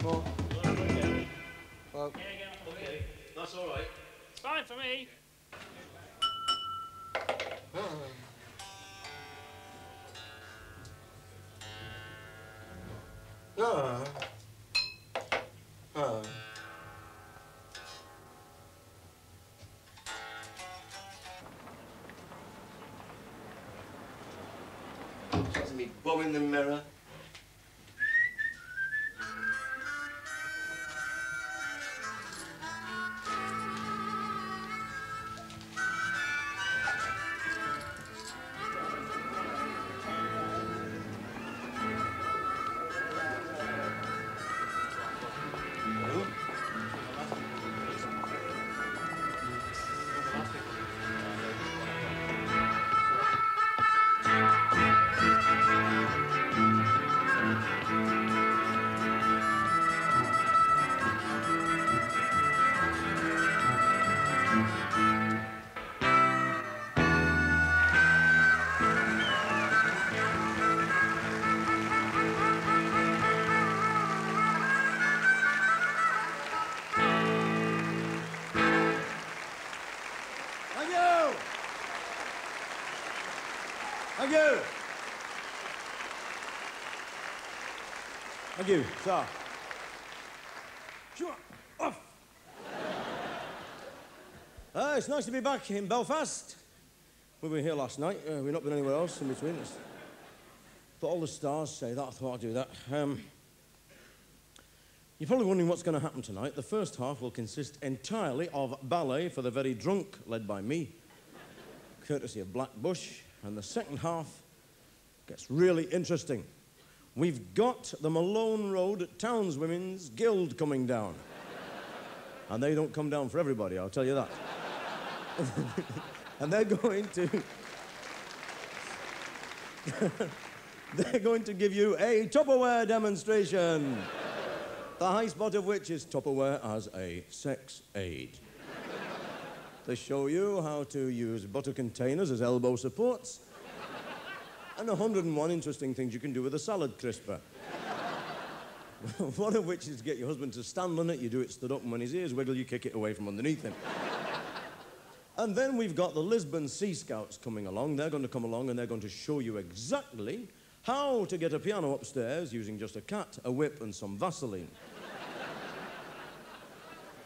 once more. Well, Okay, that's all right. It's fine for me. That's me bum in the mirror. Thank you. Thank you, sir. Sure. Off. It's nice to be back in Belfast. We were here last night. We've not been anywhere else in between us. But all the stars say that. I thought I'd do that. You're probably wondering what's going to happen tonight. The first half will consist entirely of ballet for the very drunk, led by me, courtesy of Black Bush. And the second half gets really interesting. We've got the Malone Road Townswomen's Guild coming down. And they don't come down for everybody, I'll tell you that. And they're going to give you a Tupperware demonstration. The high spot of which is Tupperware as a sex aid. They show you how to use butter containers as elbow supports and 101 interesting things you can do with a salad crisper. One of which is to get your husband to stand on it. You do it stood up, and when his ears wiggle, you kick it away from underneath him. And then we've got the Lisbon Sea Scouts coming along. They're going to come along and they're going to show you exactly how to get a piano upstairs using just a cat, a whip, and some Vaseline.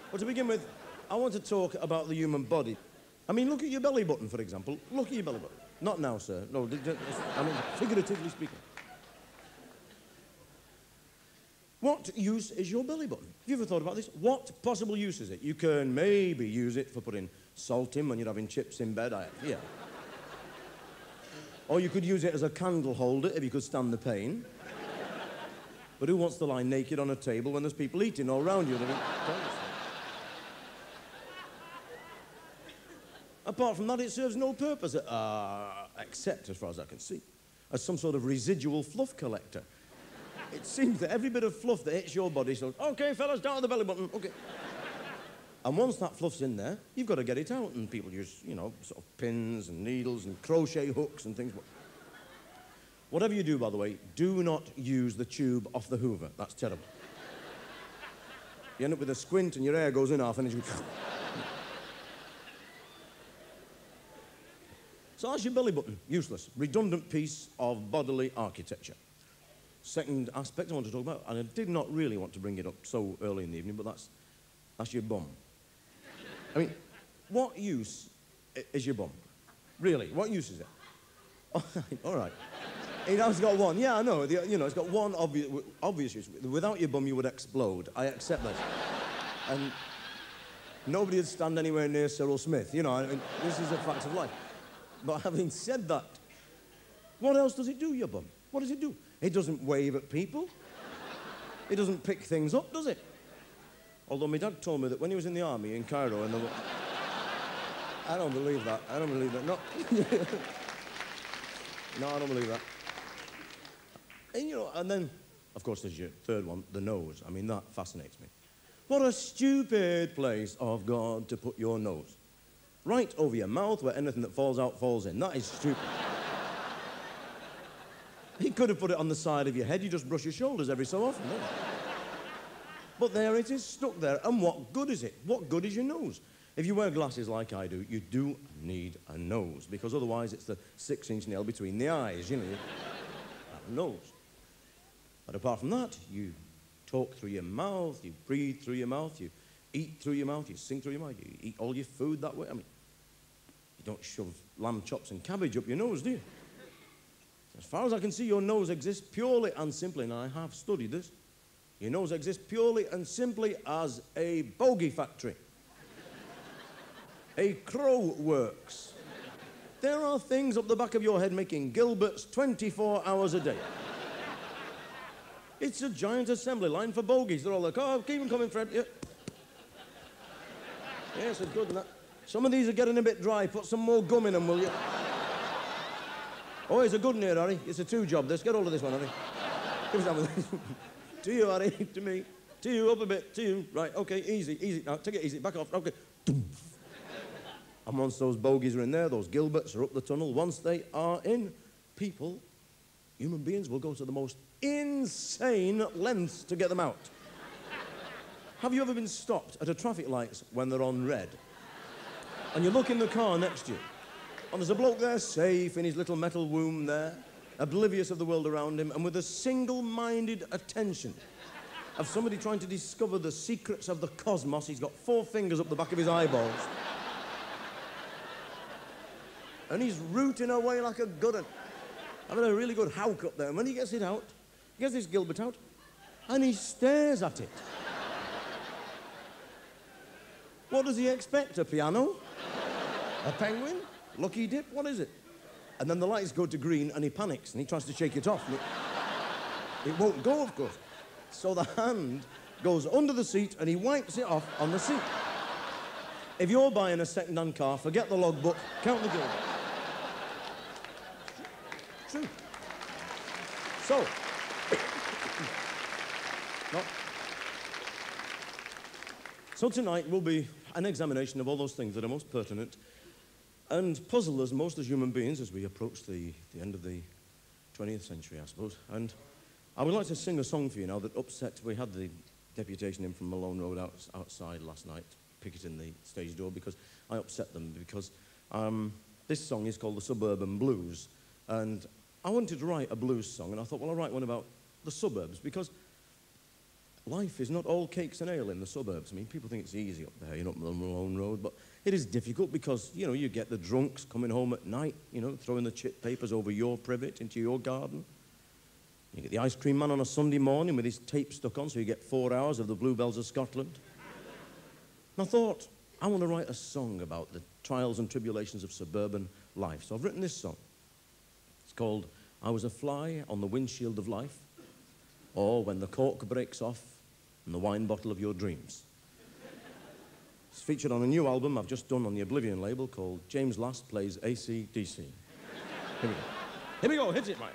But to begin with, I want to talk about the human body. I mean, look at your belly button, for example. Look at your belly button. Not now, sir. No, I mean, figuratively speaking. What use is your belly button? Have you ever thought about this? What possible use is it? You can maybe use it for putting salt in when you're having chips in bed. Yeah. Or you could use it as a candle holder if you could stand the pain. But who wants to lie naked on a table when there's people eating all around you? Apart from that, it serves no purpose, except, as far as I can see, as some sort of residual fluff collector. It seems that every bit of fluff that hits your body says, OK, fellas, down to the belly button, OK. And once that fluff's in there, you've got to get it out, and people use, you know, sort of pins and needles and crochet hooks and things. Whatever you do, by the way, do not use the tube off the Hoover. That's terrible. You end up with a squint and your hair goes in half and it's... So that's your belly button. Useless. Redundant piece of bodily architecture. Second aspect I want to talk about, and I did not really want to bring it up so early in the evening, but that's your bum. I mean, what use is your bum? Really, what use is it? All right. It has got one. Yeah, I know. You know, it's got one obvious use. Without your bum, you would explode. I accept that. And nobody would stand anywhere near Cyril Smith. You know, I mean, this is a fact of life. But having said that, what else does it do, your bum? What does it do? It doesn't wave at people. It doesn't pick things up, does it? Although my dad told me that when he was in the army in Cairo and I don't believe that. I don't believe that. No. No, I don't believe that. And, you know, and then, of course, there's your third one, the nose. I mean, that fascinates me. What a stupid place of God to put your nose. Right over your mouth where anything that falls out falls in. That is stupid. He could have put it on the side of your head. You just brush your shoulders every so often, don't you? But there it is, stuck there. And what good is it? What good is your nose? If you wear glasses like I do, you do need a nose, because otherwise it's the 6-inch nail between the eyes, you know. You have a nose. But apart from that, you talk through your mouth, you breathe through your mouth, you eat through your mouth, you sing through your mouth, you eat all your food that way. I mean, you don't shove lamb chops and cabbage up your nose, do you? As far as I can see, your nose exists purely and simply, and I have studied this, your nose exists purely and simply as a bogey factory. A crow works. There are things up the back of your head making Gilberts 24 hours a day. It's a giant assembly line for bogies. They're all like, oh, keep them coming, Fred. Yeah. Yes, it's good. Some of these are getting a bit dry. Put some more gum in them, will you? Oh, it's a good one here, Harry. It's a 2-job. Let's get hold of this one, Harry. Give us that one. To you, Harry. To me. To you, up a bit. To you. Right, okay, easy, easy. Now, take it easy. Back off. Okay. And once those bogies are in there, those Gilberts are up the tunnel, once they are in, people, human beings, will go to the most insane lengths to get them out. Have you ever been stopped at a traffic light when they're on red? And you look in the car next to you, and there's a bloke there safe in his little metal womb there, oblivious of the world around him, and with a single-minded attention of somebody trying to discover the secrets of the cosmos. He's got 4 fingers up the back of his eyeballs. And he's rooting away like a good one, having a really good howk up there. And when he gets it out, he gets this Gilbert out, and he stares at it. What does he expect? A piano? A penguin? Lucky dip? What is it? And then the lights go to green, and he panics, and he tries to shake it off. And it won't go, of course. So the hand goes under the seat, and he wipes it off on the seat. If you're buying a second-hand car, forget the logbook, count the Gilbert. True. So, no. So tonight will be an examination of all those things that are most pertinent and puzzle us most as human beings as we approach the end of the 20th century, I suppose. And I would like to sing a song for you now that upset. We had the deputation in from Malone Road outside last night, picketing the stage door, because I upset them, because this song is called the Suburban Blues. And I wanted to write a blues song, and I thought, well, I'll write one about the suburbs, because life is not all cakes and ale in the suburbs. I mean, people think it's easy up there, you know, up the Malone Road, but it is difficult because, you know, you get the drunks coming home at night, you know, throwing the chip papers over your privet into your garden. You get the ice cream man on a Sunday morning with his tape stuck on, so you get 4 hours of the Bluebells of Scotland. And I thought, I want to write a song about the trials and tribulations of suburban life. So I've written this song. It's called I Was a Fly on the Windshield of Life, or When the Cork Breaks Off in the Wine Bottle of Your Dreams. It's featured on a new album I've just done on the Oblivion label called James Last Plays AC/DC. Here we go. Here we go, hit it, Mike.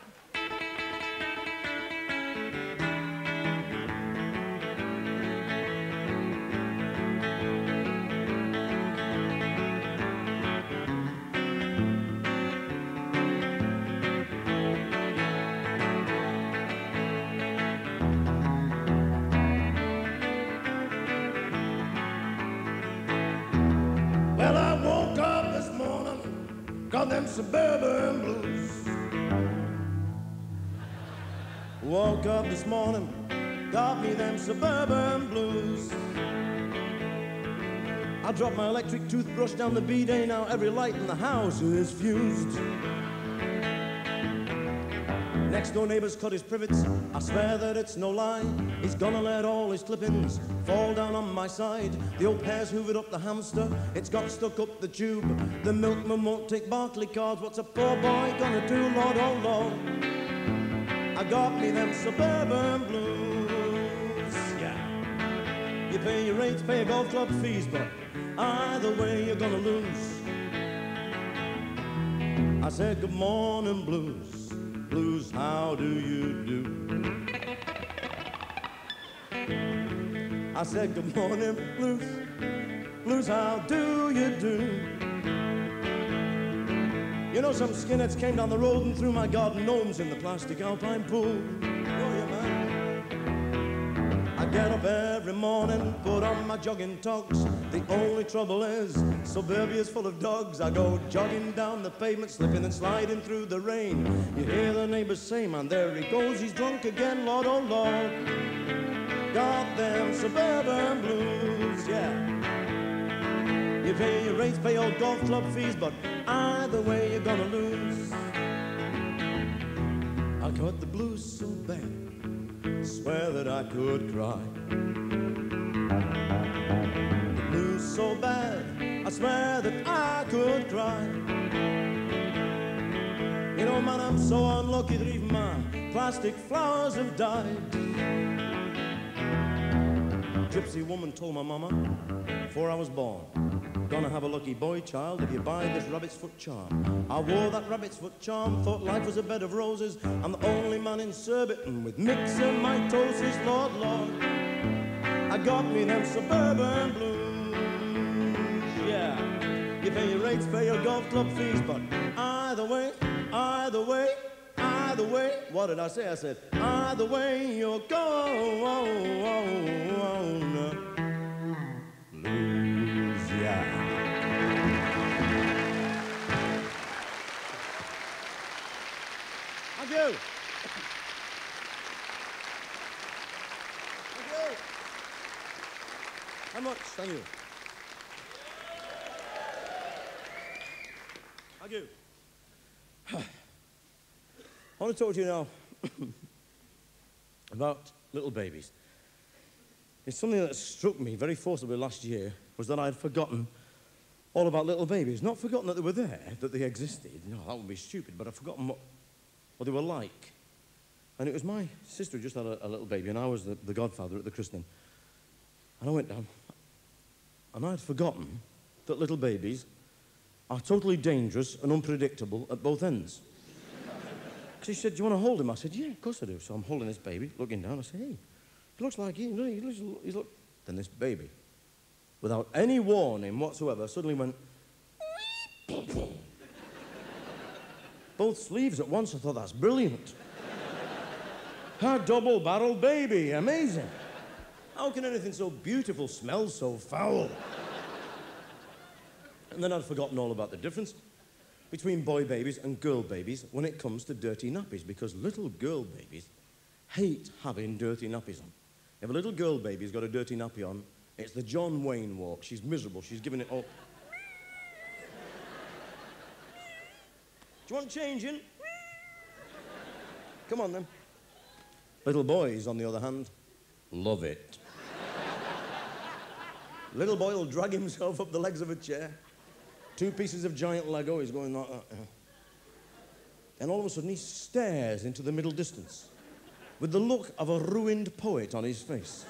Well, I woke up this morning, got them suburban blues. Woke up this morning, got me them suburban blues. I dropped my electric toothbrush down the bidet, now every light in the house is fused. Next door neighbour's cut his privets, I swear that it's no lie. He's gonna let all his clippings fall down on my side. The old pair's hoovered up the hamster, it's got stuck up the tube. The milkman won't take Barclay cards, what's a poor boy gonna do, Lord, oh Lord? I got me them suburban blues, yeah. You pay your rates, pay your golf club fees, but either way you're gonna lose. I said, good morning, blues. Blues, how do you do? I said, good morning, blues. Blues, how do you do? You know, some skinheads came down the road and threw my garden gnomes in the plastic alpine pool. Oh, yeah, man. I get up every morning, put on my jogging togs. The only trouble is, suburbia's full of dogs. I go jogging down the pavement, slipping and sliding through the rain. You hear the neighbors say, man, there he goes, he's drunk again, Lord, oh Lord. Got them suburban blues, yeah. You pay your rates, pay your golf club fees, but either way you're gonna lose. I got the blues so bad, swear that I could cry. The blues so bad, I swear that I could cry. You know, man, I'm so unlucky that even my plastic flowers have died. Gypsy woman told my mama before I was born, gonna have a lucky boy child if you buy this rabbit's foot charm. I wore that rabbit's foot charm, thought life was a bed of roses. I'm the only man in Surbiton with myxomatosis, Lord, Lord. I got me them suburban blues, yeah. You pay your rates, pay your golf club fees, but either way, either way, either way, what did I say? I said, either way you're going lose, yeah. Thank you. Thank you. How much? Thank you. Thank you. I want to talk to you now about little babies. It's something that struck me very forcibly last year, was that I had forgotten all about little babies. Not forgotten that they were there, that they existed. No, that would be stupid, but I'd forgotten what they were like. And it was my sister who just had a little baby, and I was the godfather at the christening. And I went down, and I had forgotten that little babies are totally dangerous and unpredictable at both ends. She said, do you want to hold him? I said, yeah, of course I do. So I'm holding this baby, looking down. I said, hey, he looks like you. He's look. Then this baby, without any warning whatsoever, suddenly went... Both sleeves at once. I thought, that's brilliant. Her double-barreled baby, amazing. How can anything so beautiful smell so foul? And then I'd forgotten all about the difference between boy babies and girl babies when it comes to dirty nappies, because little girl babies hate having dirty nappies on. If a little girl baby's got a dirty nappy on, it's the John Wayne walk. She's miserable. She's giving it all. Do you want changing? Come on, then. Little boys, on the other hand, love it. Little boy will drag himself up the legs of a chair. 2 pieces of giant Lego, he's going like that. And all of a sudden he stares into the middle distance with the look of a ruined poet on his face.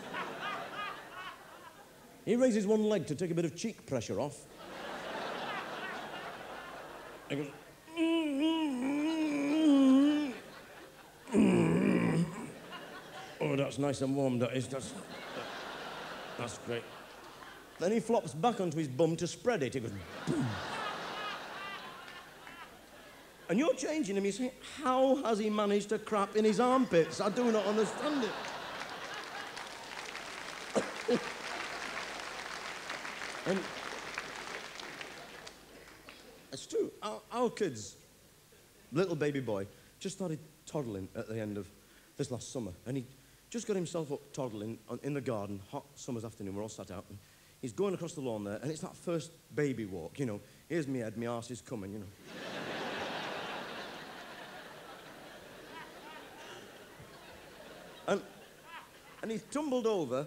He raises one leg to take a bit of cheek pressure off. He goes, oh, that's nice and warm, that is. That's great. Then he flops back onto his bum to spread it. He goes, boom. And you're changing him. You say, how has he managed to crap in his armpits? I do not understand it. And it's true. Our kids, little baby boy, just started toddling at the end of this last summer. And he just got himself up toddling in the garden, hot summer's afternoon. We're all sat out. And he's going across the lawn there, and it's that first baby walk, you know. Here's me head, my arse is coming, you know. And he tumbled over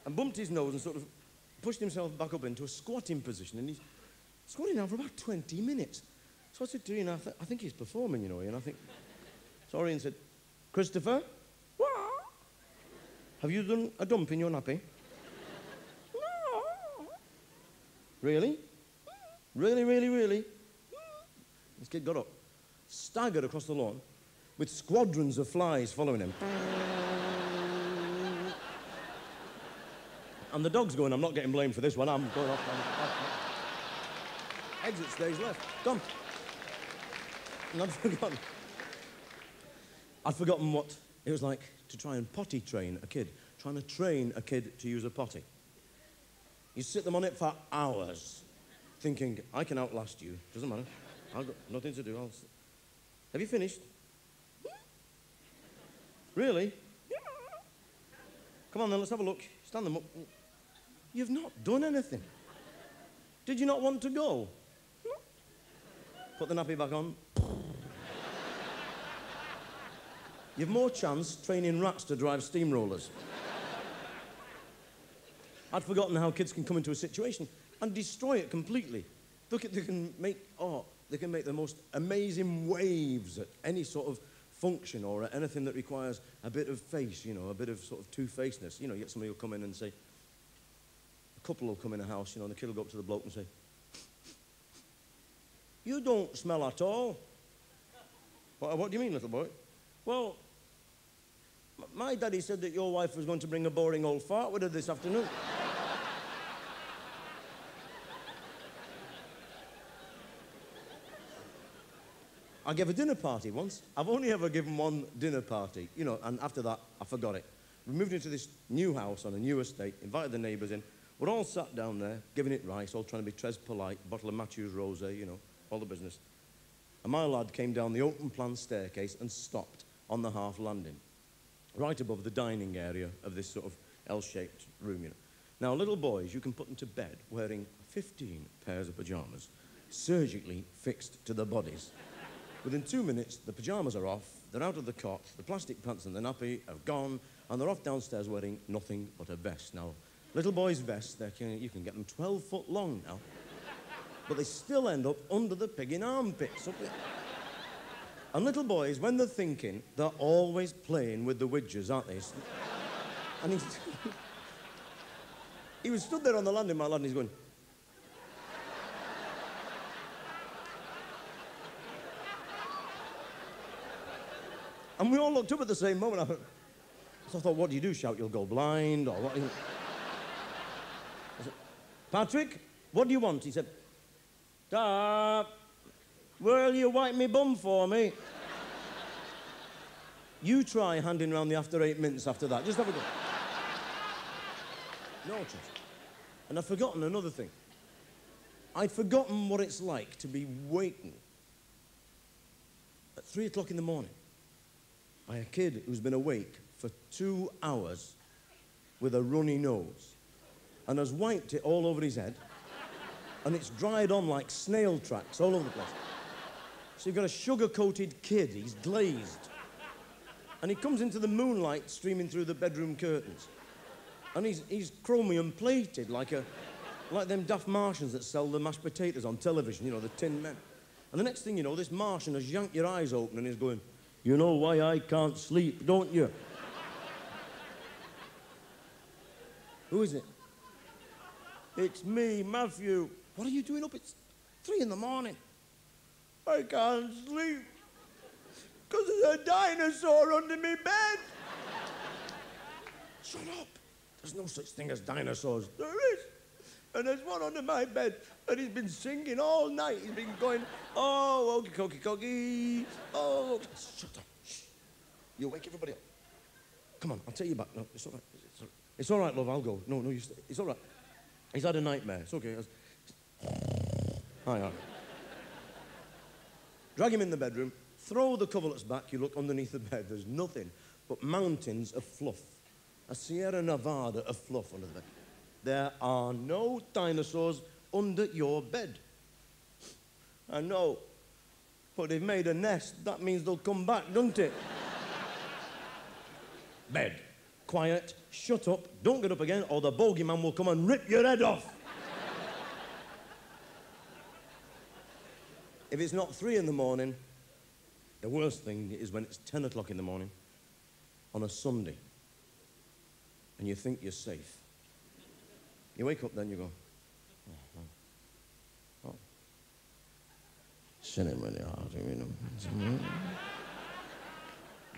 and bumped his nose and sort of pushed himself back up into a squatting position, and he's squatting now for about 20 minutes. So I said to Ian, I think he's performing, you know, and I think... So Ian said, Christopher, what? Have you done a dump in your nappy? Really? Really, really, really? This kid got up, staggered across the lawn, with squadrons of flies following him. And the dog's going, I'm not getting blamed for this one, I'm going off. Exit stage left. Come. And I'd forgotten what it was like to try and potty train a kid. trying to train a kid to use a potty. You sit them on it for hours, thinking, I can outlast you. Doesn't matter. I've got nothing to do. Have you finished? Really? Come on then, let's have a look. Stand them up. You've not done anything. Did you not want to go? Put the nappy back on. You've more chance training rats to drive steamrollers. I'd forgotten how kids can come into a situation and destroy it completely. Look, they can make the most amazing waves at any sort of function or at anything that requires a bit of face, you know, a bit of sort of two-facedness. You know, you get somebody who'll come in and say, a couple will come in a house, you know, and the kid will go up to the bloke and say, you don't smell at all. What do you mean, little boy? Well, my daddy said that your wife was going to bring a boring old fart with her this afternoon. I gave a dinner party once. I've only ever given one dinner party, you know, and after that, I forgot it. We moved into this new house on a new estate, invited the neighbours in. We're all sat down there, giving it rice, all trying to be tres polite, bottle of Matthew's Rosé, you know, all the business. And my lad came down the open-plan staircase and stopped on the half landing, right above the dining area of this sort of L-shaped room, you know. Now, little boys, you can put them to bed wearing 15 pairs of pyjamas, surgically fixed to their bodies. Within 2 minutes, the pyjamas are off, they're out of the cot, the plastic pants and the nappy are gone, and they're off downstairs wearing nothing but a vest. Now, little boys' vests, you can get them 12 foot long now, but they still end up under the pigging armpits. And little boys, when they're thinking, they're always playing with the widgers, aren't they? And he was stood there on the landing, my lad, and he's going... And we all looked up at the same moment. So I thought, what do you do? Shout, you'll go blind, or what? I said, Patrick, what do you want? He said, Dad, will you wipe me bum for me? You try handing round the after 8 minutes after that. Just have a go. No chance. And I'd forgotten another thing. I'd forgotten what it's like to be wakened at 3 o'clock in the morning by a kid who's been awake for 2 hours with a runny nose and has wiped it all over his head and it's dried on like snail tracks all over the place. So you've got a sugar-coated kid, he's glazed. And he comes into the moonlight streaming through the bedroom curtains. And he's chromium plated like them daft Martians that sell the mashed potatoes on television, you know, the Tin Men. And the next thing you know, this Martian has yanked your eyes open and he's going, you know why I can't sleep, don't you? Who is it? It's me, Matthew. What are you doing up? It's 3 in the morning. I can't sleep because there's a dinosaur under my bed. Shut up. There's no such thing as dinosaurs. There is. And there's one under my bed, and he's been singing all night. He's been going, oh, okey, cokey, cokey, oh. Shut up. Shh. You wake everybody up. Come on, I'll take you back. No, it's all right. It's all right, love, I'll go. No, you stay. It's all right. He's had a nightmare. It's okay. All right. Drag him in the bedroom, throw the coverlets back, you look underneath the bed, there's nothing but mountains of fluff. A Sierra Nevada of fluff under the bed. There are no dinosaurs under your bed. I know, but they've made a nest. That means they'll come back, doesn't it? Bed. Quiet, shut up, don't get up again, or the bogeyman will come and rip your head off. If it's not 3 in the morning, the worst thing is when it's 10 o'clock in the morning on a Sunday and you think you're safe. You wake up then, you go, oh. Sin it with your heart, you know.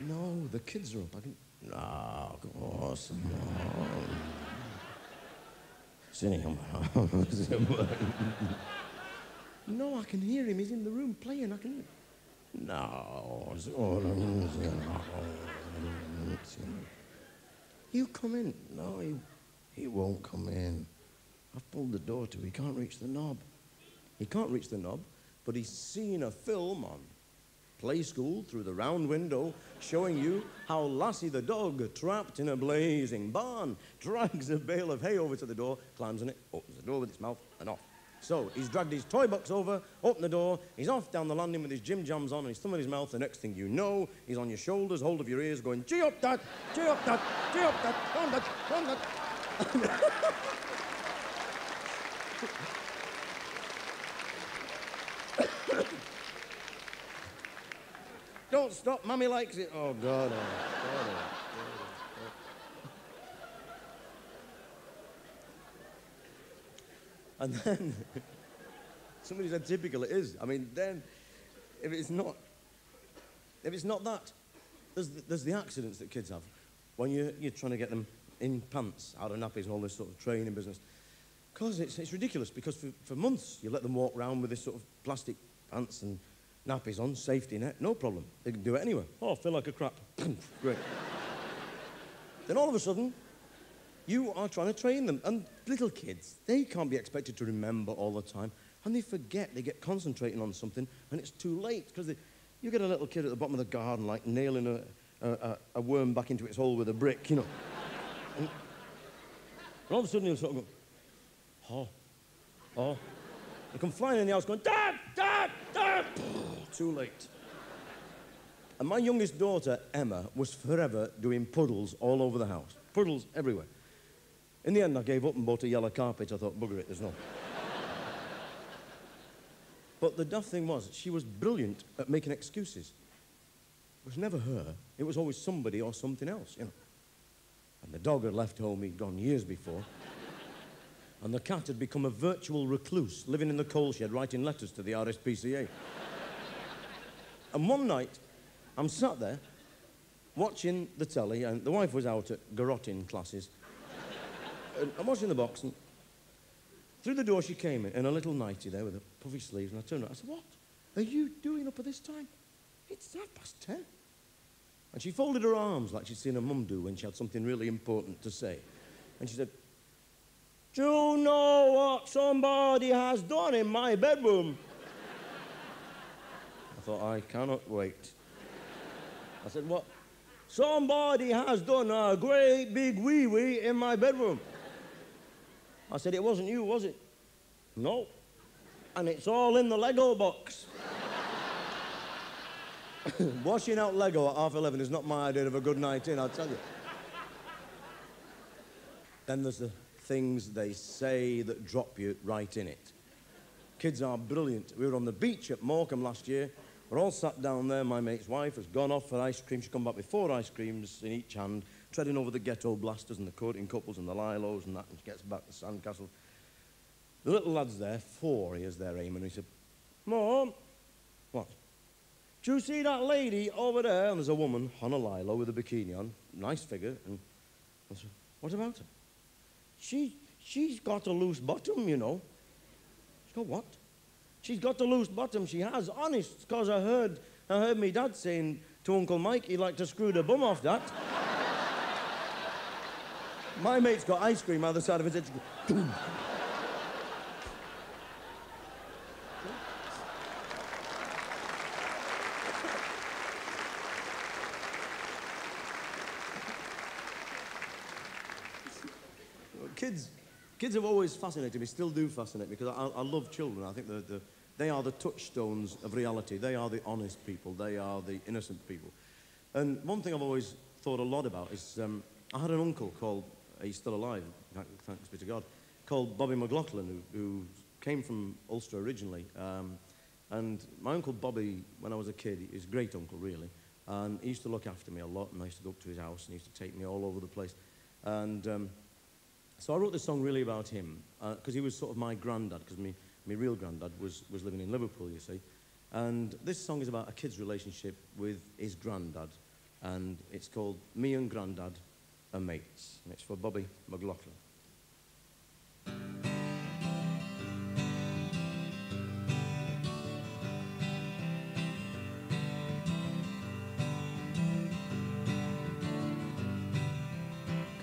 No, the kids are up. I can... No, of course, no. Sin him. No, I can hear him. He's in the room playing. I can hear him. No. you come in. No, he won't come in. I've pulled the door to, he can't reach the knob. He can't reach the knob, but he's seen a film on Play School through the round window showing you how Lassie the dog, trapped in a blazing barn, drags a bale of hay over to the door, climbs on it, opens the door with its mouth, and off. So he's dragged his toy box over, opened the door, he's off down the landing with his gym jams on and his thumb in his mouth. The next thing you know, he's on your shoulders, hold of your ears, going, gee up that, gee up that, gee up that, go on that, go on that. Don't stop, Mummy likes it. Oh, God. Oh, God, oh, God. And then, somebody said typical, it is. I mean, then, if it's not that, there's the accidents that kids have when you're trying to get them in pants, out of nappies and all this sort of training business. Because it's ridiculous, because for months you let them walk around with this sort of plastic pants and nappies on, safety net, no problem. They can do it anywhere. Oh, I feel like a crap. Great. Then all of a sudden, you are trying to train them. And little kids, they can't be expected to remember all the time. And they forget, they get concentrating on something, and it's too late. Because you get a little kid at the bottom of the garden, like nailing a worm back into its hole with a brick, you know. And all of a sudden, he'll sort of go, oh. They come flying in the house going, Dad, Dad, Dad. Too late. And my youngest daughter, Emma, was forever doing puddles all over the house. Puddles everywhere. In the end, I gave up and bought a yellow carpet. I thought, bugger it, there's no. But the daft thing was, she was brilliant at making excuses. It was never her. It was always somebody or something else, you know. And the dog had left home, he'd gone years before. And the cat had become a virtual recluse, living in the coal shed, writing letters to the RSPCA. And one night, I'm sat there, watching the telly, and the wife was out at garroting classes. And I'm watching the box, and through the door she came in a little nightie there with a puffy sleeves, and I turned around, I said, what are you doing up at this time? It's 10:30. And she folded her arms like she'd seen her mum do when she had something really important to say. And she said, do you know what somebody has done in my bedroom? I thought, I cannot wait. I said, what? Somebody has done a great big wee-wee in my bedroom. I said, it wasn't you, was it? No. And it's all in the Lego box. Washing out Lego at 11:30 is not my idea of a good night in, I'll tell you. Then there's the things they say that drop you right in it. Kids are brilliant. We were on the beach at Morecambe last year. We're all sat down there. My mate's wife has gone off for ice cream. She's come back with 4 ice creams in each hand, treading over the ghetto blasters and the coating couples and the lilos and that, and she gets back to Sandcastle. The little lad's there, 4, he is there aiming, and he said, Mom, what? Do you see that lady over there? And there's a woman on a lilo with a bikini on, nice figure, and I said, what about her? She's got a loose bottom, you know. She's got what? She's got a loose bottom, she has, honest, because I heard me dad saying to Uncle Mike he'd like to screw the bum off that. My mate's got ice cream on the side of his head. Kids have always fascinated me, still do fascinate me, because I love children. I think they are the touchstones of reality. They are the honest people. They are the innocent people. And one thing I've always thought a lot about is I had an uncle called, he's still alive, thanks be to God, called Bobby McLaughlin, who came from Ulster originally. And my Uncle Bobby, when I was a kid, is a great uncle, really. And he used to look after me a lot, and I used to go up to his house, and he used to take me all over the place. And so I wrote this song really about him, because he was sort of my granddad, because my real granddad was living in Liverpool, you see. And this song is about a kid's relationship with his granddad, and it's called Me and Grandad Are Mates, and it's for Bobby McLaughlin.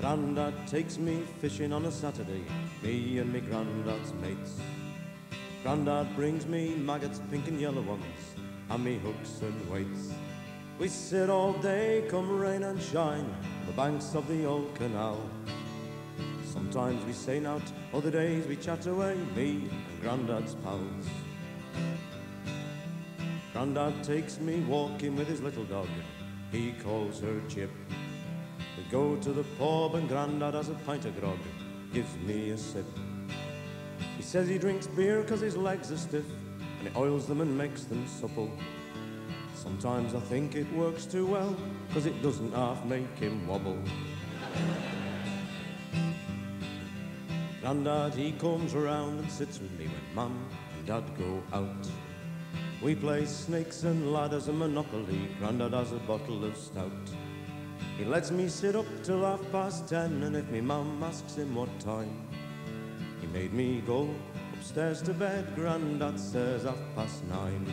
Grandad takes me fishing on a Saturday, me and me Grandad's mates. Grandad brings me maggots, pink and yellow ones, and me hooks and weights. We sit all day, come rain and shine, on the banks of the old canal. Sometimes we sail out, other days we chat away, me and Grandad's pals. Grandad takes me walking with his little dog, he calls her Chip. We go to the pub and Grandad has a pint of grog, gives me a sip. He says he drinks beer 'cause his legs are stiff, and he oils them and makes them supple. Sometimes I think it works too well, 'cause it doesn't half make him wobble. Grandad, he comes around and sits with me when Mum and Dad go out. We play snakes and ladders and Monopoly, Grandad has a bottle of stout. He lets me sit up till 10:30, and if me mum asks him what time, he made me go upstairs to bed, Grandad says 9:30.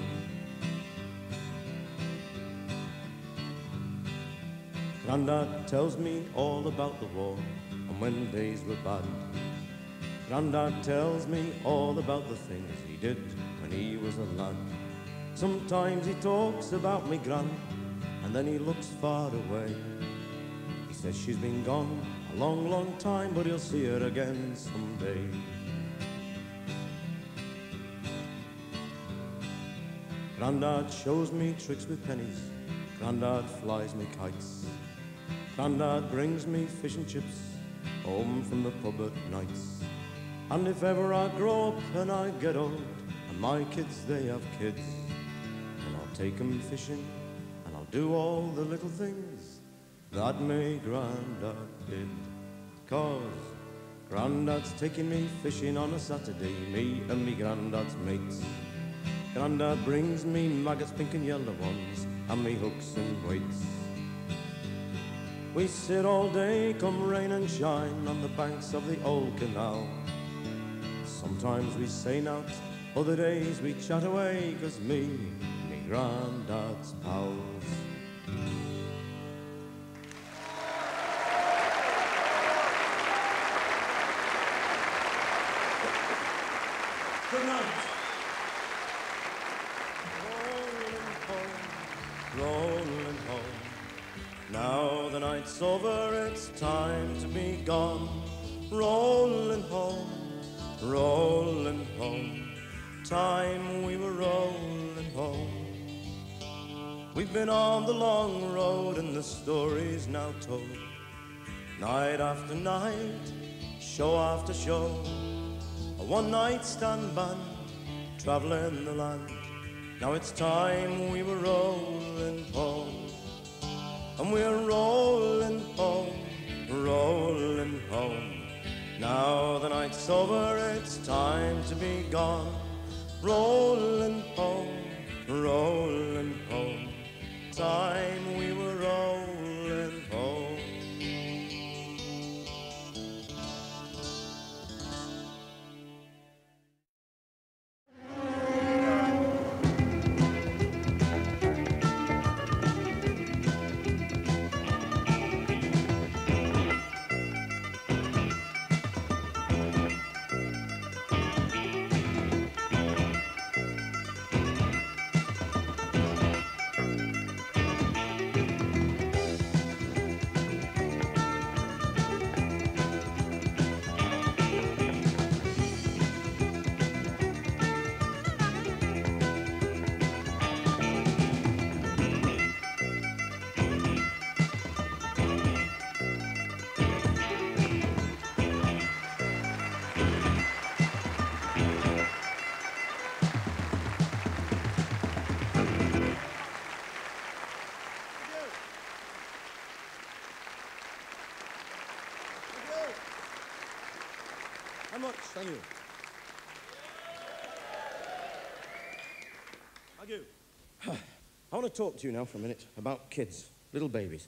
Grandad tells me all about the war and when days were bad. Grandad tells me all about the things he did when he was a lad. Sometimes he talks about me gran, and then he looks far away. He says she's been gone a long, long time, but he'll see her again someday. Grandad shows me tricks with pennies, Grandad flies me kites. Grandad brings me fish and chips home from the pub at nights. And if ever I grow up and I get old, and my kids, they have kids, then I'll take them fishing, and I'll do all the little things that me Grandad did. 'Cause Grandad's taking me fishing on a Saturday, me and me Grandad's mates. Grandad brings me maggots, pink and yellow ones, and me hooks and weights. We sit all day, come rain and shine, on the banks of the old canal. Sometimes we sail out, other days we chat away, 'cause me Grandad's pals. Good night. Rolling home. Now the night's over, it's time to be gone. Rolling home. Rolling home, time we were rolling home. We've been on the long road and the story's now told. Night after night, show after show, a one-night stand band traveling the land. Now it's time we were rolling home, and we're rolling home, rolling home. Now the night's over, it's time to be gone. Rolling home, rolling home. Time we were rolling home. How much? Thank you. Thank you. I want to talk to you now for a minute about kids, little babies.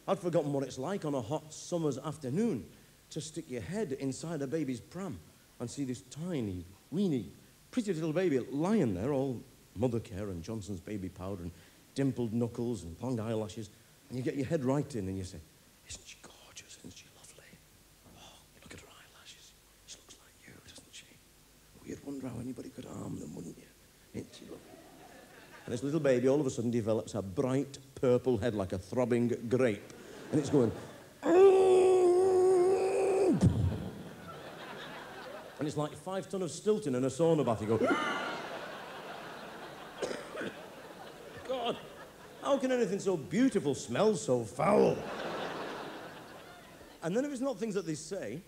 I'd forgotten what it's like on a hot summer's afternoon to stick your head inside a baby's pram and see this tiny, weeny, pretty little baby lying there, all mother care and Johnson's baby powder and dimpled knuckles and long eyelashes, and you get your head right in and you say, isn't she gorgeous, isn't she lovely? wonder how anybody could harm them, wouldn't you? Ain't you, love? And this little baby all of a sudden develops a bright purple head like a throbbing grape. And it's going... And it's like 5 tons of Stilton in a sauna bath. You go... God, how can anything so beautiful smell so foul? And then if it's not things that they say,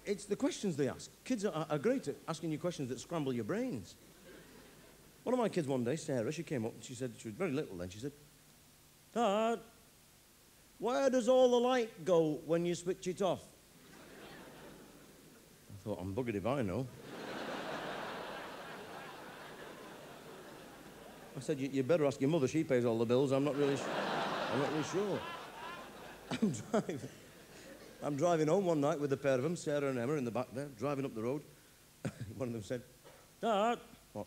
it's the questions they ask. Kids are great at asking you questions that scramble your brains. One of my kids one day, Sarah, she came up and she said, she was very little then, she said, Dad, where does all the light go when you switch it off? I thought, I'm buggered if I know. I said, you better ask your mother, she pays all the bills, I'm not really sure. I'm driving home one night with a pair of them, Sarah and Emma, in the back there, driving up the road. One of them said, Dad, what?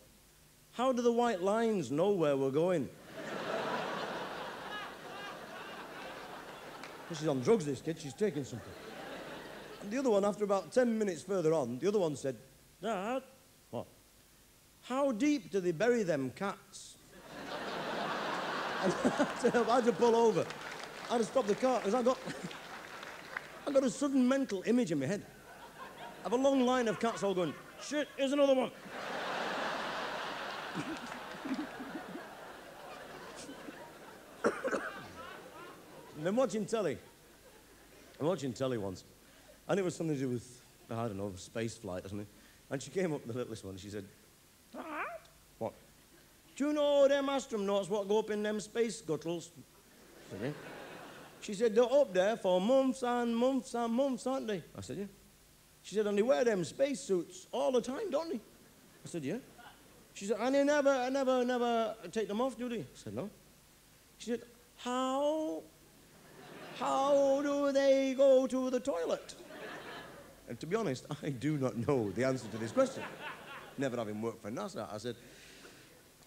How do the white lines know where we're going? She's on drugs, this kid, she's taking something. And the other one, after about 10 minutes further on, the other one said, Dad, what? How deep do they bury them cats? And I had to pull over. I had to stop the car, because I got a sudden mental image in my head of a long line of cats all going, shit, here's another one. And I'm watching telly. I'm watching telly once, and it was something to do with, I don't know, space flight or something. And she came up, the littlest one, and she said, what? Do you know them astronauts what go up in them space scuttles? She said, they're up there for months and months and months, aren't they? I said, yeah. She said, and they wear them space suits all the time, don't they? I said, yeah. She said, and they never take them off, do they? I said, no. She said, how do they go to the toilet? And to be honest, I do not know the answer to this question. Never having worked for NASA, I said,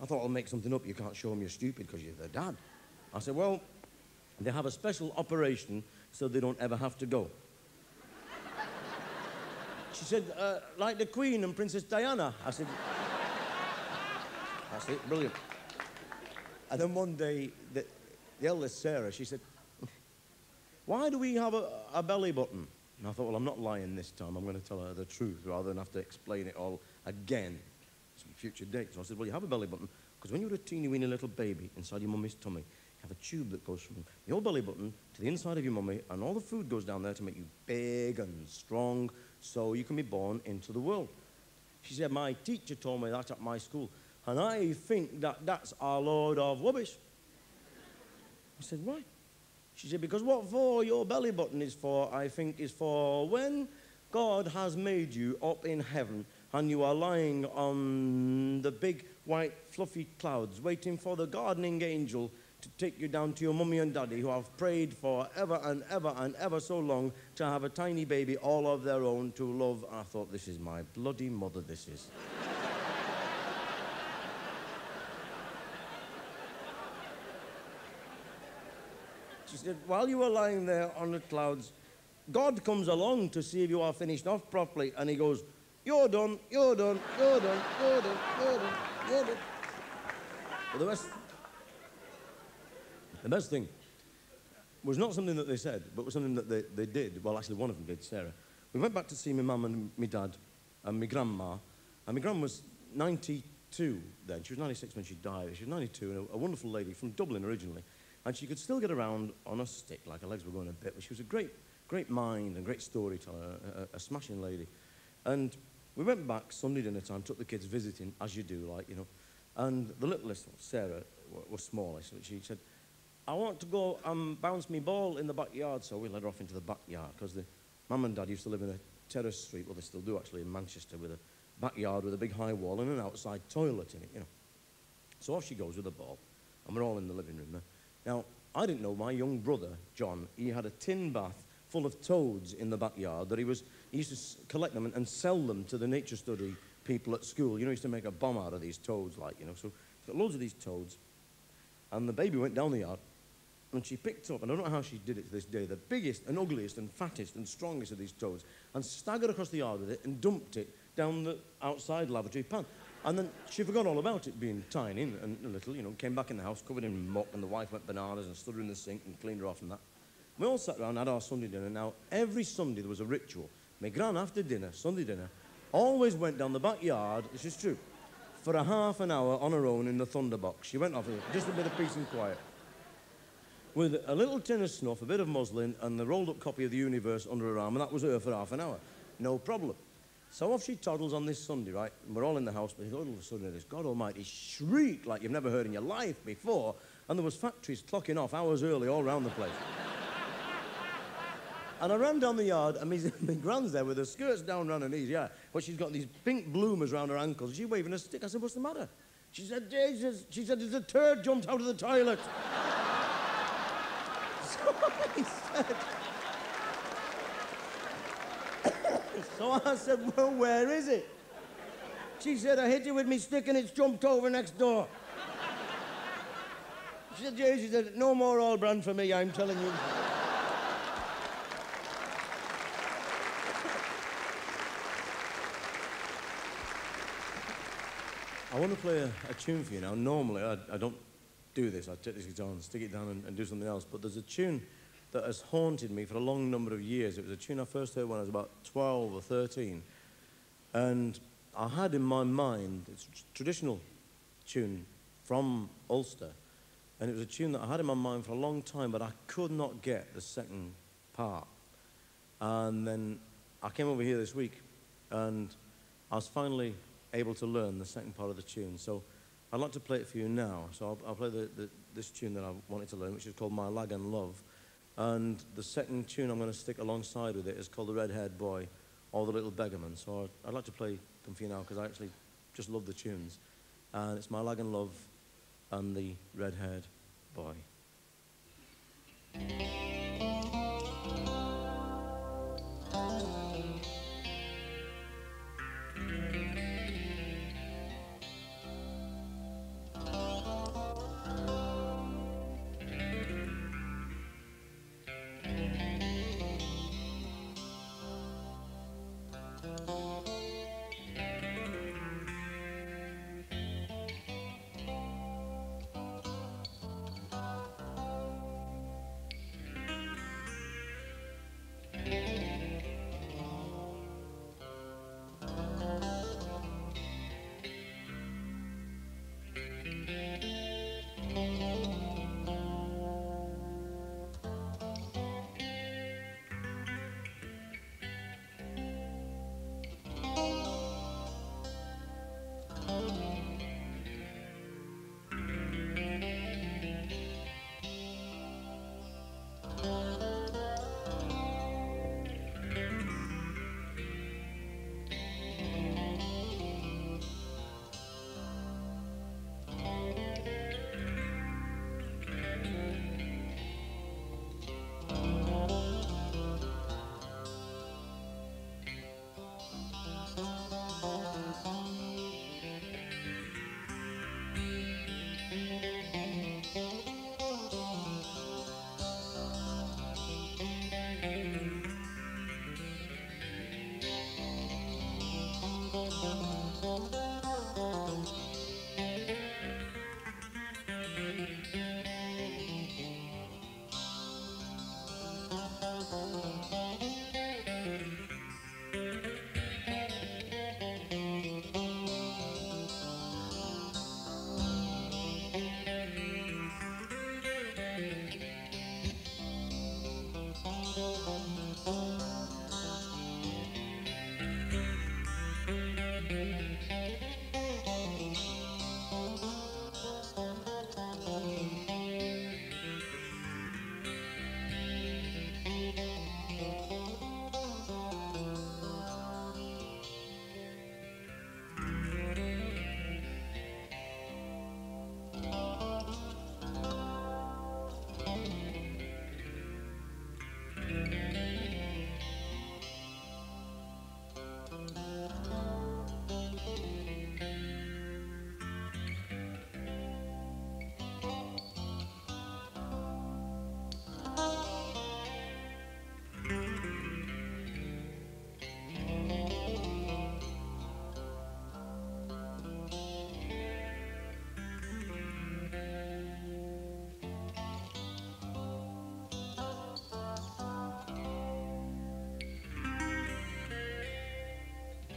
I thought I'll make something up. You can't show them you're stupid because you're their dad. I said, well, they have a special operation so they don't ever have to go. She said, like the Queen and Princess Diana. I said, that's it, brilliant. And then one day, the eldest Sarah, she said, why do we have a belly button? And I thought, well, I'm not lying this time. I'm going to tell her the truth rather than have to explain it all again. Some future date. So I said, well, you have a belly button because when you're a teeny-weeny little baby inside your mummy's tummy, you have a tube that goes from your belly button to the inside of your mummy, and all the food goes down there to make you big and strong so you can be born into the world. She said, my teacher told me that at my school, and I think that that's a load of rubbish. I said, why? She said, because what for your belly button is for, I think, is for when God has made you up in heaven and you are lying on the big white fluffy clouds waiting for the gardening angel to take you down to your mummy and daddy who have prayed for ever and ever and ever so long to have a tiny baby all of their own to love. I thought, this is my bloody mother, this is. She said, while you were lying there on the clouds, God comes along to see if you are finished off properly, and he goes, you're done, you're done, you're done, you're done, you're done, you're done. But the best thing was not something that they said, but was something that they did. Well, actually, one of them did, Sarah. We went back to see my mum and my dad and my grandma, and my grandma was 92 then. She was 96 when she died. She was 92, and a wonderful lady from Dublin originally. And she could still get around on a stick, like her legs were going a bit, but she was a great mind and great storyteller, a smashing lady. And we went back Sunday dinner time, took the kids visiting, as you do, like, you know. And the littlest, Sarah, was smallest, so she said, I want to go and bounce me ball in the backyard. So we led her off into the backyard, because the mum and dad used to live in a terrace street, well, they still do actually, in Manchester, with a backyard with a big high wall and an outside toilet in it, you know. So off she goes with the ball, and we're all in the living room there. Now, I didn't know my young brother, John, he had a tin bath full of toads in the backyard that he used to collect them and sell them to the nature study people at school. You know, he used to make a bomb out of these toads, like, you know. So he's got loads of these toads. And the baby went down the yard, and she picked up, and I don't know how she did it to this day, the biggest and ugliest and fattest and strongest of these toads, and staggered across the yard with it and dumped it down the outside lavatory pan. And then she forgot all about it being tiny and little, you know, came back in the house covered in muck, and the wife went bananas and stood her in the sink and cleaned her off and that. We all sat around and had our Sunday dinner. Now, every Sunday there was a ritual. My gran, after dinner, Sunday dinner, always went down the backyard, this is true, for a half an hour on her own in the thunderbox. She went off, just a bit of peace and quiet, with a little tin of snuff, a bit of muslin, and the rolled-up copy of the Universe under her arm, and that was her for half an hour. No problem. So off she toddles on this Sunday, right? And we're all in the house, but all of a sudden there's God Almighty shriek like you've never heard in your life before, and there was factories clocking off hours early all around the place. And I ran down the yard, and my gran's there with her skirts down around her knees, yeah, but she's got these pink bloomers around her ankles. She's waving a stick. I said, what's the matter? She said, Jesus. She said, there's a turd jumped out of the toilet. So I said... So I said, well, where is it? She said, I hit you with me stick and it's jumped over next door. She said, Jay, she said, no more all brand for me, I'm telling you. I want to play a tune for you now. Normally, I don't do this. I take this guitar and stick it down and do something else. But there's a tune that has haunted me for a long number of years. It was a tune I first heard when I was about 12 or 13. And I had in my mind, it's a traditional tune from Ulster, and it was a tune that I had in my mind for a long time, but I could not get the second part. And then I came over here this week, and I was finally able to learn the second part of the tune. So I'd like to play it for you now. So I'll play this tune that I wanted to learn, which is called My Lag and Love. And the second tune I'm going to stick alongside with it is called The Red-Haired Boy, or The Little Beggarman. So I'd like to play them for you now, because I actually just love the tunes. And it's My Lag and Love and The Red-Haired Boy.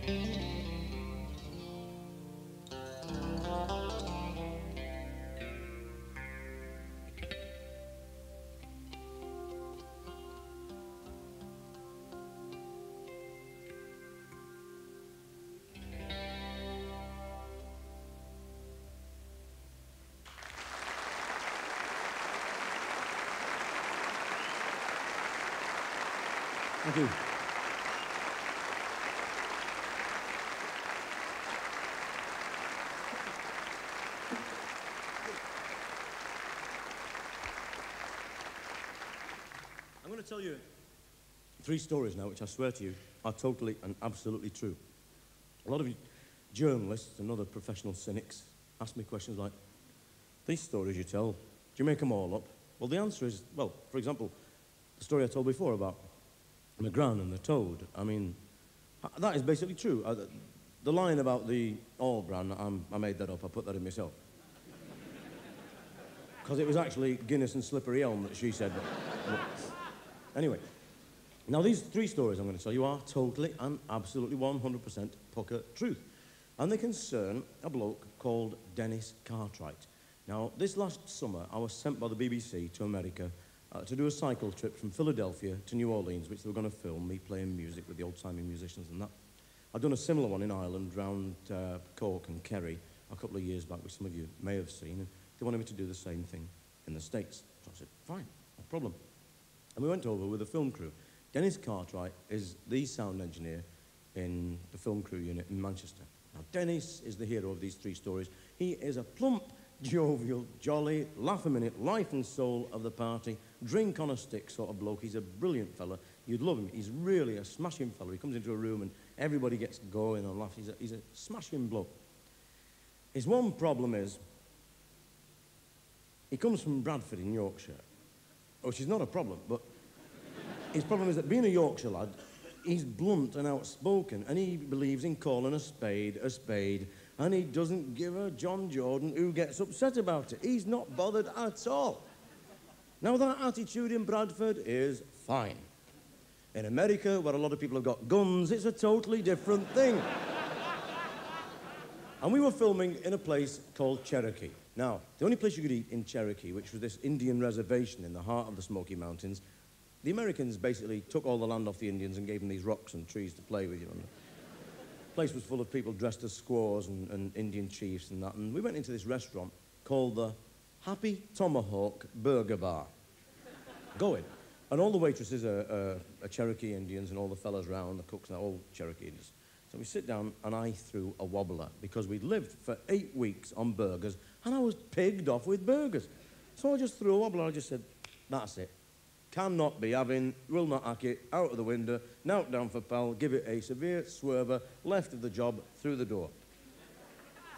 Thank you. I'm going to tell you 3 stories now, which I swear to you are totally and absolutely true. A lot of you journalists and other professional cynics ask me questions like, these stories you tell, do you make them all up? Well, the answer is, well, for example, the story I told before about my gran and the toad. I mean, that is basically true. The line about the all bran, I made that up. I put that in myself. Because it was actually Guinness and Slippery Elm that she said. But anyway, now these 3 stories I'm going to tell you are totally and absolutely 100% pucker truth. And they concern a bloke called Dennis Cartwright. Now, this last summer, I was sent by the BBC to America to do a cycle trip from Philadelphia to New Orleans, which they were going to film me playing music with the old-timey musicians and that. I'd done a similar one in Ireland, round Cork and Kerry, a couple of years back, which some of you may have seen, and they wanted me to do the same thing in the States. So I said, fine, no problem. And we went over with a film crew. Dennis Cartwright is the sound engineer in the film crew unit in Manchester. Now, Dennis is the hero of these 3 stories. He is a plump, jovial, jolly, laugh-a-minute, life and soul of the party, drink on a stick sort of bloke. He's a brilliant fella. You'd love him. He's really a smashing fella. He comes into a room and everybody gets going and laughs. He's a smashing bloke. His one problem is he comes from Bradford in Yorkshire, which is not a problem, but his problem is that being a Yorkshire lad, he's blunt and outspoken, and he believes in calling a spade, and he doesn't give a John Jordan who gets upset about it. He's not bothered at all. Now, that attitude in Bradford is fine. In America, where a lot of people have got guns, it's a totally different thing. And we were filming in a place called Cherokee. Now, the only place you could eat in Cherokee, which was this Indian reservation in the heart of the Smoky Mountains, the Americans basically took all the land off the Indians and gave them these rocks and trees to play with, you know. The place was full of people dressed as squaws and Indian chiefs and that, and we went into this restaurant called the Happy Tomahawk Burger Bar. Go in. And all the waitresses are Cherokee Indians, and all the fellas round, the cooks, are all Cherokee Indians. So we sit down, and I threw a wobbler, because we'd lived for 8 weeks on burgers, and I was pigged off with burgers. So I just threw a wobbler. I just said, that's it. Cannot be having, will not hack it, out of the window, knock down for pal, give it a severe swerver, left of the job, through the door.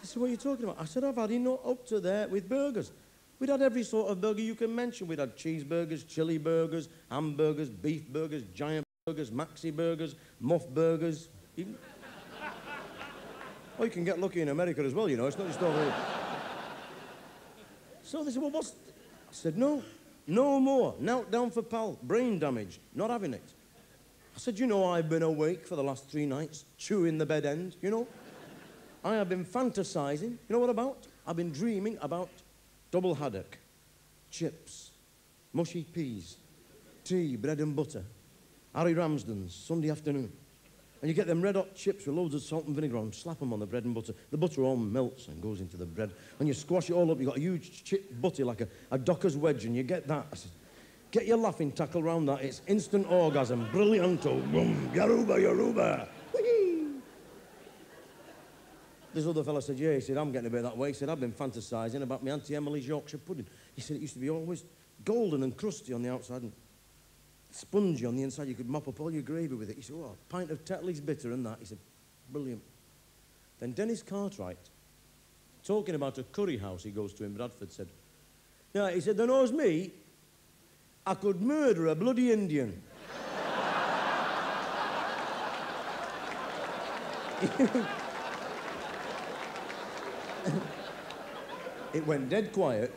He said, what are you talking about? I said, I've had enough up to there with burgers. We'd had every sort of burger you can mention. We'd had cheeseburgers, chili burgers, hamburgers, beef burgers, giant burgers, maxi burgers, muff burgers. Even... Oh, you can get lucky in America as well, you know. It's not just over here. So they said, well, what's... I said, no. No more. Knock down for pal. Brain damage. Not having it. I said, you know, I've been awake for the last 3 nights, chewing the bed end, you know. I have been fantasizing. You know what about? I've been dreaming about double haddock, chips, mushy peas, tea, bread and butter, Harry Ramsden's, Sunday afternoon. And you get them red-hot chips with loads of salt and vinegar on, slap them on the bread and butter. The butter all melts and goes into the bread, and you squash it all up. You've got a huge chip butty like a docker's wedge, and you get that. I said, get your laughing tackle round that. It's instant orgasm. Brillianto. Boom. Yaruba, yaruba. Whee! This other fella said, yeah, he said, I'm getting a bit that way. He said, I've been fantasising about my Auntie Emily's Yorkshire pudding. He said, it used to be always golden and crusty on the outside and spongy on the inside. You could mop up all your gravy with it. He said, oh, a pint of Tetley's bitter and that. He said, brilliant. Then Dennis Cartwright, talking about a curry house he goes to in Bradford, said, yeah, he said, there knows me, I could murder a bloody Indian. It went dead quiet.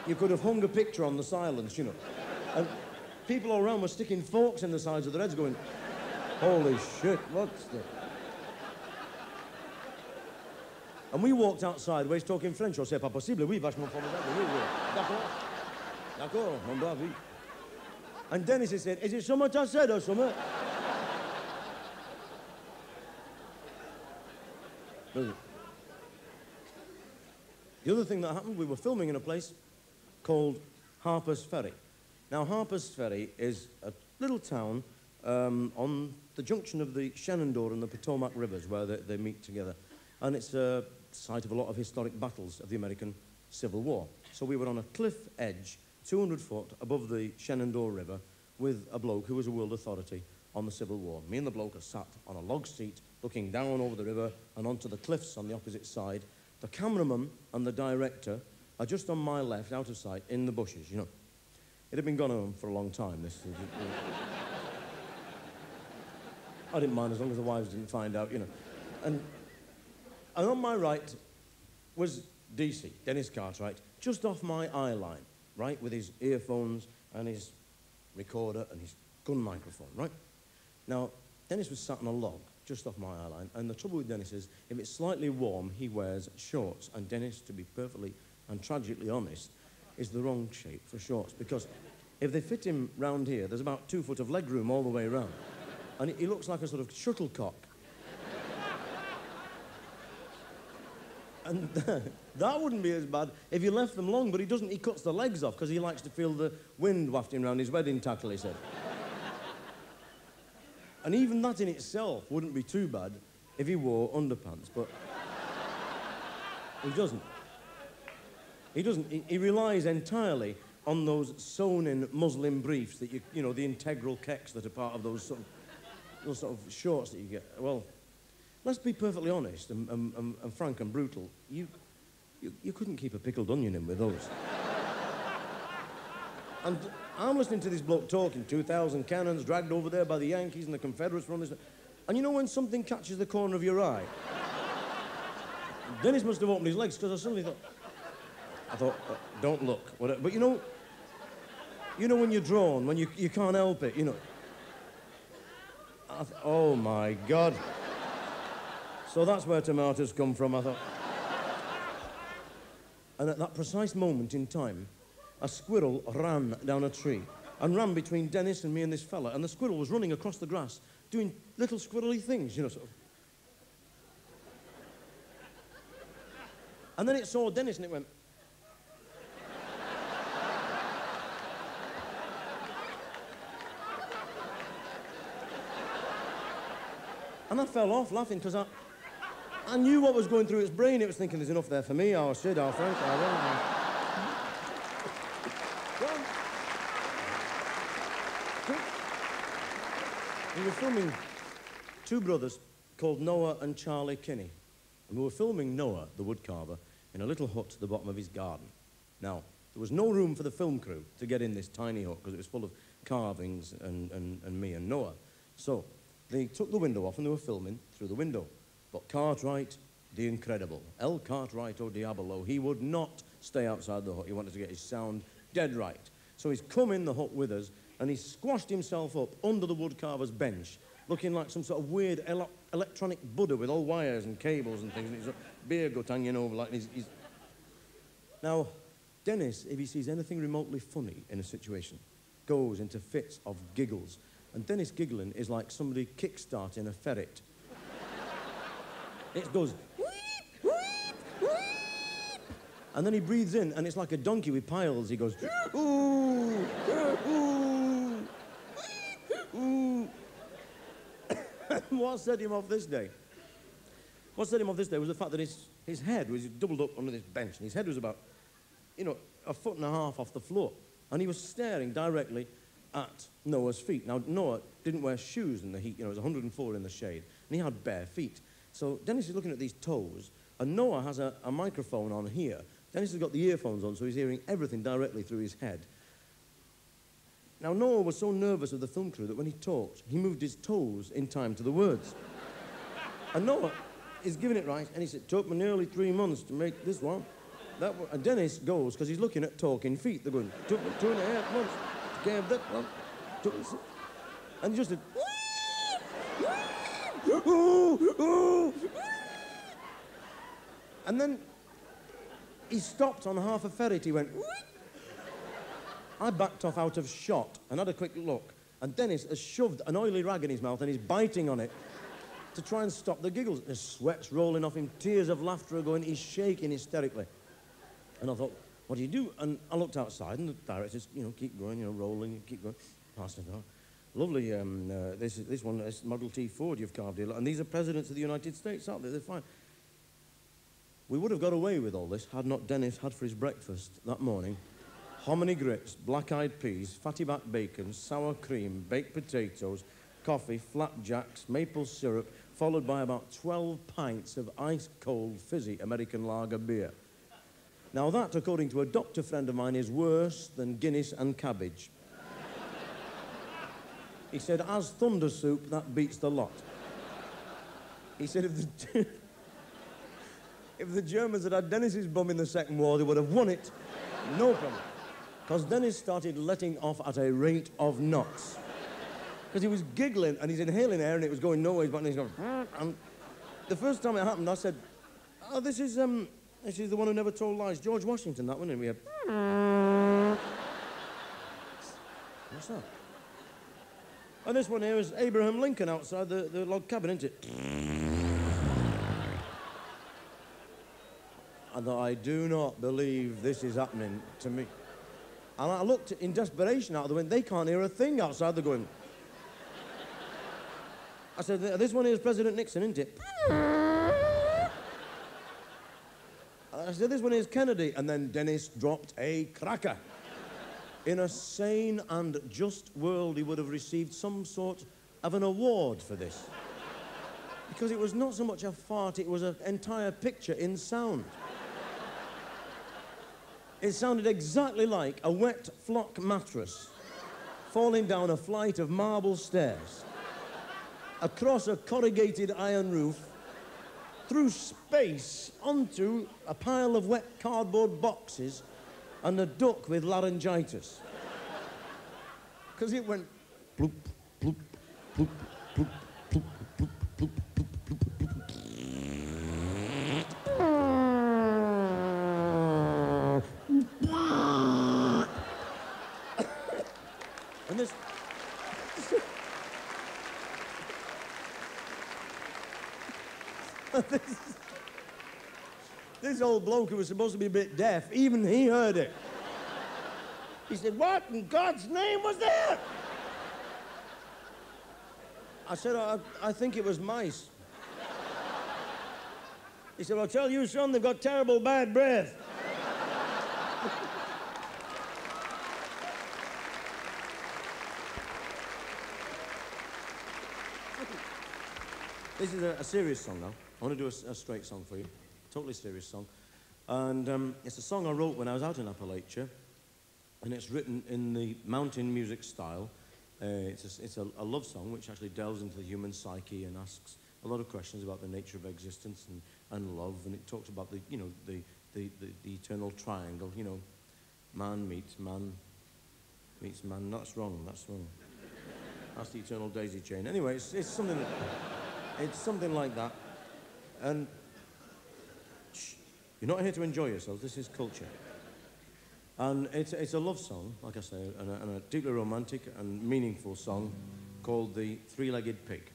You could have hung a picture on the silence, you know. And people all around were sticking forks in the sides of their heads going, Holy shit, what's the... And we walked outside where he's talking French. On c'est pas possible, oui, vachement formidable, oui, oui. D'accord. D'accord, mon brave, oui. And Dennis has said, is it summer I said or summer? The other thing that happened, we were filming in a place called Harper's Ferry. Now, Harper's Ferry is a little town on the junction of the Shenandoah and the Potomac rivers where they meet together. And it's a site of a lot of historic battles of the American Civil War. So we were on a cliff edge, 200 foot above the Shenandoah River, with a bloke who was a world authority on the Civil War. Me and the bloke are sat on a log seat, looking down over the river and onto the cliffs on the opposite side. The cameraman and the director are just on my left, out of sight, in the bushes, you know. It had been gone on for a long time, this. I didn't mind as long as the wives didn't find out, you know. And on my right was DC, Dennis Cartwright, just off my eye line, right, with his earphones and his recorder and his gun microphone, right? Now, Dennis was sat on a log just off my eye line, and the trouble with Dennis is, if it's slightly warm, he wears shorts, and Dennis, to be perfectly and tragically honest, is the wrong shape for shorts, because if they fit him round here, there's about 2 foot of leg room all the way around, and he looks like a sort of shuttlecock. And that wouldn't be as bad if you left them long, but he doesn't. He cuts the legs off because he likes to feel the wind wafting around his wedding tackle, he said. And even that in itself wouldn't be too bad if he wore underpants, but he doesn't. He doesn't. He relies entirely on those sewn-in muslin briefs that you know, the integral kecks that are part of those sort of shorts that you get. Well, let's be perfectly honest and frank and brutal. You couldn't keep a pickled onion in with those. And I'm listening to this bloke talking, 2,000 cannons dragged over there by the Yankees and the Confederates from this. And you know when something catches the corner of your eye? Dennis must have opened his legs, because I suddenly thought, don't look. But you know when you're drawn, when you can't help it, you know. Oh my God. So that's where tomatoes come from, I thought. And at that precise moment in time, a squirrel ran down a tree and ran between Dennis and me and this fella, and the squirrel was running across the grass doing little squirrely things, you know, sort of. And then it saw Dennis and it went. And I fell off laughing because I knew what was going through its brain. It was thinking, there's enough there for me, oh shit, oh Frank, oh We were filming two brothers called Noah and Charlie Kinney. And we were filming Noah, the woodcarver, in a little hut at the bottom of his garden. Now, there was no room for the film crew to get in this tiny hut because it was full of carvings and me and Noah. So they took the window off and they were filming through the window. But Cartwright, the incredible, El Cartwright o Diabolo, he would not stay outside the hut. He wanted to get his sound dead right. So he's come in the hut with us and he's squashed himself up under the woodcarver's bench, looking like some sort of weird electronic Buddha with all wires and cables and things, and his beer gut hanging over like he's... Now, Dennis, if he sees anything remotely funny in a situation, goes into fits of giggles. And Dennis giggling is like somebody kick-starting a ferret. It goes... And then he breathes in, and it's like a donkey with piles. He goes... Ooh, ooh, ooh. What set him off this day? What set him off this day was the fact that his head was doubled up under this bench, and his head was about, you know, 1.5 feet off the floor. And he was staring directly at Noah's feet. Now, Noah didn't wear shoes in the heat. You know, it was 104 in the shade, and he had bare feet. So Dennis is looking at these toes, and Noah has a microphone on here. Dennis has got the earphones on, so he's hearing everything directly through his head. Now, Noah was so nervous of the film crew that when he talked, he moved his toes in time to the words. And Noah is giving it right, and he said, took me nearly 3 months to make this one. And Dennis goes, because he's looking at talking feet. They're going, took me 2.5 months to get that one. And he just said, And then he stopped on half a ferret. He went... I backed off out of shot and had a quick look. And Dennis has shoved an oily rag in his mouth and he's biting on it to try and stop the giggles. The sweat's rolling off him, tears of laughter are going, he's shaking hysterically. And I thought, what do you do? And I looked outside and the director says, you know, keep going, you know, rolling, keep going. Past the door. Lovely, this one, this Model T Ford you've carved here. And these are presidents of the United States, aren't they? They're fine. We would have got away with all this had not Dennis had for his breakfast that morning hominy grits, black-eyed peas, fatty back bacon, sour cream, baked potatoes, coffee, flapjacks, maple syrup, followed by about 12 pints of ice-cold, fizzy American lager beer. Now that, according to a doctor friend of mine, is worse than Guinness and cabbage. He said, as thunder soup, that beats the lot. He said, if the Germans had had Dennis's bum in the Second War, they would have won it, no problem. Because Dennis started letting off at a rate of knots. Because he was giggling and he's inhaling air and it was going nowhere, but he's going... And the first time it happened, I said, oh, this is the one who never told lies. George Washington, that one, and we had... What's that? And this one here is Abraham Lincoln outside the log cabin, isn't it? And I do not believe this is happening to me. And I looked in desperation out of the window. They can't hear a thing outside. They're going... I said, this one here is President Nixon, isn't it? I said, this one is Kennedy. And then Dennis dropped a cracker. In a sane and just world, he would have received some sort of an award for this. Because it was not so much a fart, it was an entire picture in sound. It sounded exactly like a wet flock mattress falling down a flight of marble stairs, across a corrugated iron roof, through space, onto a pile of wet cardboard boxes and a duck with laryngitis. Because it went bloop, bloop, bloop, bloop, bloop, bloop, bloop, bloop, bloop, bloop. And this old bloke who was supposed to be a bit deaf, even he heard it. He said, what in God's name was that? I said, I think it was mice. He said, I'll tell you, son, they've got terrible bad breath. This is a serious song now. I want to do a straight song for you. Totally serious song. And it's a song I wrote when I was out in Appalachia. And it's written in the mountain music style. It's a love song which actually delves into the human psyche and asks a lot of questions about the nature of existence and love. And it talks about the eternal triangle. You know, man meets man meets man. That's wrong. That's wrong. That's the eternal daisy chain. Anyway, it's something that... It's something like that. And shh, you're not here to enjoy yourselves. This is culture. And it's a love song, like I say, and a deeply romantic and meaningful song called The Three-Legged Pig.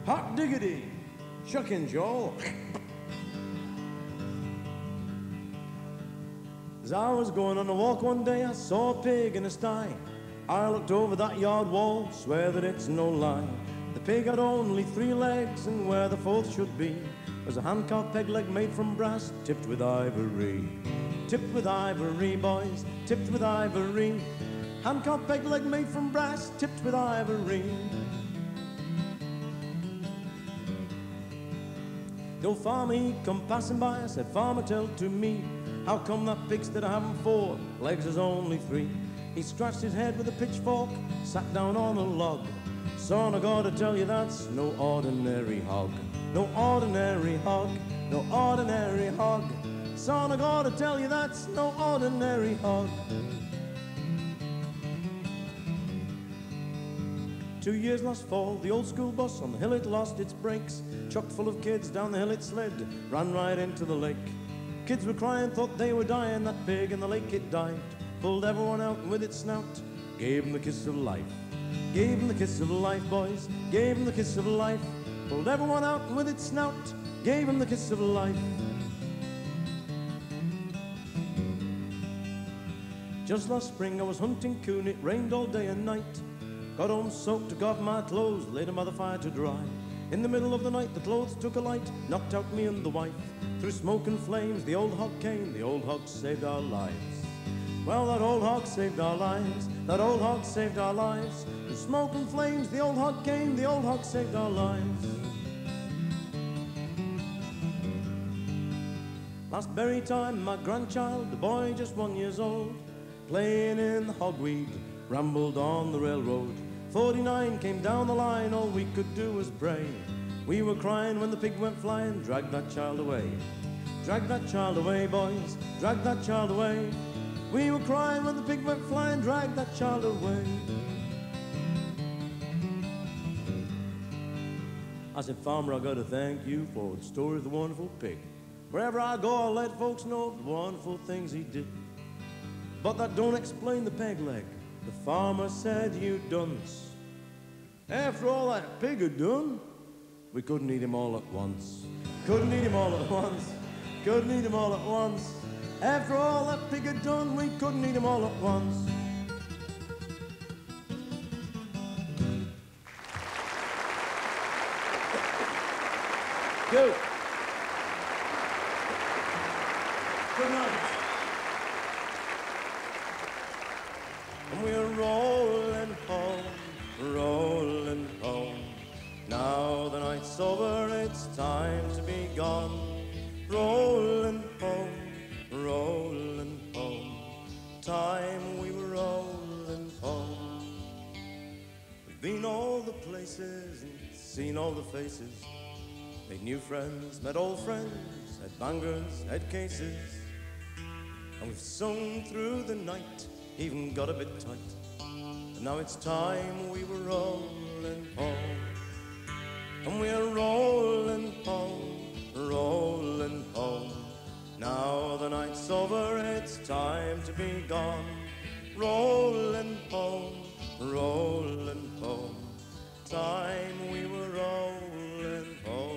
Hot diggity, shucking, Joel. As I was going on a walk one day, I saw a pig in a sty. I looked over that yard wall, swear that it's no lie. The pig had only 3 legs, and where the 4th should be was a hand-carved peg leg made from brass, tipped with ivory. Tipped with ivory, boys, tipped with ivory. Hand-carved peg leg made from brass, tipped with ivory. The old farmer, he come passing by. I said, farmer, tell to me, how come that pigstead I haven't 4 legs is only 3? He scratched his head with a pitchfork, sat down on a log. Son, I gotta tell you that's no ordinary hog. No ordinary hog, no ordinary hog. Son, I gotta tell you that's no ordinary hog. 2 years last fall, the old school bus on the hill it lost its brakes. Chock full of kids, down the hill it slid, ran right into the lake. Kids were crying, thought they were dying, that pig in the lake it dived. Pulled everyone out and with its snout, gave him the kiss of life. Gave him the kiss of life, boys, gave him the kiss of life. Pulled everyone out and with its snout, gave him the kiss of life. Just last spring I was hunting coon, it rained all day and night. Got home soaked, took off my clothes, laid them by the fire to dry. In the middle of the night the clothes took a light, knocked out me and the wife. Through smoke and flames the old hog came, the old hog saved our lives. Well, that old hog saved our lives, that old hog saved our lives. Through smoke and flames the old hog came, the old hog saved our lives. Last berry time my grandchild, the boy just 1 year old, playing in the hogweed, rambled on the railroad. 49 came down the line, all we could do was pray. We were crying when the pig went flying, drag that child away. Drag that child away, boys, drag that child away. We were crying when the pig went flying, drag that child away. I said, farmer, I gotta thank you for the story of the wonderful pig. Wherever I go, I'll let folks know the wonderful things he did. But that don't explain the peg leg. The farmer said, you dunce. After all that pig had done, we couldn't eat him all at once. Couldn't eat him all at once. Couldn't eat him all at once. After all that pig had done, we couldn't eat him all at once. Go. Good night. And we're rolling home, rolling home. Now the night's over, it's time to be gone. Rolling home, rolling home. Time we were rolling home. We've been all the places and seen all the faces. Made new friends, met old friends, had bangers, had cases. And we've sung through the night, even got a bit tight. And now it's time we were rolling home. And we're rolling home, rolling home. Now the night's over, it's time to be gone. Rolling home, rolling home. Time we were rolling home.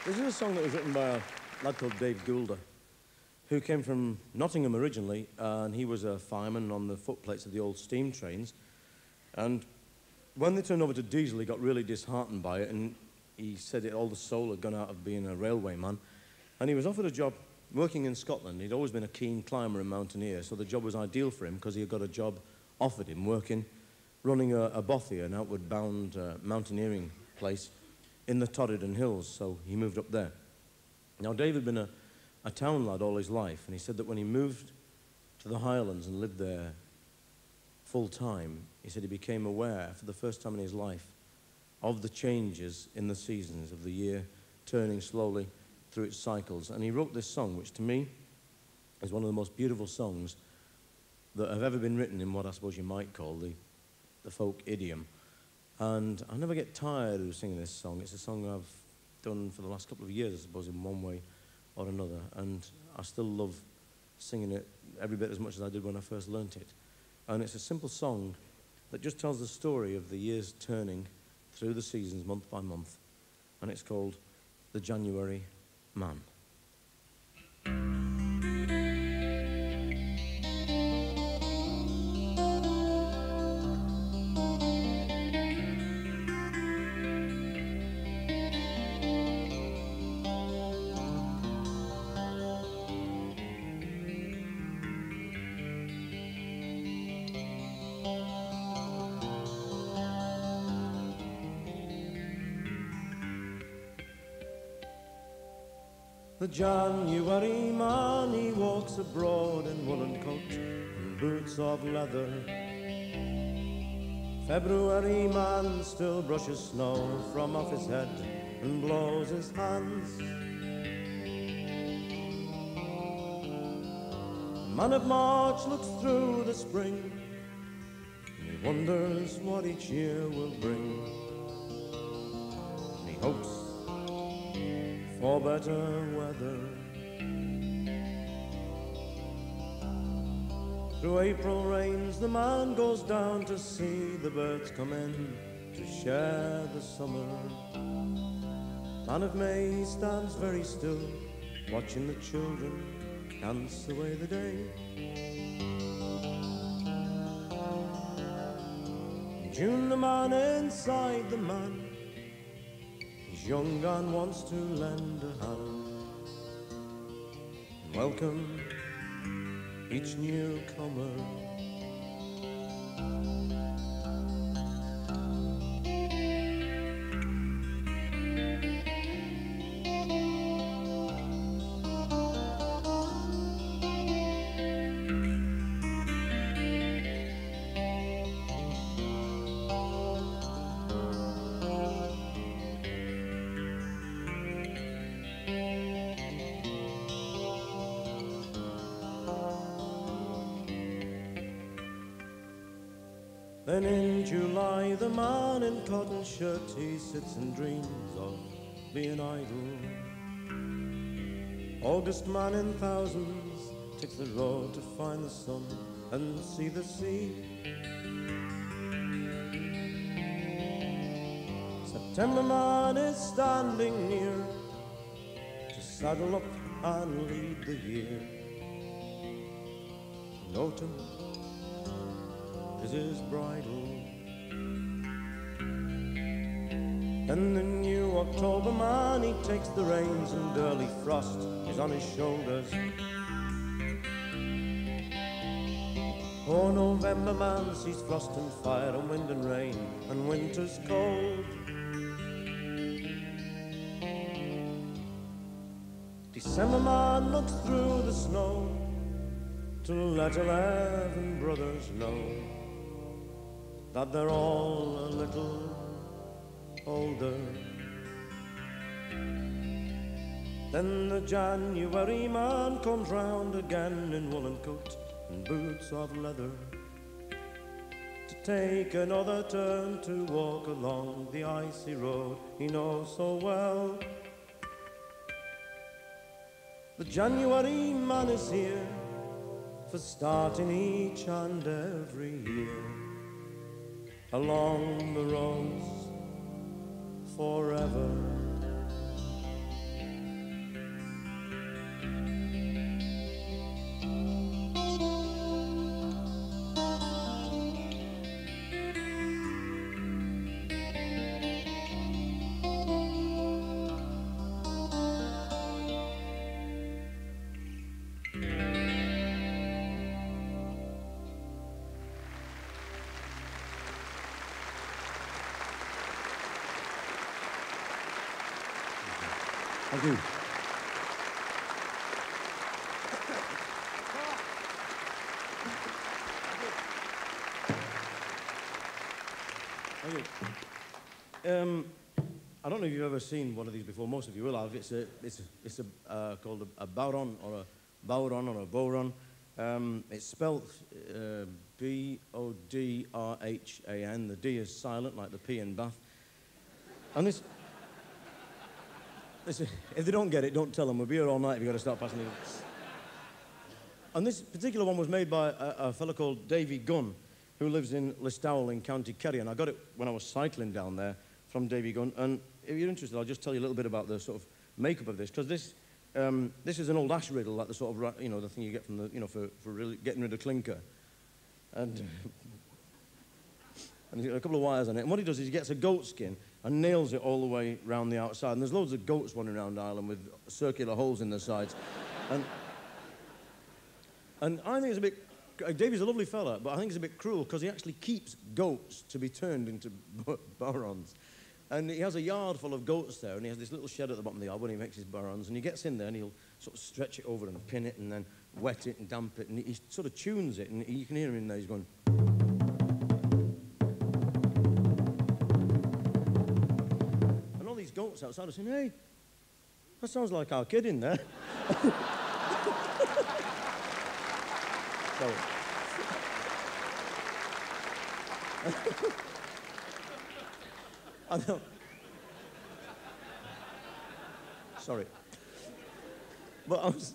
This is a song that was written by a lad called Dave Goulder, who came from Nottingham originally, and he was a fireman on the footplates of the old steam trains. And when they turned over to diesel, he got really disheartened by it, and he said all the soul had gone out of being a railwayman. And he was offered a job working in Scotland. He'd always been a keen climber and mountaineer, so the job was ideal for him because he had got a job offered him running a bothy, an outward-bound mountaineering place in the Toddler Hills, so he moved up there. Now, Dave had been a town lad all his life, and he said that when he moved to the Highlands and lived there full-time, he said he became aware for the first time in his life of the changes in the seasons of the year, turning slowly through its cycles. And he wrote this song, which to me is one of the most beautiful songs that have ever been written in what I suppose you might call the folk idiom. And I never get tired of singing this song. It's a song I've done for the last couple of years, I suppose, in one way or another. And I still love singing it every bit as much as I did when I first learnt it. And it's a simple song that just tells the story of the years turning through the seasons month by month. And it's called The January Man. The January man, he walks abroad in woolen coat and boots of leather. February man still brushes snow from off his head and blows his hands. The man of March looks through the spring and he wonders what each year will bring. And he hopes for better weather. Through April rains the man goes down to see the birds come in to share the summer. Man of May stands very still, watching the children dance away the day. In June the man inside the man, young and wants to lend a hand and welcome each newcomer. Then in July the man in cotton shirt, he sits and dreams of being idle. August man in thousands takes the road to find the sun and see the sea. September man is standing near to saddle up and lead the year. And autumn is his bridal. And the new October man, he takes the reins and early frost is on his shoulders. Oh, November man sees frost and fire and wind and rain and winter's cold. December man looks through the snow to let 11 brothers know that they're all a little older. Then the January man comes round again in woolen coat and boots of leather to take another turn to walk along the icy road he knows so well. The January man is here for starting each and every year along the roads forever. Thank you. Thank you. I don't know if you've ever seen one of these before. Most of you will have. It's called a Bodhr&, or a Bodhr&, or a Bodhr&. It's spelt B-O-D-R-H-A-N. The D is silent, like the P in Bath. And this, if they don't get it, don't tell them. We'll be here all night if you've got to start passing it. And this particular one was made by a fellow called Davy Gunn, who lives in Listowel in County Kerry. And I got it when I was cycling down there from Davy Gunn. And if you're interested, I'll just tell you a little bit about the sort of makeup of this, because this is an old ash riddle, like the sort of, you know, the thing you get from the, you know, for really getting rid of clinker. And, and he's got a couple of wires on it. And what he does is he gets a goat skin and nails it all the way round the outside. And there's loads of goats wandering around Ireland with circular holes in their sides. And I think it's a bit, Davy's a lovely fella, but I think it's a bit cruel because he actually keeps goats to be turned into Bodhr&s. And he has a yard full of goats there, and he has this little shed at the bottom of the yard when he makes his Bodhr&s, and he gets in there and he'll sort of stretch it over and pin it and then wet it and damp it, and he sort of tunes it, and you can hear him in there, he's going... And all these goats outside are saying, hey, that sounds like our kid in there. Sorry. I know. Sorry. But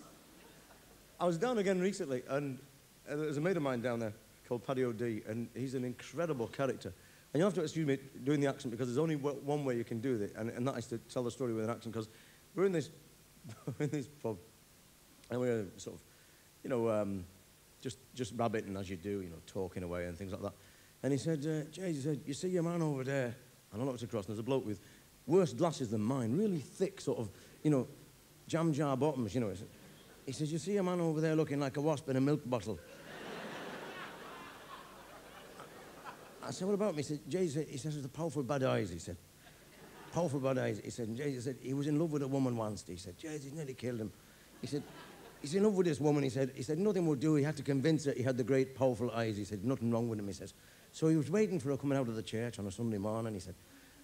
I was down again recently, and there's a mate of mine down there called Paddy O'D, and he's an incredible character. And you have to excuse me doing the accent, because there's only one way you can do it, and that is to tell the story with an accent, because we're in this pub, and we're sort of, you know, just rabbiting as you do, you know, talking away and things like that. And he said, Jay, he said, you see your man over there? And I looked across, and there's a bloke with worse glasses than mine, really thick sort of, you know, jam jar bottoms, you know. He says, you see a man over there looking like a wasp in a milk bottle? I said, what about him? He said, Jay, he says, the powerful bad eyes, he said. Powerful bad eyes. He said, Jay, he said, he was in love with a woman once. He said, Jay, he nearly killed him. He said, he's in love with this woman. He said, nothing would do. He had to convince her he had the great, powerful eyes. He said, nothing wrong with him, he says. So he was waiting for her coming out of the church on a Sunday morning, he said.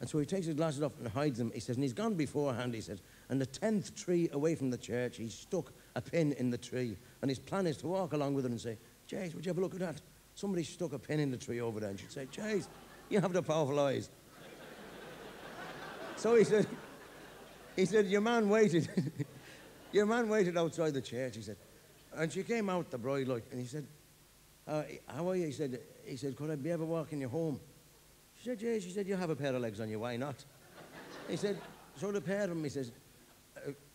And so he takes his glasses off and hides them, he says, and he's gone beforehand, he says, and the 10th tree away from the church, he's stuck a pin in the tree. And his plan is to walk along with her and say, Jays, would you have a look at that? Somebody stuck a pin in the tree over there. And she'd say, Jays, you have the powerful eyes. So he said, your man waited. Your man waited outside the church, he said. And she came out, the bride, like, and he said, how are you? He said, could I be ever walking you home? She said, yeah. She said, you have a pair of legs on you, why not? He said, so the pair of them, he says,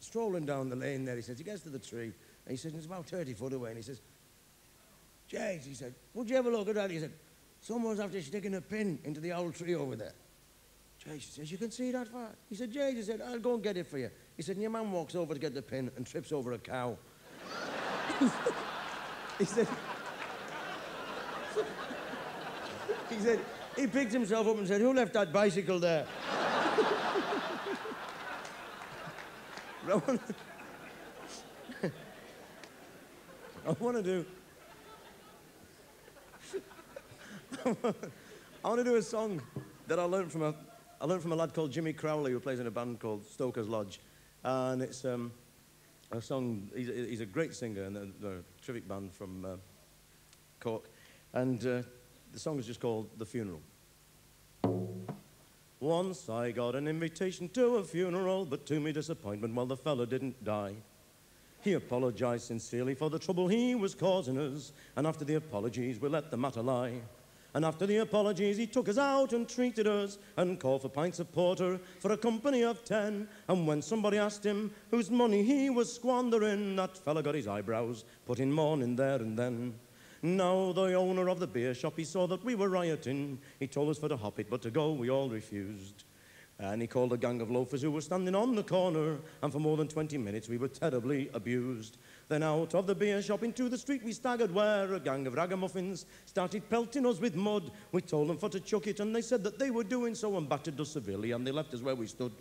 strolling down the lane there, he says, he gets to the tree, and he says, it's about 30 foot away, and he says, Jays, he said, would you ever look at that? He said, someone's after sticking a pin into the old tree over there. Jays, she says, you can see that far? He said, Jays, he said, I'll go and get it for you. He said, and your man walks over to get the pin and trips over a cow. He said, he picked himself up and said, who left that bicycle there? I want to do a song that I learned from a lad called Jimmy Crowley, who plays in a band called Stoker's Lodge. And it's a song, he's a great singer, and they're a terrific band from Cork. And the song is just called The Funeral. Once I got an invitation to a funeral, but to me disappointment, well, the fella didn't die. He apologized sincerely for the trouble he was causing us, and after the apologies, we let the matter lie. And after the apologies, he took us out and treated us, and called for pints of porter for a company of 10. And when somebody asked him whose money he was squandering, that fella got his eyebrows put in mourning there and then. Now the owner of the beer shop, he saw that we were rioting. He told us for to hop it, but to go we all refused. And he called a gang of loafers who were standing on the corner, and for more than 20 minutes we were terribly abused. Then out of the beer shop into the street we staggered, where a gang of ragamuffins started pelting us with mud. We told them for to chuck it, and they said that they were doing so, and battered us severely, and they left us where we stood.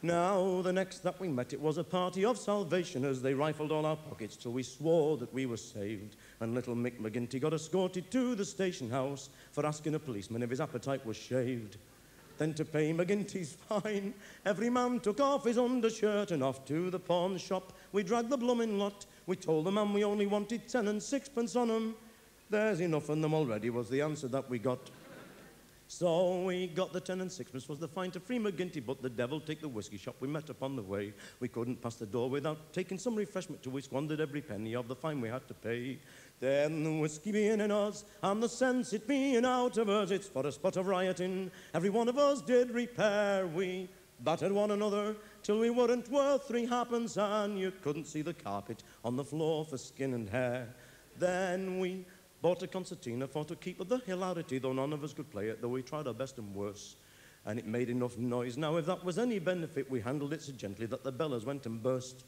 Now, the next that we met, it was a party of Salvationers. They rifled all our pockets till we swore that we were saved. And little Mick McGinty got escorted to the station house for asking a policeman if his appetite was shaved. Then to pay McGinty's fine, every man took off his undershirt and off to the pawn shop. We dragged the bloomin' lot. We told the man we only wanted 10 and sixpence on 'em. There's enough on them already was the answer that we got. So we got the 10 and sixpence was the fine to free McGinty, but the devil take the whiskey shop we met upon the way. We couldn't pass the door without taking some refreshment, till we squandered every penny of the fine we had to pay. Then the whiskey being in us, and the sense it being out of us, it's for a spot of rioting. Every one of us did repair. We battered one another till we weren't worth 3 halfpence, and you couldn't see the carpet on the floor for skin and hair. Then we bought a concertina for to keep up the hilarity, though none of us could play it, though we tried our best and worse. And it made enough noise. Now, if that was any benefit, we handled it so gently that the bellows went and burst.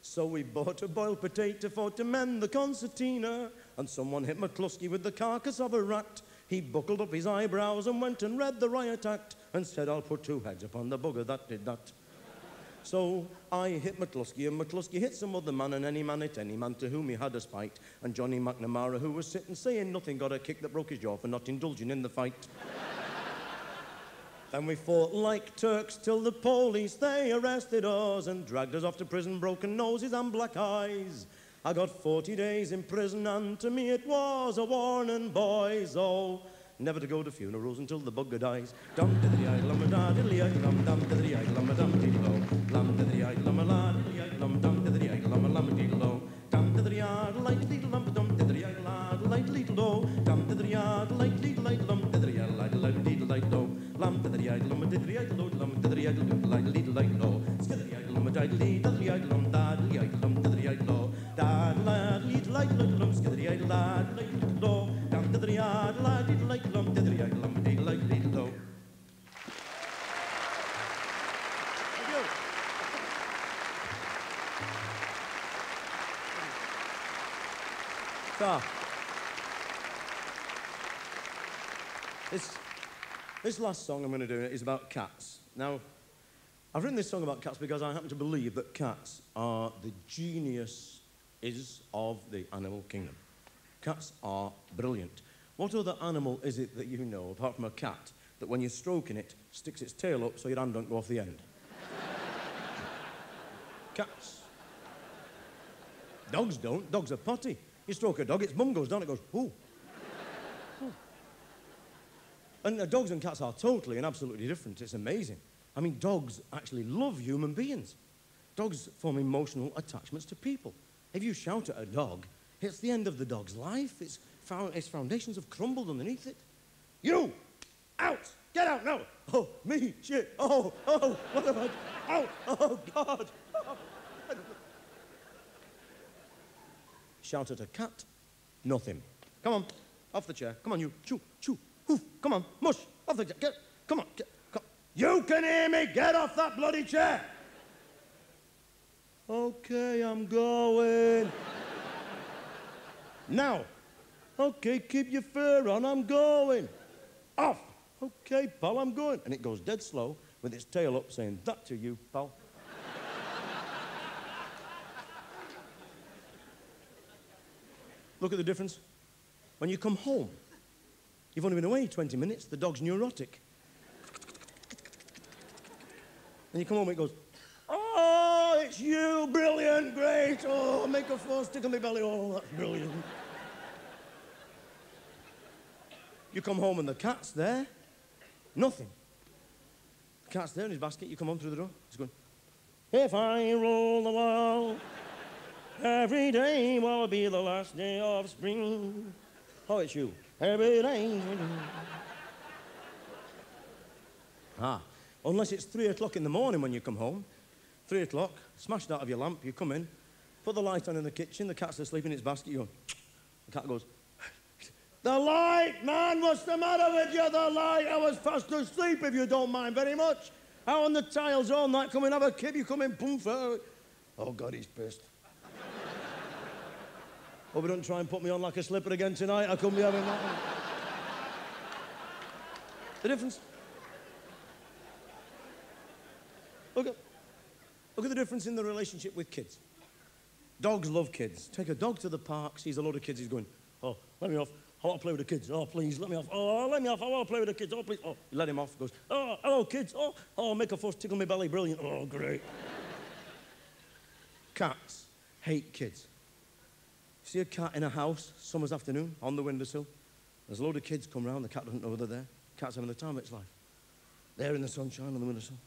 So we bought a boiled potato for to mend the concertina, and someone hit McCluskey with the carcass of a rat. He buckled up his eyebrows and went and read the riot act, and said, I'll put 2 heads upon the bugger that did that. So I hit McCluskey, and McCluskey hit some other man, and any man hit any man to whom he had a spite. And Johnny McNamara, who was sitting saying nothing, got a kick that broke his jaw for not indulging in the fight. Then we fought like Turks till the police, they arrested us and dragged us off to prison, broken noses and black eyes. I got 40 days in prison, and to me it was a warning, boys. Oh, never to go to funerals until the bugger dies. Dum diddly eye lum da diddly eye lum dum diddly eye lum dum diddly lo lum diddly eye lum la diddly eye lum dum diddly eye lum diddly lo dum diddly eye light diddly lum dum diddly eye la light diddly lo dum diddly eye light diddly light lum diddly eye light diddly light lo lum diddly eye lum diddly eye lo lum diddly eye light diddly light lo skiddly eye lum diddly diddly eye lum da diddly eye lum diddly eye lo da diddly light lum skiddly eye la light lo dum diddly eye light diddly light lum diddly eye lum diddly light lo. This last song I'm going to do is about cats. Now, I've written this song about cats because I happen to believe that cats are the geniuses of the animal kingdom. Cats are brilliant. What other animal is it that you know, apart from a cat, that when you're stroking it, sticks its tail up so your hand don't go off the end? Cats. Dogs don't. Dogs are potty. You stroke a dog, its bum goes down, it goes, ooh. Ooh. And dogs and cats are totally and absolutely different. It's amazing. I mean, dogs actually love human beings. Dogs form emotional attachments to people. If you shout at a dog, it's the end of the dog's life. Its foundations have crumbled underneath it. You! Out! Get out now! Oh, me! Shit! Oh! What have I done? Out! Oh, God! Oh. Shout at a cat, nothing. Come on, off the chair. Come on, you. Choo, choo, hoof. Come on, mush. Off the chair. Get. Come on. Come. You can hear me. Get off that bloody chair. Okay, I'm going. Now. Okay, keep your fur on. I'm going. Off. Okay, pal, I'm going. And it goes dead slow with its tail up saying, that to you, pal. Look at the difference. When you come home, you've only been away 20 minutes, the dog's neurotic. And you come home, it goes, oh, it's you, brilliant, great, oh, make a fuss, stick on my belly, oh, that's brilliant. You come home and the cat's there, nothing. The cat's there in his basket, you come home through the door, he's going, if I roll the wall, every day will be the last day of spring. Oh, it's you. Every day. Unless it's 3 o'clock in the morning when you come home. 3 o'clock, smashed out of your lamp, you come in, put the light on in the kitchen, the cat's asleep in its basket, you go, the cat goes, the light, man, what's the matter with you, the light? I was fast asleep, if you don't mind very much. Out on the tiles all night, come in, have a kip, you come in, boom, oh, God, he's pissed. Hope you don't try and put me on like a slipper again tonight. I couldn't be having that one. The difference. Look at the difference in the relationship with kids. Dogs love kids. Take a dog to the park, sees a load of kids, he's going, oh, let me off. I want to play with the kids. Oh, please, let me off. Oh, let me off. I want to play with the kids. Oh, please. Oh, you let him off. Goes, oh, hello, kids. Oh, make a fuss, tickle my belly, brilliant. Oh, great. Cats hate kids. See a cat in a house, summer's afternoon, on the windowsill. There's a load of kids come round, the cat doesn't know they're there. Cat's having the time of its life. There in the sunshine on the windowsill.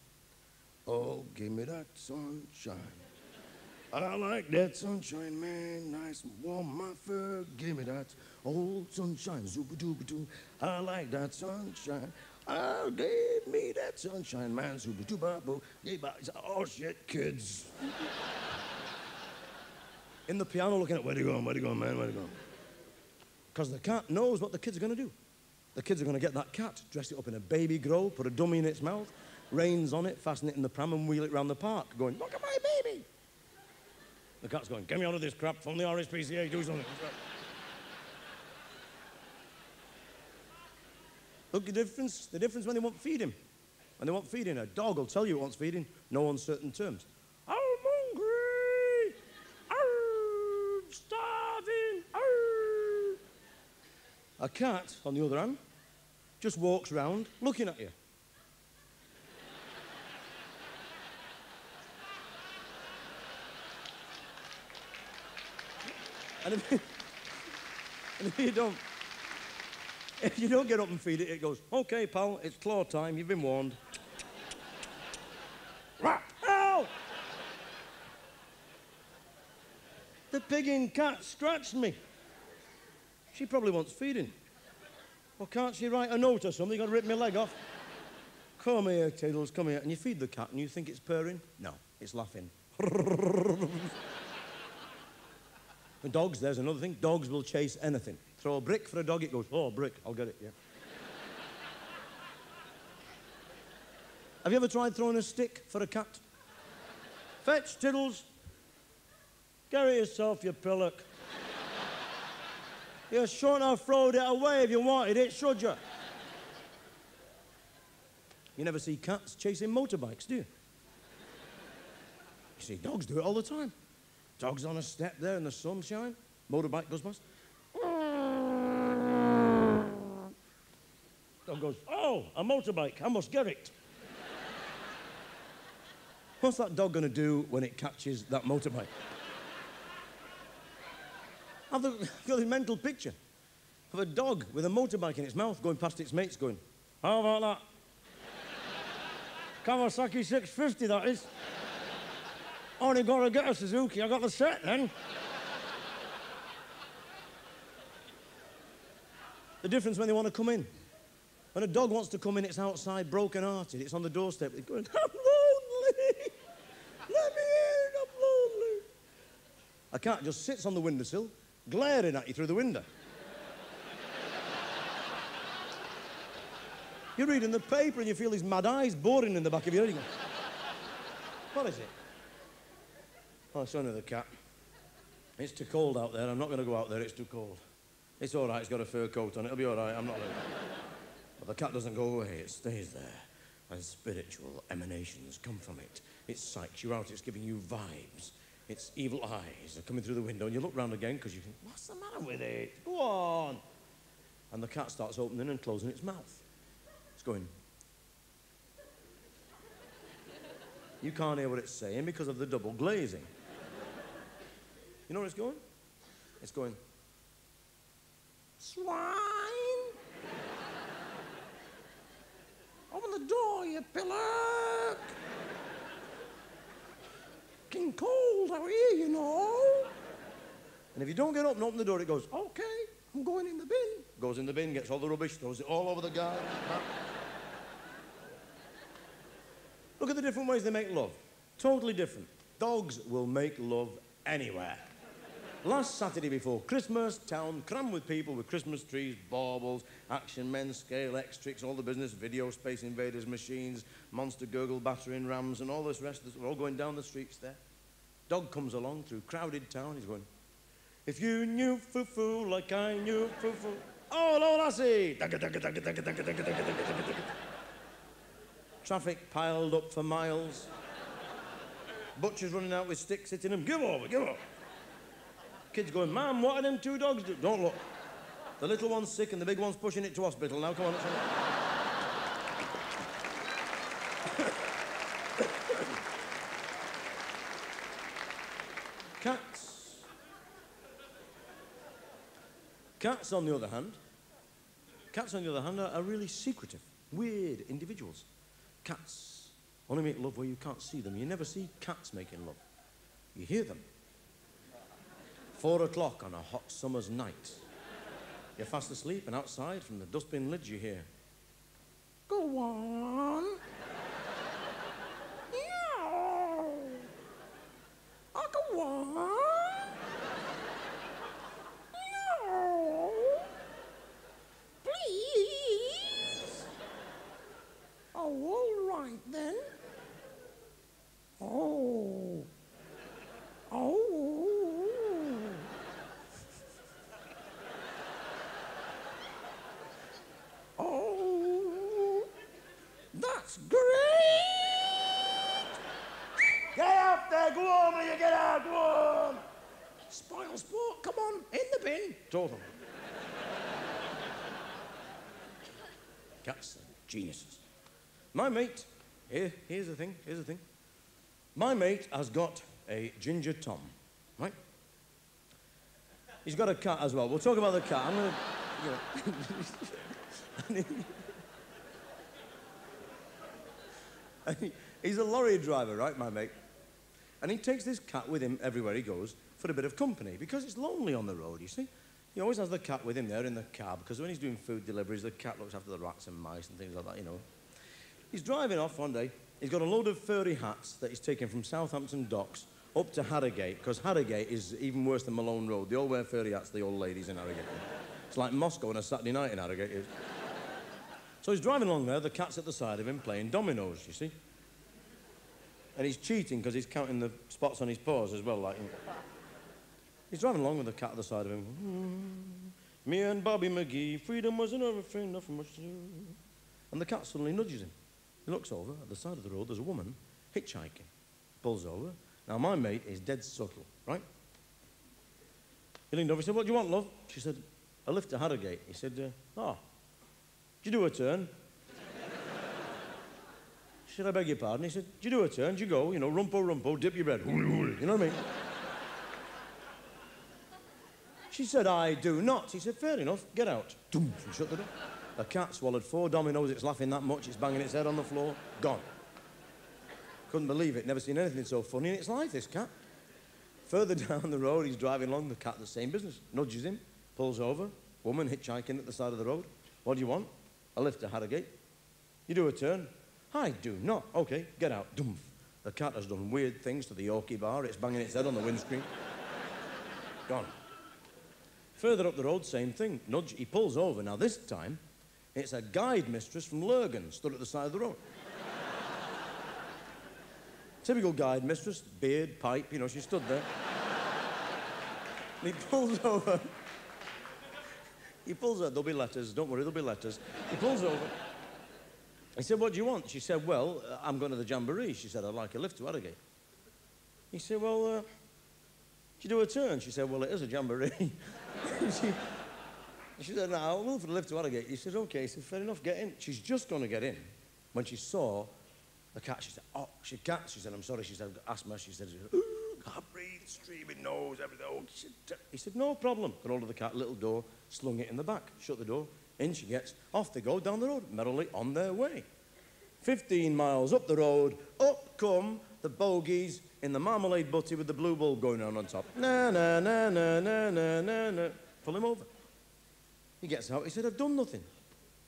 Oh, give me that sunshine. I like that sunshine, man, nice and warm my fur. Give me that old sunshine, zooba-dooba-doo. I like that sunshine. Oh, give me that sunshine, man, zooba-dooba-boo. Oh, shit, kids. In the piano looking at, where'd he go, man, where'd he go? Because the cat knows what the kids are going to do. The kids are going to get that cat, dress it up in a baby grow, put a dummy in its mouth, reins on it, fasten it in the pram and wheel it round the park, going, look at my baby. The cat's going, get me out of this crap, phone the RSPCA, do something. Look, the difference when they want feeding. When they want feeding, a dog will tell you it wants feeding, no uncertain terms. I'm hungry, I'm starving, A cat, on the other hand, just walks round looking at you. And if you don't get up and feed it, it goes, okay, pal, it's claw time, you've been warned. Ow! The pigging cat scratched me. She probably wants feeding. Well, can't she write a note or something? You've got to rip my leg off. Come here, Tiddles, come here. And you feed the cat and you think it's purring? No, it's laughing. And dogs, there's another thing. Dogs will chase anything. Throw a brick for a dog, it goes, oh, brick, I'll get it, yeah. Have you ever tried throwing a stick for a cat? Fetch, Tiddles. Get it yourself, you pillock. You shouldn't have thrown it away if you wanted it, should you? You never see cats chasing motorbikes, do you? You see dogs do it all the time. Dog's on a step there in the sunshine. Motorbike goes past. Dog goes, oh, a motorbike, I must get it. What's that dog going to do when it catches that motorbike? I've got a mental picture of a dog with a motorbike in its mouth going past its mates going, how about that? Kawasaki 650, that is. Only got to get a Suzuki, I got the set then. The difference when they want to come in. When a dog wants to come in, it's outside, broken-hearted, it's on the doorstep, it's going, I'm lonely. Let me in, I'm lonely. A cat just sits on the windowsill, glaring at you through the window. You're reading the paper and you feel his mad eyes boring in the back of your head. What is it? Oh, it's only the cat. It's too cold out there. I'm not going to go out there. It's too cold. It's all right. It's got a fur coat on. It'll be all right. I'm not letting it. But the cat doesn't go away. It stays there. And spiritual emanations come from it. It psychs you out. It's giving you vibes. Its evil eyes are coming through the window. And you look round again because you think, what's the matter with it? Go on. And the cat starts opening and closing its mouth. It's going. You can't hear what it's saying because of the double glazing. You know where it's going? It's going, swine! Open the door, you pillock! Getting cold out here, you know. And if you don't get up and open the door, it goes, okay, I'm going in the bin. Goes in the bin, gets all the rubbish, throws it all over the garden. Look at the different ways they make love. Totally different. Dogs will make love anywhere. Last Saturday before Christmas, town crammed with people with Christmas trees, baubles, action men, scale X-Tricks, all the business, video, Space Invaders machines, monster gurgle battering rams, and all this rest. We're all going down the streets there. Dog comes along through crowded town. He's going, if you knew foo-foo like I knew foo-foo. Oh, hello, lassie. Traffic piled up for miles. Butchers running out with sticks hitting them. Give over, give over. Kids going, Ma'am, what are them two dogs doing? Don't look. The little one's sick and the big one's pushing it to hospital. Now, come on, let's have Cats. Cats, on the other hand, are really secretive, weird individuals. Cats only make love where you can't see them. You never see cats making love. You hear them. 4 o'clock on a hot summer's night. You're fast asleep, and outside, from the dustbin lids, you hear, "Go on." Meow. Oh, go on. Meow. Please. Oh, all right then. Oh. Oh. Oh. That's great. Get out there, go on, will you get out, go on. Spoil sport, come on, in the bin. Total. Cats are geniuses. My mate, here's the thing. My mate has got a ginger Tom, right? He's got a cat as well. We'll talk about the cat. I'm gonna, he's a lorry driver, right, my mate? And he takes this cat with him everywhere he goes for a bit of company, because it's lonely on the road, you see. He always has the cat with him there in the cab, because when he's doing food deliveries, the cat looks after the rats and mice and things like that, you know. He's driving off one day. He's got a load of furry hats that he's taken from Southampton docks up to Harrogate, because Harrogate is even worse than Malone Road. They all wear furry hats, the old ladies in Harrogate. It's like Moscow on a Saturday night in Harrogate. So he's driving along there, the cat's at the side of him playing dominoes, you see. And he's cheating because he's counting the spots on his paws as well, like. He's driving along with the cat at the side of him. Me and Bobby McGee, freedom wasn't everything, nothing much to do. And the cat suddenly nudges him. He looks over, at the side of the road, there's a woman hitchhiking. Pulls over. Now, my mate is dead subtle, right? He leaned over, he said, "What do you want, love?" She said, "A lift to Harrogate." He said, "Oh, did you do a turn?" She said, "I beg your pardon." He said, "Did you do a turn? Did you go, you know, rumpo, dip your bread, you know what I mean?" She said, "I do not." He said, "Fair enough, get out." Doom, and shut the door. The cat swallowed 4 dominoes, it's laughing that much, it's banging its head on the floor, gone. Couldn't believe it, never seen anything so funny in its life, this cat. Further down the road, he's driving along, the cat, the same business. Nudges him, pulls over, woman hitchhiking at the side of the road. "What do you want?" "A lift to Harrogate." "You do a turn?" "I do not." "Okay, get out." Doom. The cat has done weird things to the Yorkie bar, it's banging its head on the windscreen. Gone. Further up the road, same thing. Nudge, he pulls over. Now this time, it's a guide mistress from Lurgan stood at the side of the road. Typical guide mistress, beard, pipe, you know, she stood there. And he pulls over. There'll be letters, don't worry, there'll be letters. He pulls over. He said, "What do you want?" She said, "Well, I'm going to the Jamboree." She said, "I'd like a lift to Harrogate." He said, "Well, did you do a turn?" She said, "Well, it is a Jamboree." She said, "No, I'll move for the lift to Adolescence." He said, "Okay." He said, "Fair enough, get in." She's just going to get in when she saw the cat. She said, "Oh, cat." She said, "I'm sorry." She said, "I've got asthma." She said, "Can't breathe, streaming nose, everything." Oh, he said, "No problem." Got hold of the cat, little door, slung it in the back, shut the door. In she gets, off they go down the road, merrily on their way. 15 miles up the road, up come the bogies in the marmalade butty with the blue bulb going on top. Na, na, na, na, na, na, na, na. Pull him over. He gets out, he said, "I've done nothing."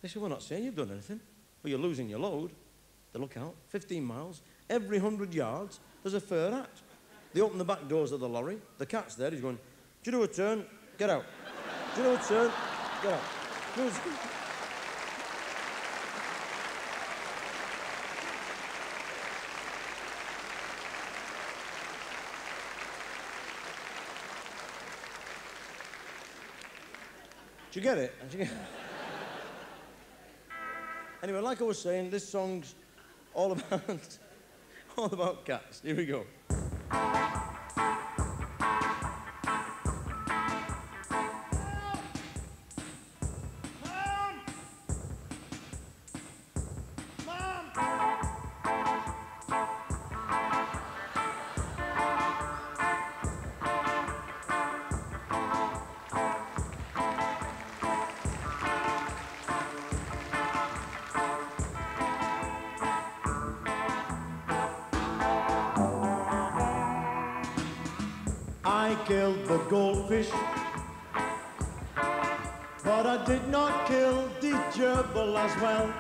They said, "We're not saying you've done anything, but you're losing your load." They look out, 15 miles, every 100 yards, there's a fur hat. They open the back doors of the lorry, the cat's there, he's going, "Do you do a turn? Get out. Do you do a turn? Get out." Did you get it? Anyway, like I was saying, this song's all about cats. Here we go. I killed the goldfish, but I did not kill the gerbil as well.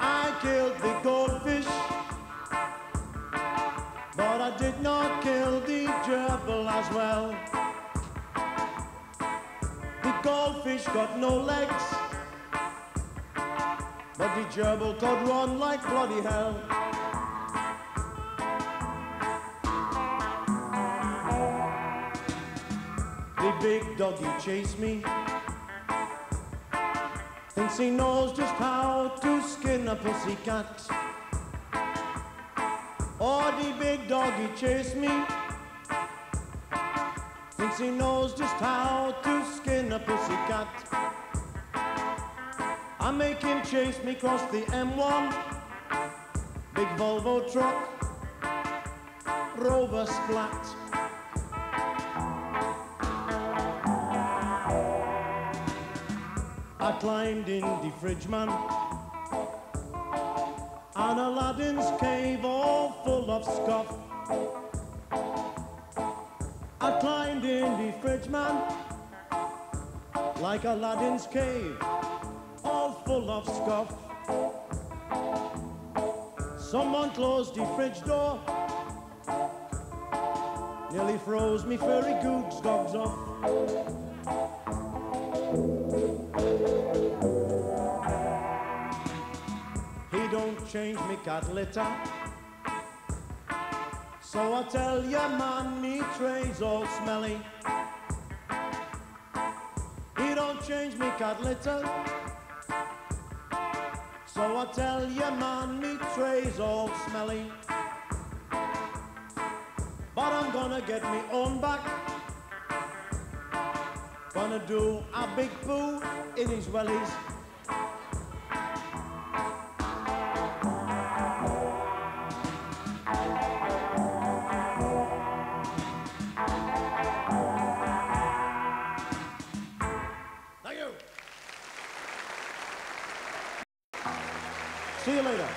I killed the goldfish, but I did not kill the gerbil as well. The goldfish got no legs, but the gerbil could run like bloody hell. The big doggy chased me, thinks he knows just how to skin a pussycat. Oh, the big doggy chased me, thinks he knows just how to skin a pussycat. I make him chase me across the M1, big Volvo truck, Rover splat. I climbed in the fridge, man, and Aladdin's cave all full of scuff. I climbed in the fridge, man, like Aladdin's cave, all full of scuff. Someone closed the fridge door, nearly froze me furry goose dogs off. He don't change me cat litter, so I tell ya man, me tray's all smelly. He don't change me cat litter, so I tell ya man, me tray's all smelly. But I'm gonna get me own back, gonna do a big poo in his wellies. See you later.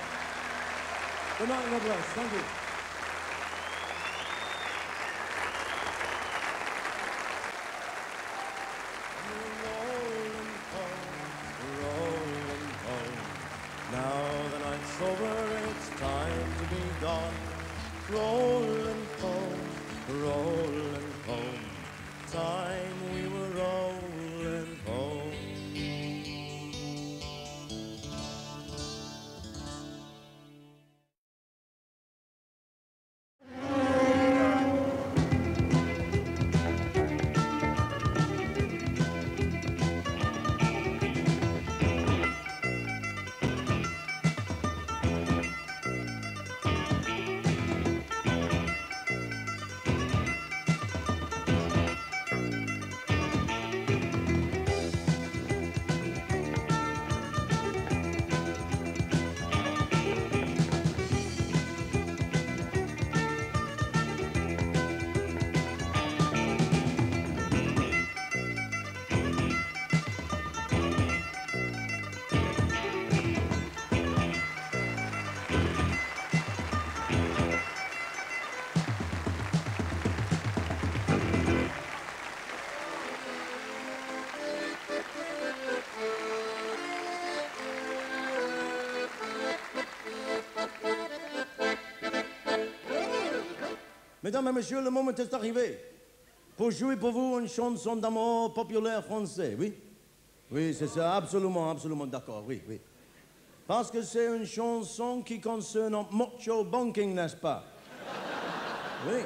Good night and God bless. Thank you. Rolling home. Now the night's over, it's time to be gone. Rolling home, rolling home. Time we were rolling home. Mesdames et messieurs, le moment est arrivé pour jouer pour vous une chanson d'amour populaire français, oui? Oui, c'est ça, absolument, absolument d'accord, oui, oui. Parce que c'est une chanson qui concerne un macho banking, n'est-ce pas? Oui.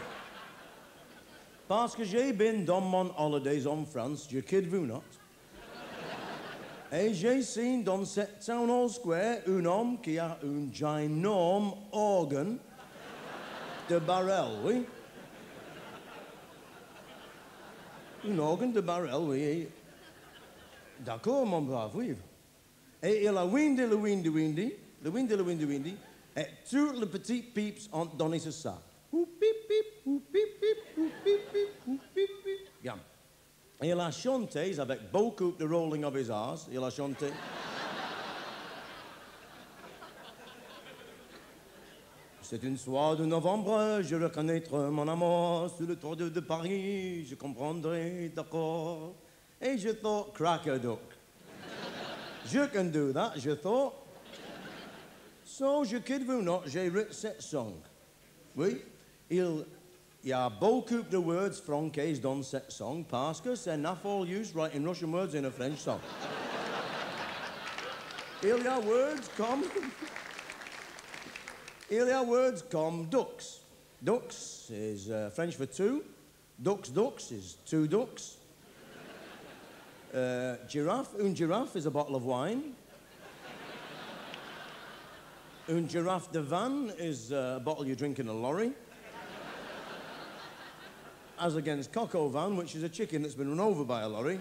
Parce que j'ai been dans mon holidays en France, je kid vous not. Et j'ai seen dans cette town hall square un homme qui a un ginorme organe de barrel, oui? Un organe de barrel, oui. D'accord, mon brave, oui. Et il a windy, et tous les petits peeps ont donné ce ça. Ou pip, pip, ou pip, pip, ou pip, pip, ou pip, pip. Yeah. Et il a chanté avec beaucoup de rolling of his arse. Il a chanté. C'est une soirée de novembre, je veux connaître mon amour sur le toit de Paris, je comprendrai, d'accord. Et je thought, crack a duck. Je can do that, je thought. So, je kid-vous not, j'ai written cette song. Oui, il y a beaucoup de words français dans cette song parce que c'est not all use writing Russian words in a French song. Il y a words comme... Il y a words comme ducks. Ducks is French for two. Ducks is two ducks. Giraffe, une giraffe is a bottle of wine. Une giraffe de vin is a bottle you drink in a lorry. As against coco van, which is a chicken that's been run over by a lorry.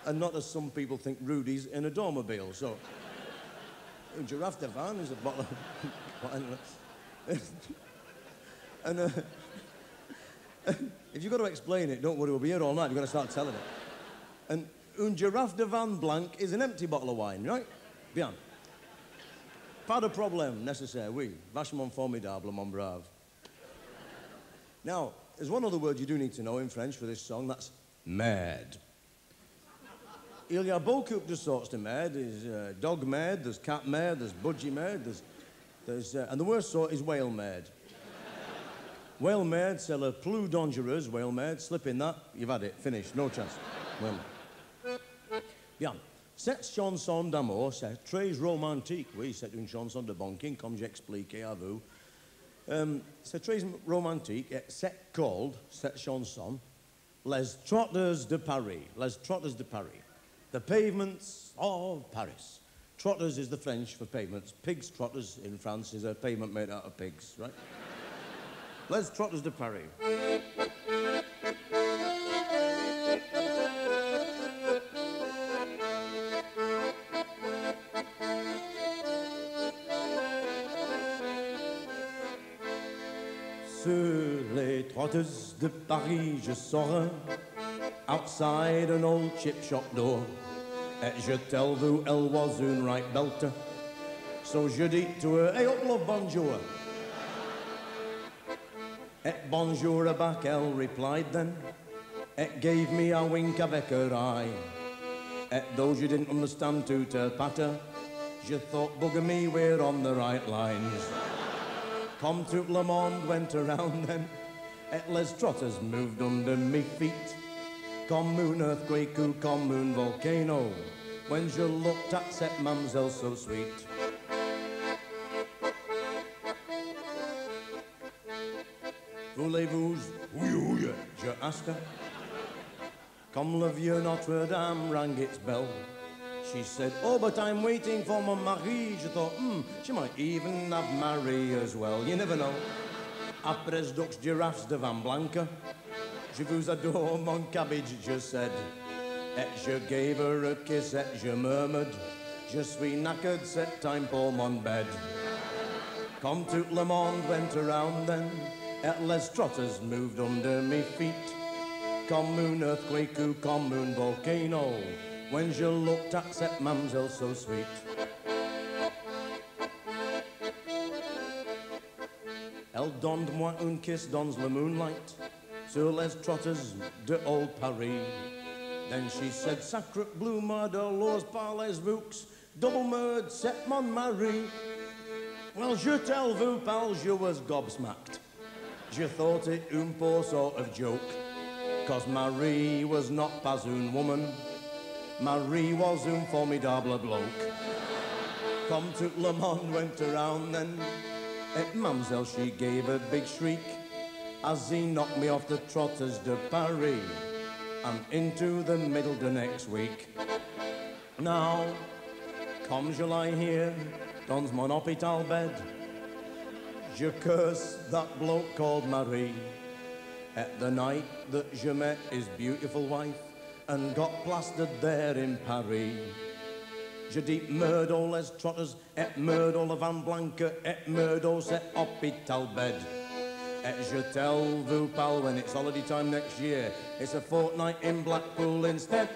And not as some people think Rudy's in a dormobile, so... Une giraffe de vin is a bottle of wine. And if you've got to explain it, don't worry, we'll be here all night. You've got to start telling it. And une giraffe de vin blanc is an empty bottle of wine, right? Bien. Pas de problème nécessaire, oui. Vachement formidable, mon brave. Now, there's one other word you do need to know in French for this song, that's mad. Il y a beaucoup de sorts de mad. There's dog mad, there's cat mad, there's budgie mad, and the worst sort is whale mad. Whale mad, c'est le plus dangereux, whale mad. Slip in that, you've had it, finished, no chance. Well, bien. Cette chanson d'amour, c'est très romantique. Oui, c'est une chanson de banking, comme j'ai expliqué à vous. C'est très romantique. C'est called, cette chanson, Les Trotters de Paris. Les Trotters de Paris. The pavements of Paris. Trotters is the French for pavements. Pigs trotters in France is a pavement made out of pigs, right? Les Trotters de Paris. Sur les trotters de Paris, je sors outside an old chip shop door. Et je tell vous, elle was une right belter. So je dis to her, hey, up love, bonjour. Et bonjour back, elle replied then. Et gave me a wink avec her eye. Et though she didn't understand to her patter, je thought, bugger me, we're on the right lines. Comme tout le monde went around then, et les trotters moved under me feet. Comme un earthquake ou comme un volcano, when je looked at cette mademoiselle so sweet. Voulez-vous, oui, je asked her. Comme le vieux Notre-Dame rang its bell, she said, oh, but I'm waiting for mon mari. Je thought, she might even have Marie as well. You never know. Après ducks, giraffes de Van Blanca, je vous adore, mon cabbage, je said. Et je gave her a kiss, et je murmured, je suis knackered, c'est time pour mon bed. Comme tout le monde went around then, et les trotters moved under me feet. Comme un earthquake ou comme un volcano, when je looked at cette mademoiselle so sweet. Elle donne-moi un kiss dans le moonlight, sur les trotters de old Paris. Then she said, sacre bleu, madeleine, par les vaux, double merde, c'est mon mari. Well, je tell vous, pal, je was gobsmacked. Je thought it un poor sort of joke, cause Marie was not pas une woman, Marie was un formidable bloke. Comme tout le monde went around then, et mademoiselle, she gave a big shriek, as he knocked me off the trotters de Paris, and into the middle the next week. Now, comme je lie here, dans mon hôpital bed, je curse that bloke called Marie, at the night that je met his beautiful wife, and got plastered there in Paris. Je dis murdo les trotters, et murdo le Van Blanca, et murdo cet hôpital bed. Et je tell vous, pal, when it's holiday time next year, it's a fortnight in Blackpool instead.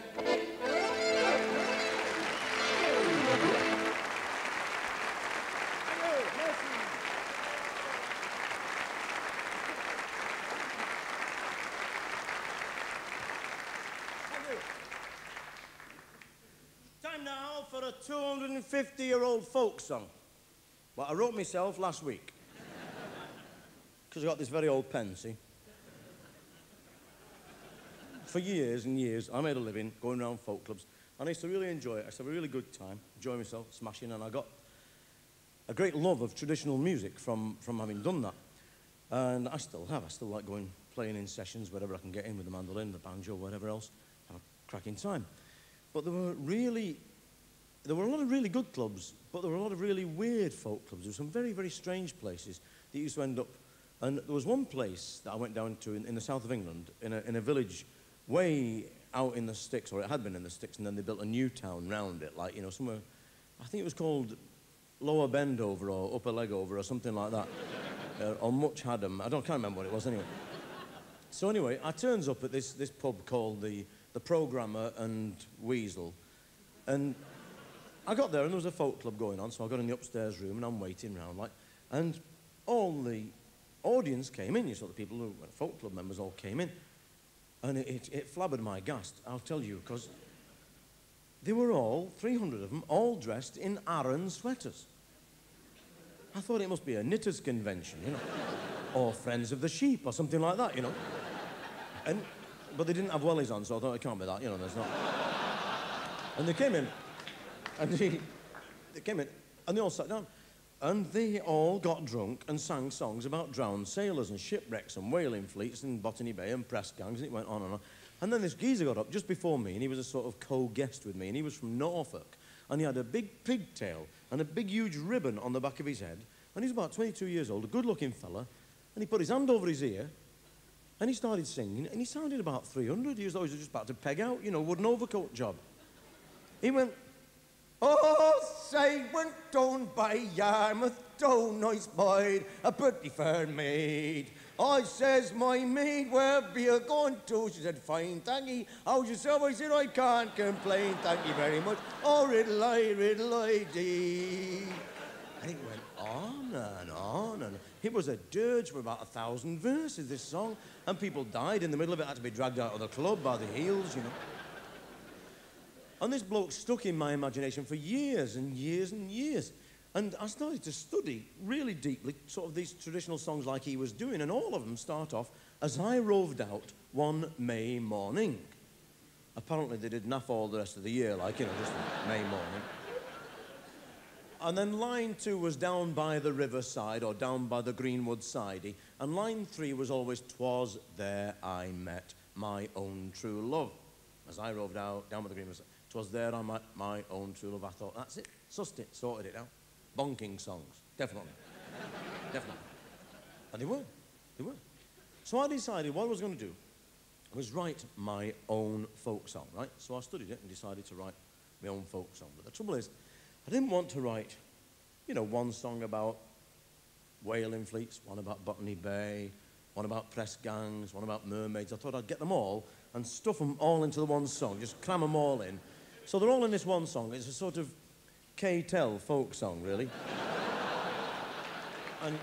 out for a 250-year-old folk song. But I wrote myself last week. Because I got this very old pen, see? For years and years, I made a living going around folk clubs. And I used to really enjoy it. I used to have a really good time, enjoy myself, smashing, and I got a great love of traditional music from having done that. And I still have. I still like going, playing in sessions, wherever I can get in with the mandolin, the banjo, whatever else. Have a cracking time. But there were a lot of really good clubs, but there were a lot of really weird folk clubs. There were some very, very strange places that used to end up. And there was one place that I went down to in the south of England, in a village way out in the sticks, or it had been in the sticks, and then they built a new town round it, like, you know, somewhere, I think it was called Lower Bendover or Upper Legover or something like that, or Much Haddam. I can't remember what it was anyway. So anyway, I turns up at this pub called the Programmer and Weasel, and I got there and there was a folk club going on, so I got in the upstairs room and I'm waiting round, like, and all the audience came in. You saw the people who were folk club members all came in, and it flabbered my gast, I'll tell you, because they were all, 300 of them, all dressed in Aran sweaters. I thought it must be a knitters convention, you know, or Friends of the Sheep or something like that, you know. But they didn't have wellies on, so I thought it can't be that, you know, there's not. And they came in, and they came in, and they all sat down, and they all got drunk and sang songs about drowned sailors and shipwrecks and whaling fleets and Botany Bay and press gangs, and it went on and on. And then this geezer got up just before me, and he was a sort of co-guest with me, and he was from Norfolk, and he had a big pigtail and a big, huge ribbon on the back of his head, and he was about 22 years old, a good-looking fella, and he put his hand over his ear, and he started singing, and he sounded about 300. He was always just about to peg out, you know, wooden overcoat job. He went, "Oh, say, went down by Yarmouth, down nice bide, a pretty fair maid. I says, my maid, where be you going to?" She said, "Fine, thank ye. How's yourself?" I said, "I can't complain, thank you very much. Oh, riddle-I, dee." And it went on and on, and it was a dirge for about 1,000 verses, this song, and people died in the middle of it, had to be dragged out of the club by the heels, you know. And this bloke stuck in my imagination for years and years and years. And I started to study really deeply sort of these traditional songs like he was doing, and all of them start off, "As I roved out one May morning." Apparently they did naff all the rest of the year, like, you know, just May morning. And then line 2 was "Down by the riverside," or "Down by the greenwood sidey." And line 3 was always "'Twas there I met my own true love. As I roved out, down by the greenwood side, 'twas there I met my own true love." I thought, that's it, sussed it, sorted it out. Bonking songs, definitely. Definitely. And they were. So I decided what I was going to do was write my own folk song, right? So I studied it and decided to write my own folk song. But the trouble is, I didn't want to write, you know, one song about whaling fleets, one about Botany Bay, one about press gangs, one about mermaids. I thought I'd get them all and stuff them all into the one song, just cram them all in. So they're all in this one song. It's a sort of K-Tel folk song, really. And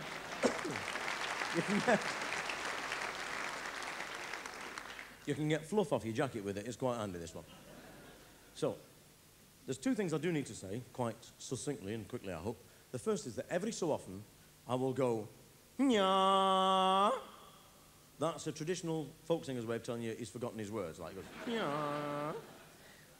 you can get fluff off your jacket with it. It's quite handy, this one. So there's 2 things I do need to say, quite succinctly and quickly, I hope. The first is that every so often, I will go, "Nya." That's a traditional folk singer's way of telling you he's forgotten his words, like, it goes, "Nya."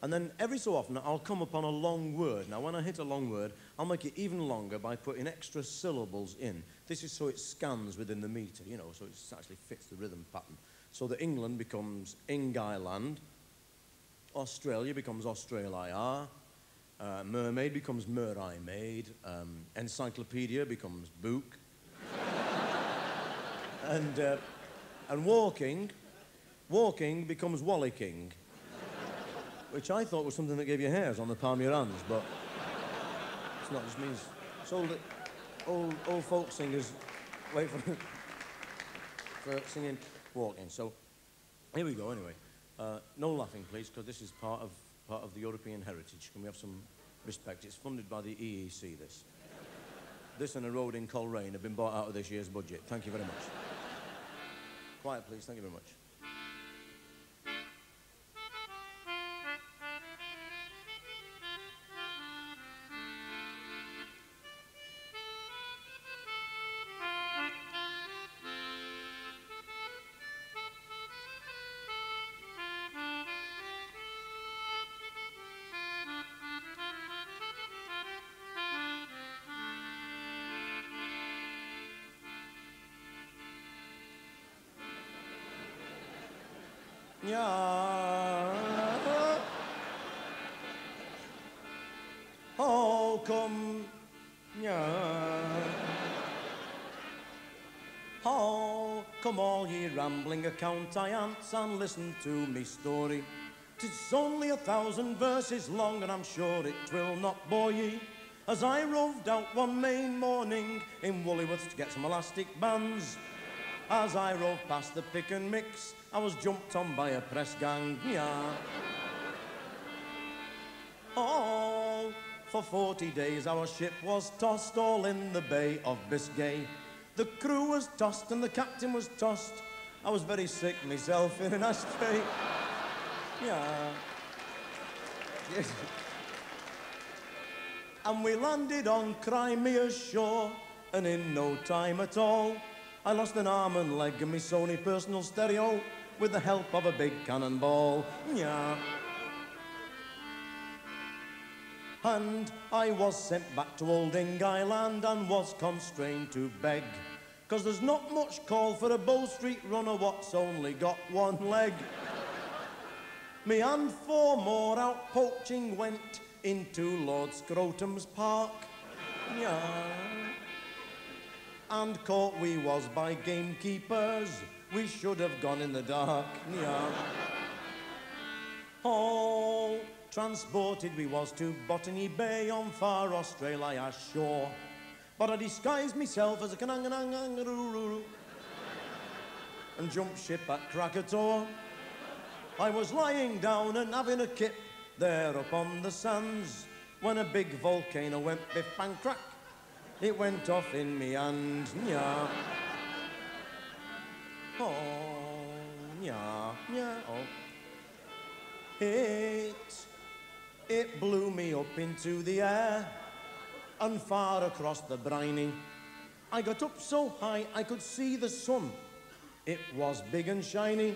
And then every so often, I'll come upon a long word. Now, when I hit a long word, I'll make it even longer by putting extra syllables in. This is so it scans within the meter, you know, so it actually fits the rhythm pattern. So that England becomes Ingailand, Australia becomes Australia, mermaid becomes Mer-I made, encyclopedia becomes book, and walking becomes wallicking, which I thought was something that gave you hairs on the palm of your hands, but it's not, it just means it's old folk singers wait for singing walking. So here we go anyway. No laughing, please, because this is part of the European heritage. Can we have some respect? It's funded by the EEC, this. This and a road in Coleraine have been bought out of this year's budget. Thank you very much. Quiet, please. Thank you very much. Yeah. Oh, come, yeah. Oh, come all ye rambling account ants and listen to me story. 'Tis only 1,000 verses long and I'm sure it will not bore ye. As I roved out one May morning in Woollyworth to get some elastic bands, as I rode past the pick and mix, I was jumped on by a press gang, yeah. Oh, for 40 days our ship was tossed all in the Bay of Biscay. The crew was tossed and the captain was tossed. I was very sick myself in an ashtray. Yeah. Yes. And we landed on Crimea's shore, and in no time at all, I lost an arm and leg and my Sony personal stereo with the help of a big cannonball. Yeah. And I was sent back to Old Ing Island and was constrained to beg, 'cause there's not much call for a Bow Street runner what's only got one leg. Me and 4 more out poaching went into Lord Scrotum's park. Yeah. And caught we was by gamekeepers, we should have gone in the dark. Yeah. Oh, transported we was to Botany Bay on far Australia shore. But I disguised myself as a kananganangangaroo and jumped ship at Krakatoa. I was lying down and having a kip there upon the sands when a big volcano went biff bang crack. It went off in me hand, yeah. Oh, yeah, yeah, oh. It blew me up into the air and far across the briny. I got up so high I could see the sun. It was big and shiny.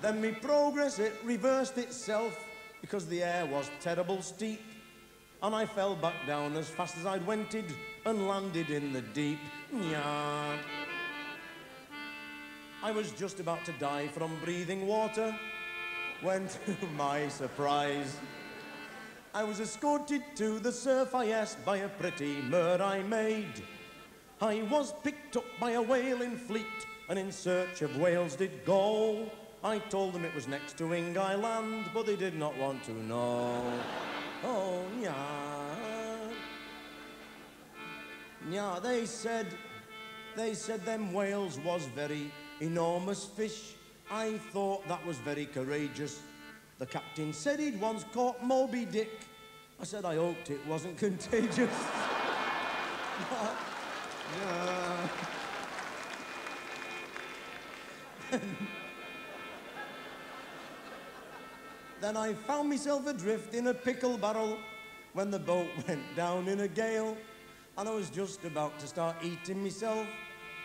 Then me progress, it reversed itself because the air was terrible steep, and I fell back down as fast as I'd wented and landed in the deep. Yeah. I was just about to die from breathing water when, to my surprise, I was escorted to the surf, yes, by a pretty mermaid. I was picked up by a whaling fleet and in search of whales did go. I told them it was next to Ing Island, but they did not want to know. Oh, yeah. Yeah, they said them whales was very enormous fish. I thought that was very courageous. The captain said he'd once caught Moby Dick. I said I hoped it wasn't contagious. Yeah. Then I found myself adrift in a pickle barrel when the boat went down in a gale, and I was just about to start eating myself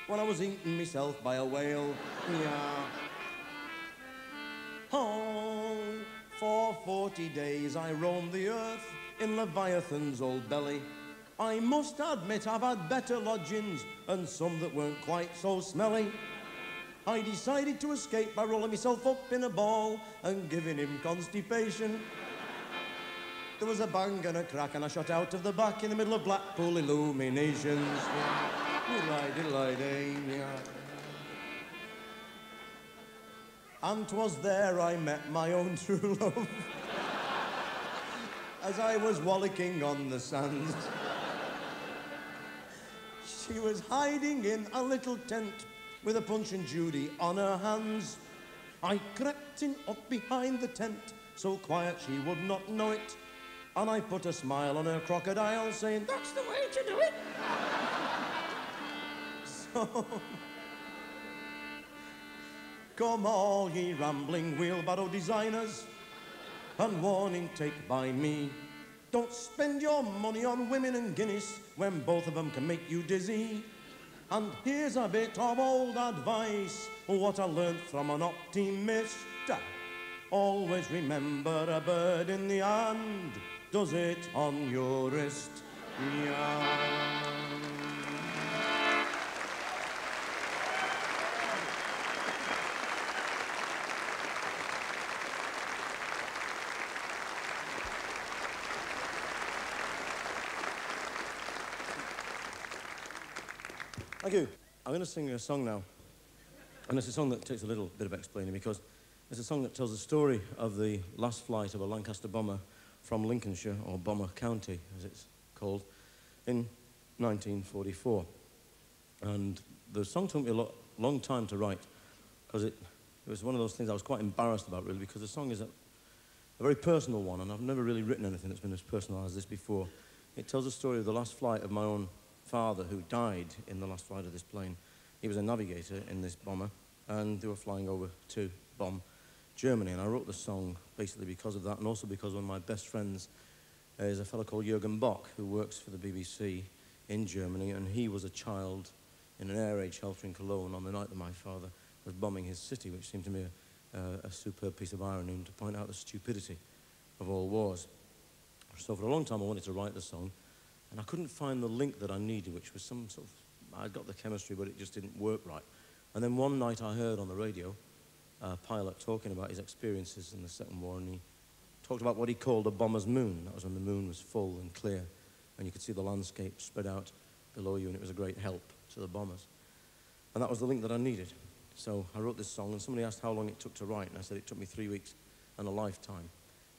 when I was eaten myself by a whale. Yeah. Oh, for 40 days I roamed the earth in Leviathan's old belly. I must admit I've had better lodgings and some that weren't quite so smelly. I decided to escape by rolling myself up in a ball and giving him constipation. There was a bang and a crack and I shot out of the back in the middle of Blackpool illuminations. And 'twas there I met my own true love as I was wallicking on the sands. She was hiding in a little tent with a Punch and Judy on her hands. I crept in up behind the tent, so quiet she would not know it, and I put a smile on her crocodile, saying, "That's the way to do it." So, come all ye rambling wheelbarrow designers, and warning take by me. Don't spend your money on women and Guinness when both of them can make you dizzy. And here's a bit of old advice, what I learned from an optimist. Always remember a bird in the hand does it on your wrist. Yeah. 'Cause 'twas there I met my own true love as I was wallicking on the sands. She was hiding in a little tent with a Punch and Judy on her hands. I crept in up behind the tent, so quiet she would not know it, and I put a smile on her crocodile, saying, "That's the way to do it." So, come all ye rambling wheelbarrow designers, and warning take by me. Don't spend your money on women and Guinness when both of them can make you dizzy. And here's a bit of old advice, what I learned from an optimist. Always remember a bird in the hand does it on your wrist. Yeah. Thank you. I'm going to sing a song now. And it's a song that takes a little bit of explaining because it's a song that tells the story of the last flight of a Lancaster bomber from Lincolnshire, or Bomber County, as it's called, in 1944. And the song took me a long time to write because it was one of those things I was quite embarrassed about, really, because the song is a very personal one, and I've never really written anything that's been as personal as this before. It tells the story of the last flight of my own father, who died in the last flight of this plane. He was a navigator in this bomber, and they were flying over to bomb Germany. And I wrote the song basically because of that, and also because one of my best friends is a fellow called Jürgen Bock, who works for the BBC in Germany, and he was a child in an air raid shelter in Cologne on the night that my father was bombing his city, which seemed to me a superb piece of irony, and to point out the stupidity of all wars. So for a long time I wanted to write the song, and I couldn't find the link that I needed, which was some sort of, I got the chemistry, but it just didn't work right. And then one night I heard on the radio a pilot talking about his experiences in the Second War, and he talked about what he called a bomber's moon. That was when the moon was full and clear, and you could see the landscape spread out below you, and it was a great help to the bombers. And that was the link that I needed. So I wrote this song, and somebody asked how long it took to write, and I said it took me 3 weeks and a lifetime.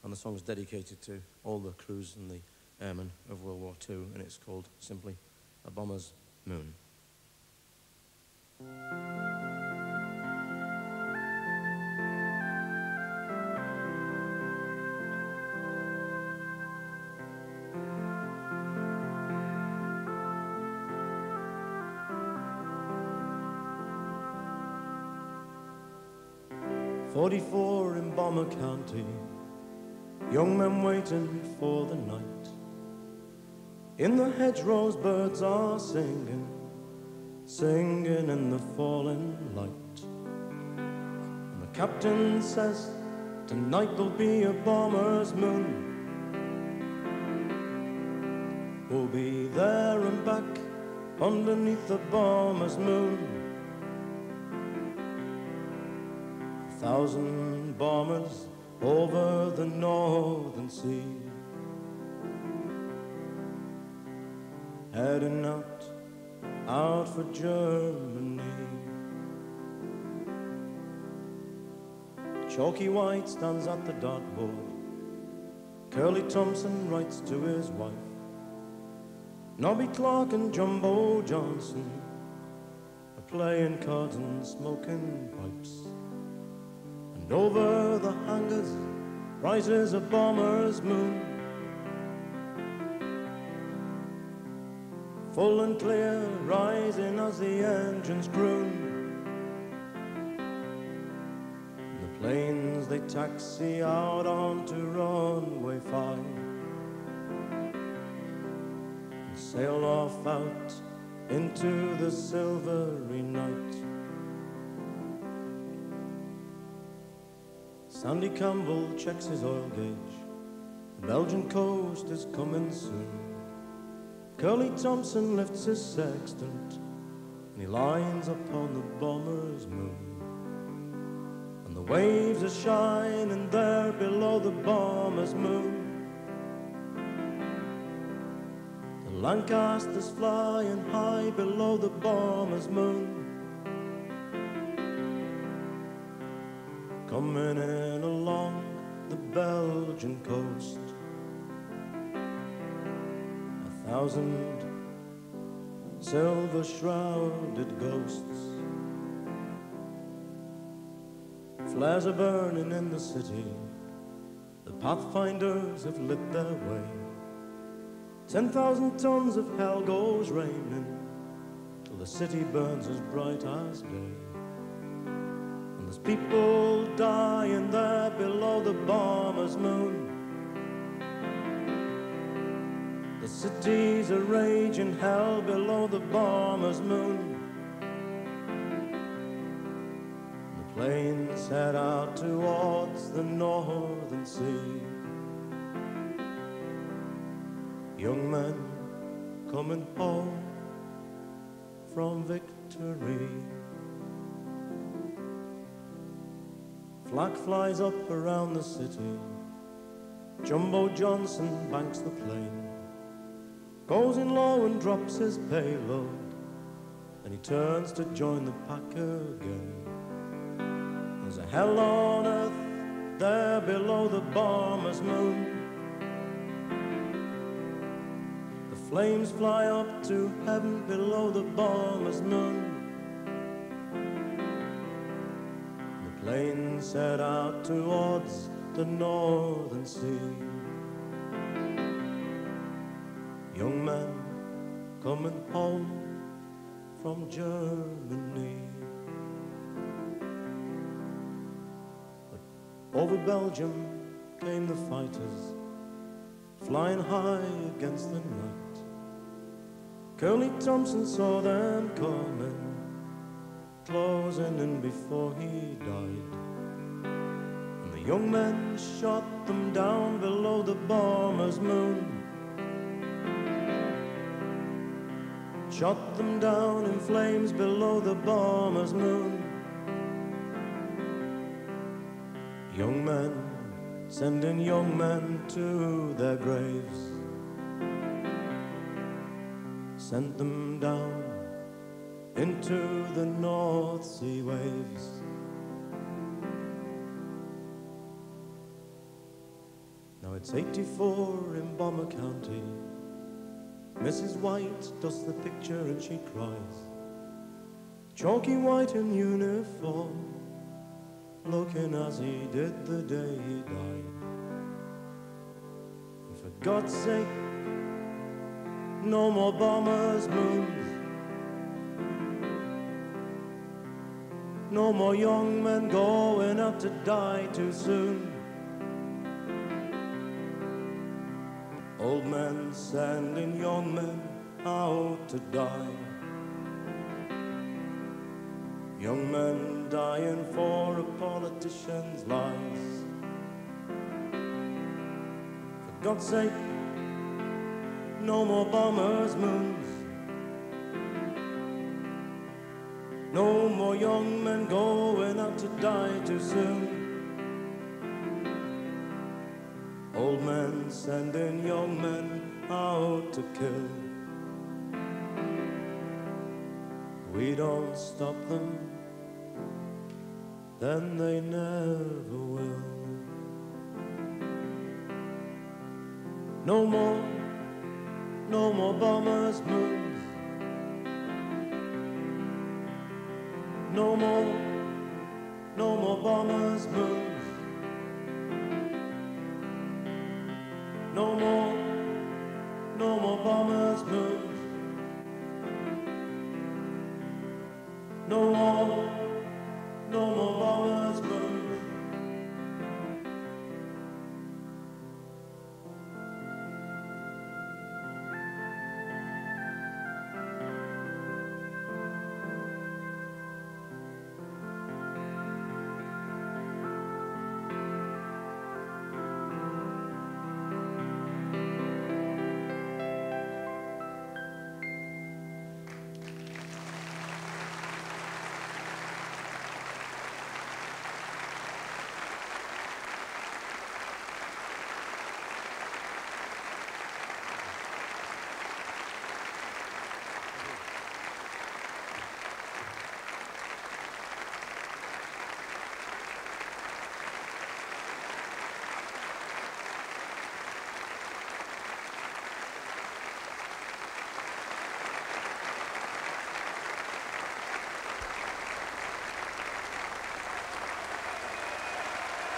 And the song's dedicated to all the crews and the airmen of World War II, and it's called simply A Bomber's Moon. "44 in Bomber County, young men waiting for the night. In the hedgerows birds are singing, singing in the falling light. And the captain says, tonight there'll be a bomber's moon. We'll be there and back underneath the bomber's moon. 1,000 bombers over the northern sea, heading out for Germany. Chalky White stands at the dartboard, Curly Thompson writes to his wife, Nobby Clark and Jumbo Johnson are playing cards and smoking pipes. And over the hangars rises a bomber's moon, full and clear, rising as the engines croon. And the planes, they taxi out onto runway 5 and sail off out into the silvery night. Sandy Campbell checks his oil gauge, the Belgian coast is coming soon. Curly Thompson lifts his sextant and he lines upon the bomber's moon. And the waves are shining there below the bomber's moon. The Lancaster's flying high below the bomber's moon, coming in along the Belgian coast. 1,000 silver-shrouded ghosts. Flares are burning in the city, the pathfinders have lit their way. 10,000 tons of hell goes raining till the city burns as bright as day. And there's people dying there below the bomber's moon. The cities are raging hell below the bomber's moon. The planes head out towards the northern sea. Young men coming home from victory. Flag flies up around the city. Jumbo Johnson banks the plane, goes in low and drops his payload, and he turns to join the pack again. There's a hell on earth there below the Barmer's moon. The flames fly up to heaven below the Barmer's moon. The plane set out towards the northern sea. Young men coming home from Germany. But over Belgium came the fighters, flying high against the night. Curly Thompson saw them coming, closing in before he died. And the young men shot them down below the Barmer's moon. Shot them down in flames below the Barmer's moon. Young men sending young men to their graves, sent them down into the North Sea waves. Now it's 84 in Bomber County. Mrs. White does the picture and she cries. Chalky White in uniform, looking as he did the day he died. And for God's sake, no more bombers' moons. No more young men going out to die too soon. Old men sending young men out to die. Young men dying for a politician's lies. For God's sake, no more bombers' moons. No more young men going out to die too soon. Old men sending young men out to kill. We don't stop them, then they never will. No more bombers' moons. No more bombers' moons. No more bombers' moons. No more bombers' moons.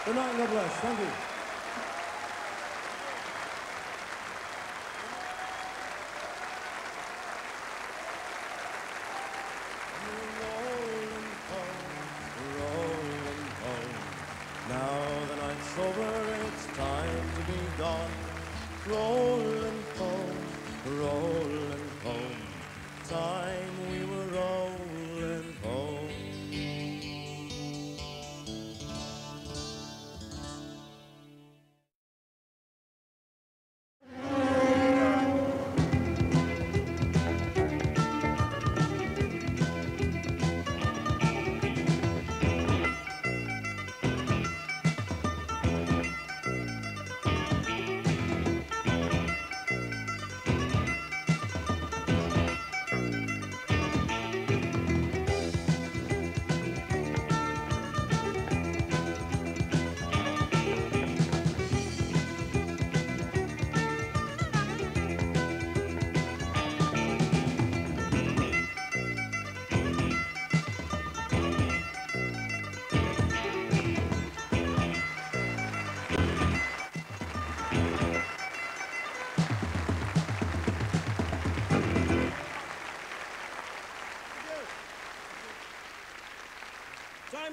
Good night, God bless. Thank you. Rolling home. Now the night's over, it's time to be gone. Rolling home. Time we were rolling home.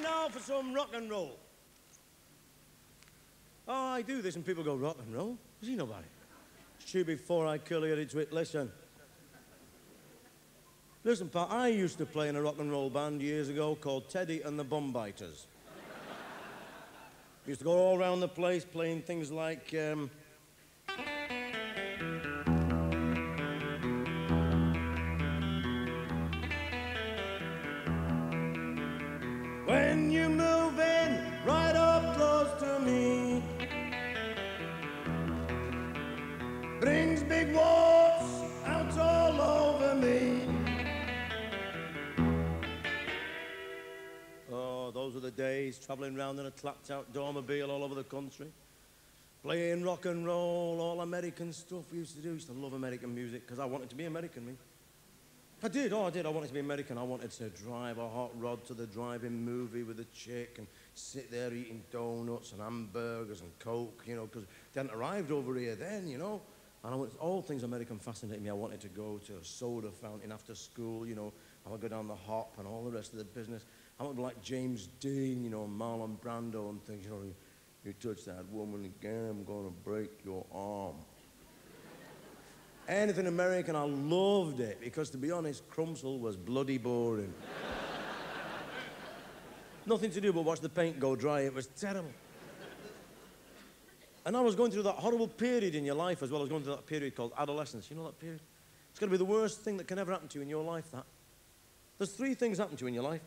now for some rock and roll. Oh, I do this and people go, rock and roll? Does he know about it? Stupid four-eyed curly-headed twit, listen. Listen, pal, I used to play in a rock and roll band years ago called Teddy and the Bombiters. We used to go all around the place playing things like, when you move in right up close to me, brings big warts out all over me. Oh, those were the days, traveling around in a clapped-out automobile all over the country, playing rock and roll, all American stuff we used to do. I used to love American music because I wanted to be American, me. I did. I wanted to be American. I wanted to drive a hot rod to the drive-in movie with a chick and sit there eating donuts and hamburgers and Coke, you know, because they hadn't arrived over here then, you know. And all things American fascinated me. I wanted to go to a soda fountain after school, you know. I would go down the hop and all the rest of the business. I wanted to be like James Dean, you know, Marlon Brando and things, you know. You touch that woman again, I'm going to break your arm. Anything American, I loved it, because to be honest, Crumsel was bloody boring. Nothing to do but watch the paint go dry. It was terrible. And I was going through that horrible period in your life as well. I was going through that period called adolescence. You know that period? It's going to be the worst thing that can ever happen to you in your life, that. There's 3 things happen to you in your life.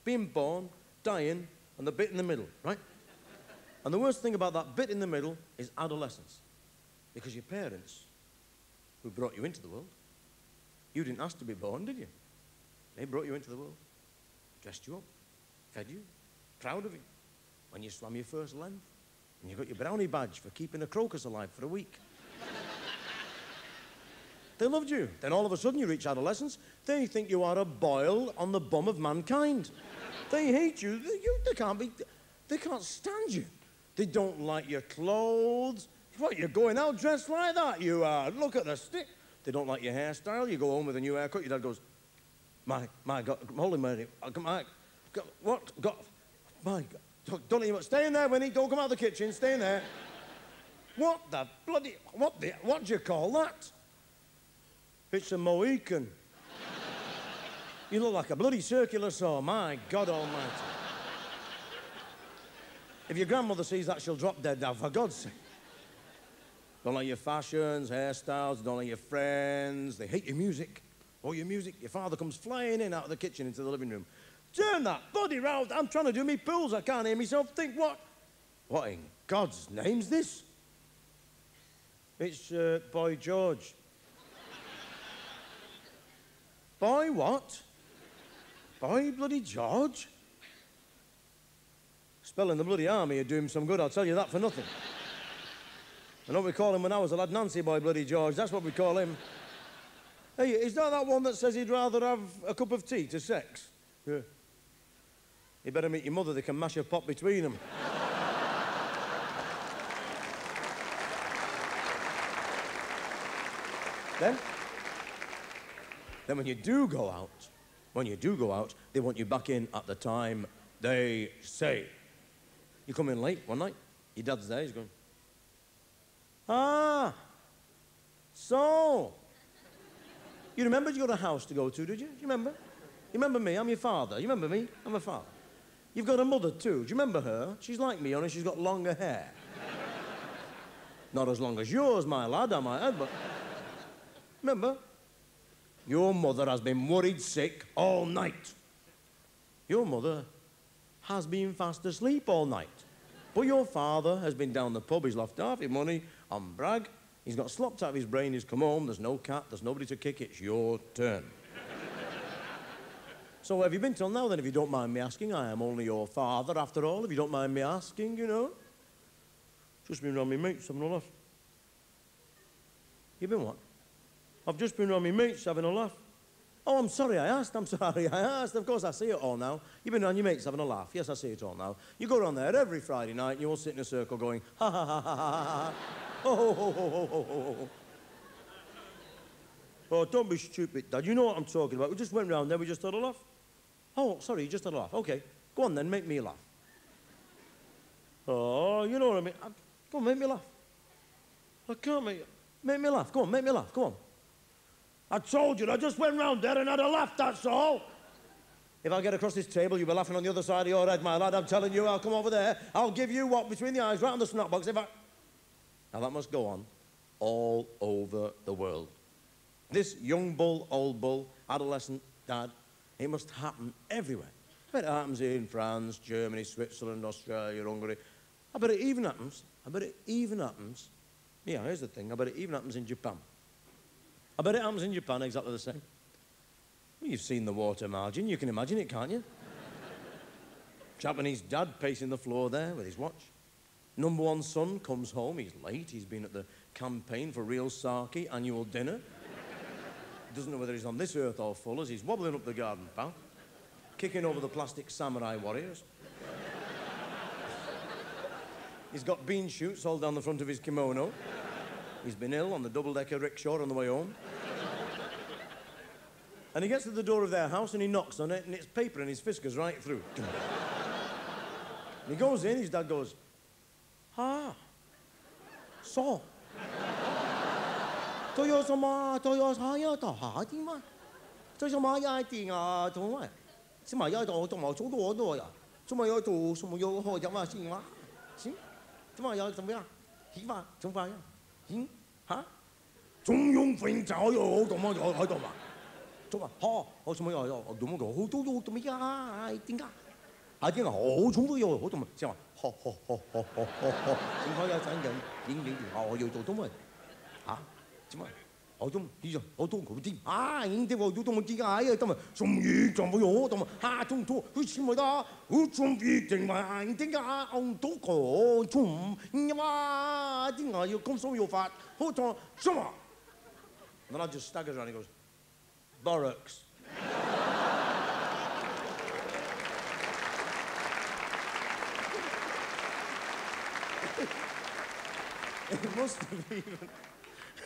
Being born, dying, and the bit in the middle, right? And the worst thing about that bit in the middle is adolescence. Because your parents, who brought you into the world, you didn't ask to be born, did you? They brought you into the world, dressed you up, fed you, proud of you. When you swam your first length, and you got your brownie badge for keeping a crocus alive for a week. They loved you. Then all of a sudden you reach adolescence, they think you are a boil on the bum of mankind. They hate you. They can't stand you. They don't like your clothes. What, you're going out dressed like that? You are. Look at the stick. They don't like your hairstyle. You go home with a new haircut. Your dad goes, my God, Holy Mary, my God, what? God, my God, don't even, stay in there, Winnie. Don't come out of the kitchen. Stay in there. What the bloody, what do you call that? It's a Mohican. You look like a bloody circular saw. My God Almighty. If your grandmother sees that, she'll drop dead now, for God's sake. Don't like your fashions, hairstyles, don't like your friends. They hate your music. Oh, your music. Your father comes flying in out of the kitchen into the living room. Turn that body round. I'm trying to do me pools. I can't hear myself think. What in God's name's this? It's Boy George. Boy what? Boy bloody George? Spelling the bloody army would do him some good, I'll tell you that for nothing. I know what we call him when I was a lad, Nancy Boy bloody George, that's what we call him. Hey, is that one that says he'd rather have a cup of tea to sex? Yeah. You better meet your mother, they can mash a pot between them. Then when you do go out, they want you back in at the time they say. You come in late one night, your dad's there, he's going, ah, so, you remember you got a house to go to, did you? Do you remember? You remember me? I'm your father. You remember me? I'm a father. You've got a mother too. Do you remember her? She's like me, only she's got longer hair. Not as long as yours, my lad, I might add, but... Remember? Your mother has been worried sick all night. Your mother has been fast asleep all night. But your father has been down the pub, he's lost half his money on brag, he's got slopped out of his brain, he's come home, there's no cat, there's nobody to kick, it's your turn. So where have you been till now then, if you don't mind me asking? I am only your father after all, if you don't mind me asking, you know. Just been round my mates having a laugh. You been what? I've just been round my mates having a laugh. Oh, I'm sorry I asked. Of course, I see it all now. You've been around your mates having a laugh. Yes, I see it all now. You go around there every Friday night and you all sit in a circle going, ha, ha, ha, ha, ha, ha. Oh, ho, ho, ho, ho, ho, ho. Oh, don't be stupid, Dad. You know what I'm talking about. We just went round there, we just had a laugh. Oh, sorry, you just had a laugh. Okay. Go on then, make me laugh. Oh, you know what I mean. Go on, make me laugh. I can't make me laugh. Go on, make me laugh. Go on. I told you, I just went round there and had a laugh, that's all. If I get across this table, you'll be laughing on the other side of your head, my lad. I'm telling you, I'll come over there. I'll give you what between the eyes, right on the snot box. Now, that must go on all over the world. This young bull, old bull, adolescent dad, it must happen everywhere. I bet it happens in France, Germany, Switzerland, Australia, Hungary. I bet it even happens. Yeah, here's the thing. I bet it even happens in Japan. I bet it happens in Japan exactly the same. Well, you've seen the water margin. You can imagine it, can't you? Japanese dad pacing the floor there with his watch. Number one son comes home. He's late. He's been at the campaign for real sake annual dinner. Doesn't know whether he's on this earth or full as he's wobbling up the garden path, kicking over the plastic samurai warriors. He's got bean shoots all down the front of his kimono. He's been ill on the double-decker rickshaw on the way home. And he gets to the door of their house and he knocks on it and it's paper and his fist goes right through. And he goes in, his dad goes, "Ah, so. Toyo-sama, toyo-saya, toha-di-ma. Toyo-sama-ya-di-nga, toha. Sima-ya-do-do-ma-cho-do-do-ya. Suma-ya-do-suma-yo-ho-ya-ma-si-ma. Si? Sima-ya-怎么样? Hi-ma, 怎么样? Hi? Ha? 中庸分早有，懂吗？有，懂吗？ 정말 정말요. 너무 도도도미야. 띵가. 아띵가. 정말요. 정말. 잠깐. 허허허허허허. 정말야 장전. 링링. 요도도뭐. 아? 정말. 좀 이제 거기. 아, 인데고 요도모기가 아예 좀 좀요. 좀 하중도 그치마다 좀 비정말 인데가 도고 좀 냐. 띵가. 요 검소요 파. 호통 좀. Then I just staggers around and he goes, "Bollocks."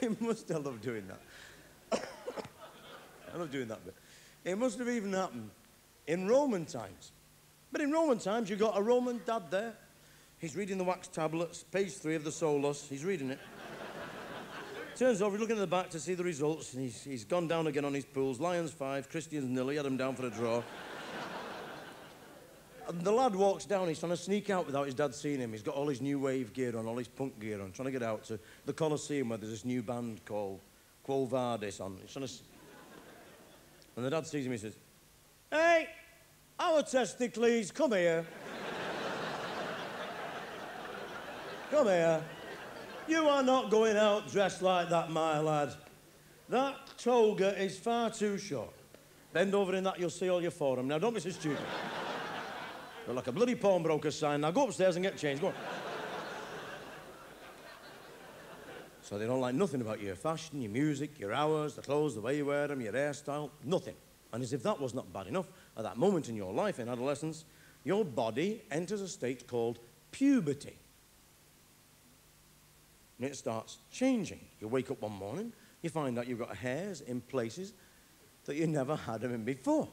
It must have loved doing that. I love doing that bit. It must have even happened in Roman times. But in Roman times, you got a Roman dad there. He's reading the wax tablets, page 3 of the Solus. He's reading it. Turns over, he's looking at the back to see the results, and he's gone down again on his pools. Lions 5, Christians 0, he had him down for a draw. And the lad walks down, he's trying to sneak out without his dad seeing him. He's got all his new wave gear on, all his punk gear on, trying to get out to the Colosseum where there's this new band called Quo Vadis on. He's trying to... And the dad sees him, he says, "Hey, our testicles, come here. Come here. You are not going out dressed like that, my lad. That toga is far too short. Bend over in that, you'll see all your forearm. Now, don't be so stupid. You're like a bloody pawnbroker sign. Now, go upstairs and get changed. Go on." So they don't like nothing about your fashion, your music, your hours, the clothes, the way you wear them, your hairstyle, nothing. And as if that was not bad enough, at that moment in your life, in adolescence, your body enters a state called puberty. And it starts changing. You wake up one morning, you find out you've got hairs in places that you never had them in before.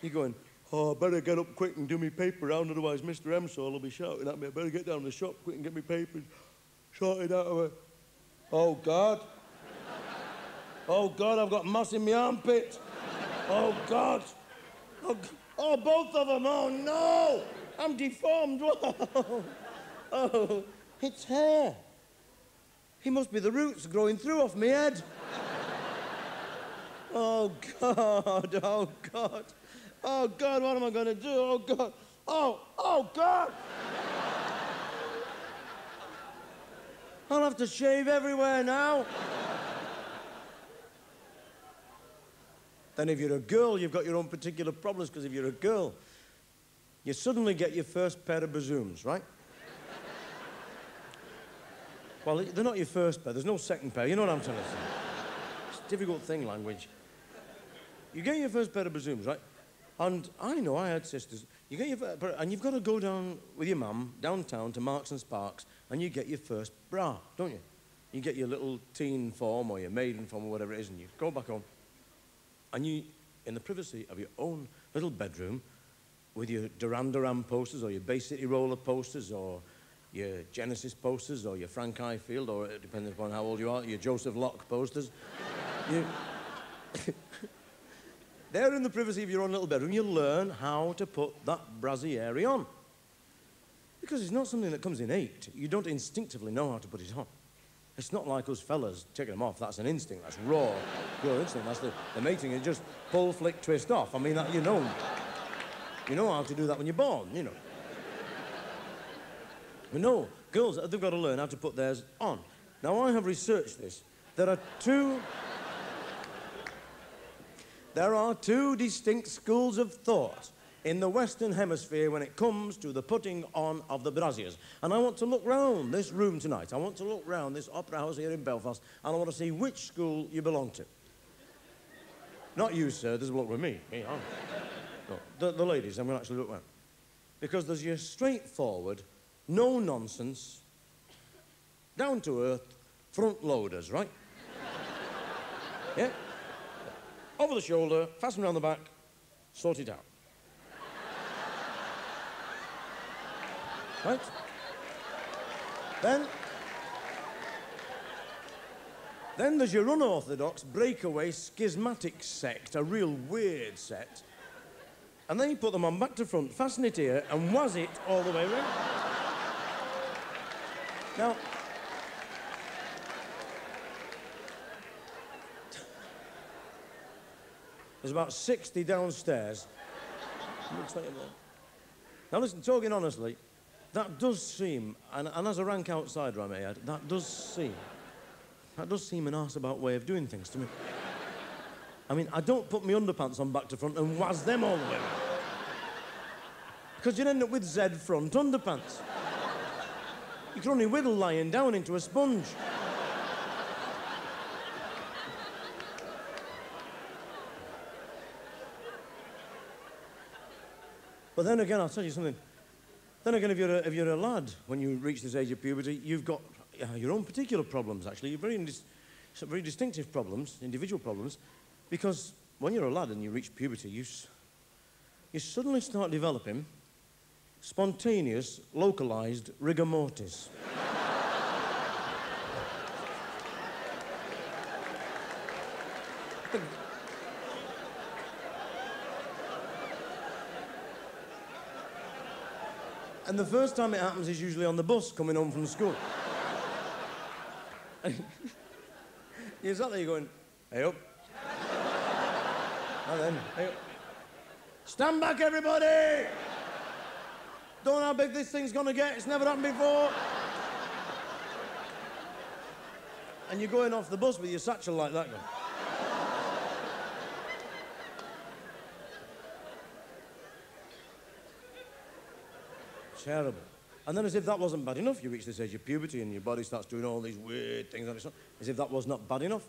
You're going, "Oh, I better get up quick and do me paper round, otherwise Mr. Emsall will be shouting at me. I better get down to the shop quick and get me papers sorted out of it. Oh, God. Oh, God, I've got moss in my armpit. Oh, God. Oh, both of them. Oh, no. I'm deformed. Oh, it's hair. He must be the roots growing through off my head. Oh, God, oh, God. Oh, God, what am I going to do? Oh, God. Oh, God. I'll have to shave everywhere now. Then if you're a girl, you've got your own particular problems, because if you're a girl, you suddenly get your first pair of bazooms, right? Well, they're not your first pair. There's no second pair. You know what I'm trying to say? It's a difficult thing, language. You get your first pair of bazooms, right? And I know I had sisters. You get your and you've got to go down with your mum downtown to Marks and Sparks, and you get your first bra, don't you? You get your little teen form or your maiden form or whatever it is, and you go back home, and you, in the privacy of your own little bedroom, with your Duran Duran posters or your Bay City Roller posters or your Genesis posters or your Frank Highfield or, depending upon how old you are, your Joseph Locke posters. There in the privacy of your own little bedroom, you learn how to put that brassiere on. Because it's not something that comes innate. You don't instinctively know how to put it on. It's not like us fellas taking them off. That's an instinct. That's raw, pure instinct. That's the mating. It's just pull, flick, twist off. I mean, that, you know how to do that when you're born, you know. But no, girls, they've got to learn how to put theirs on. Now, I have researched this. There are two distinct schools of thought in the Western Hemisphere when it comes to the putting on of the brassiers. And I want to look round this room tonight. I want to look round this opera house here in Belfast, and I want to see which school you belong to. Not you, sir. There's a bloke with me. No, the ladies. I'm going to actually look round. Because there's your straightforward, no-nonsense, down-to-earth front-loaders, right? Yeah? Over the shoulder, fasten around the back, sort it out. Right? Then there's your unorthodox, breakaway, schismatic sect, a real weird sect. And then you put them on back to front, fasten it here, and waz it all the way around. Now, there's about 60 downstairs. Now listen, talking honestly, that does seem, and as a rank outsider I may add, that does seem an arse-about way of doing things to me. I mean, I don't put my underpants on back to front and waz them all the way around. Because you'd end up with Z front underpants. You can only whittle lying down into a sponge. But then again, I'll tell you something. Then again, if you're a lad, when you reach this age of puberty, you've got your own particular problems, actually. Very distinctive problems, individual problems, because when you're a lad and you reach puberty, you suddenly start developing spontaneous, localized rigor mortis. And the first time it happens is usually on the bus coming home from school. You're sat there, you're going, hey up. And then, hey up. Stand back, everybody! Don't know how big this thing's gonna get, it's never happened before. And you're going off the bus with your satchel like that going. Terrible. And then as if that wasn't bad enough, you reach this age of puberty and your body starts doing all these weird things on its own, as if that was not bad enough.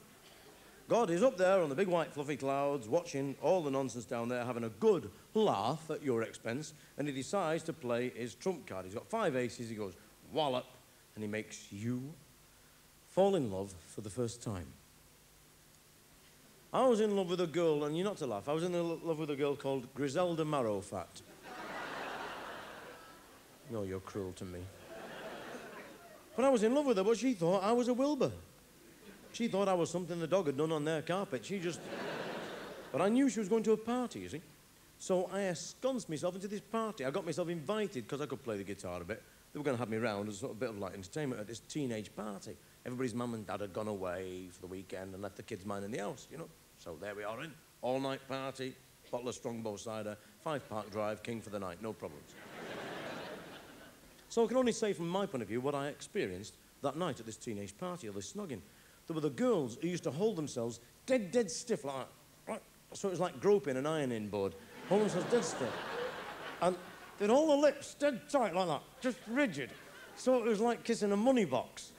God is up there on the big white fluffy clouds, watching all the nonsense down there, having a good laugh at your expense, and he decides to play his trump card. He's got 5 aces, he goes, wallop, and he makes you fall in love for the first time. I was in love with a girl, and you're not to laugh, I was in love with a girl called Griselda Marrowfat. No, you're cruel to me. But I was in love with her, but she thought I was a Wilbur. She thought I was something the dog had done on their carpet. But I knew she was going to a party, you see. So I ensconced myself into this party. I got myself invited, because I could play the guitar a bit. They were going to have me round as a sort of bit of light entertainment at this teenage party. Everybody's mum and dad had gone away for the weekend and left the kids minding the house, you know. So there we are in, all-night party, bottle of Strongbow cider, 5 Park Drive, king for the night, no problems. So I can only say from my point of view what I experienced that night at this teenage party, or this snogging. There were the girls who used to hold themselves dead stiff like that. Right? So it was like groping an ironing board. Hold themselves dead stiff. And they'd hold their lips dead tight like that, just rigid. So it was like kissing a money box.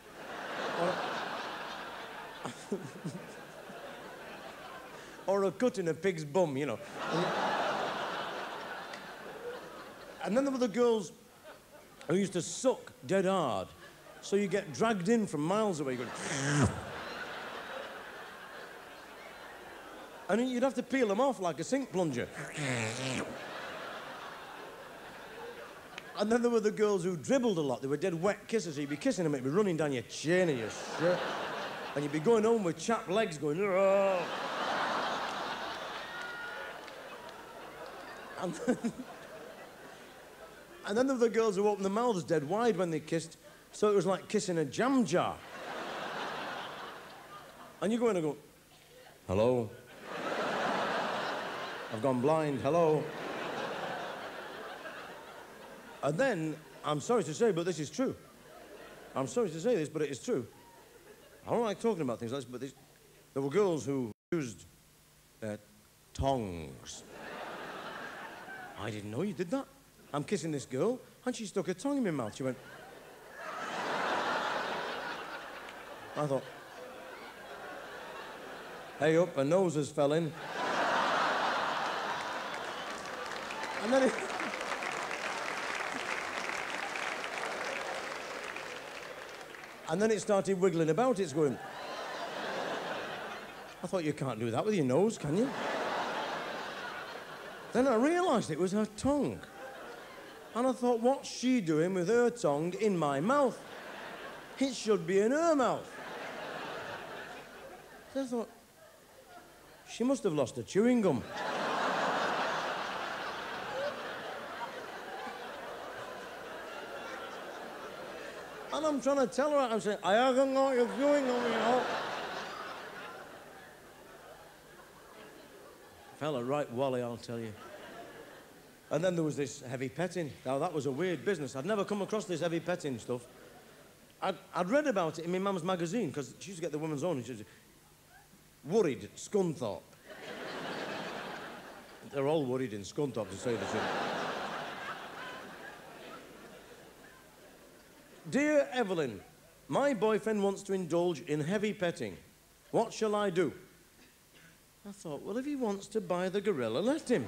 Or a cut in a pig's bum, you know. And then there were the girls who used to suck dead hard. So you get dragged in from miles away going... And you'd have to peel them off like a sink plunger. And then there were the girls who dribbled a lot. They were dead wet kisses, so you'd be kissing them, it'd be running down your chin and your shirt. And you'd be going home with chapped legs going, oh. And then there were the girls who opened their mouths dead wide when they kissed, so it was like kissing a jam jar. And you go in and go, hello? I've gone blind, hello? And then, I'm sorry to say, but this is true. I'm sorry to say this, but it is true. I don't like talking about things like this, but there were girls who used tongs. I didn't know you did that. I'm kissing this girl, and she stuck her tongue in my mouth. She went... I thought... Hey up, her nose has fell in. And then it... And then it started wiggling about. It's going... I thought, you can't do that with your nose, can you? Then I realised it was her tongue. And I thought, what's she doing with her tongue in my mouth? It should be in her mouth. So I thought, she must have lost her chewing gum. And I'm trying to tell her, I'm saying, I haven't got your chewing gum, you know. Fella right wally, I'll tell you. And then there was this heavy petting. Now, that was a weird business. I'd never come across this heavy petting stuff. I'd read about it in my mum's magazine, because she used to get the Woman's Own, and she was worried, Scunthorpe. They're all worried in Scunthorpe, to say the truth. Dear Evelyn, my boyfriend wants to indulge in heavy petting. What shall I do? I thought, well, if he wants to buy the gorilla, let him.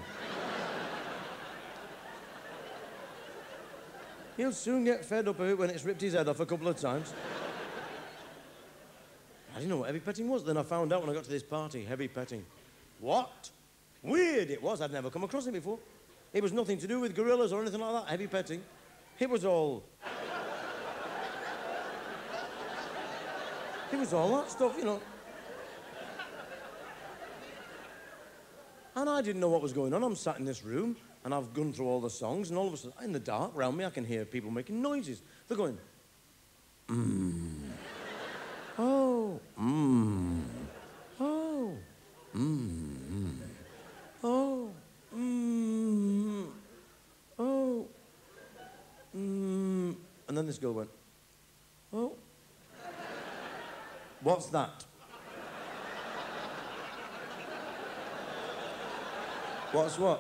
He'll soon get fed up of it when it's ripped his head off a couple of times. I didn't know what heavy petting was. Then I found out when I got to this party, heavy petting. What? Weird it was. I'd never come across it before. It was nothing to do with gorillas or anything like that, heavy petting. It was all... It was all that stuff, you know. And I didn't know what was going on. I'm sat in this room, and I've gone through all the songs, and all of a sudden, in the dark, round me, I can hear people making noises. They're going, oh, oh, oh, oh, and then this girl went, oh. What's that? What's what?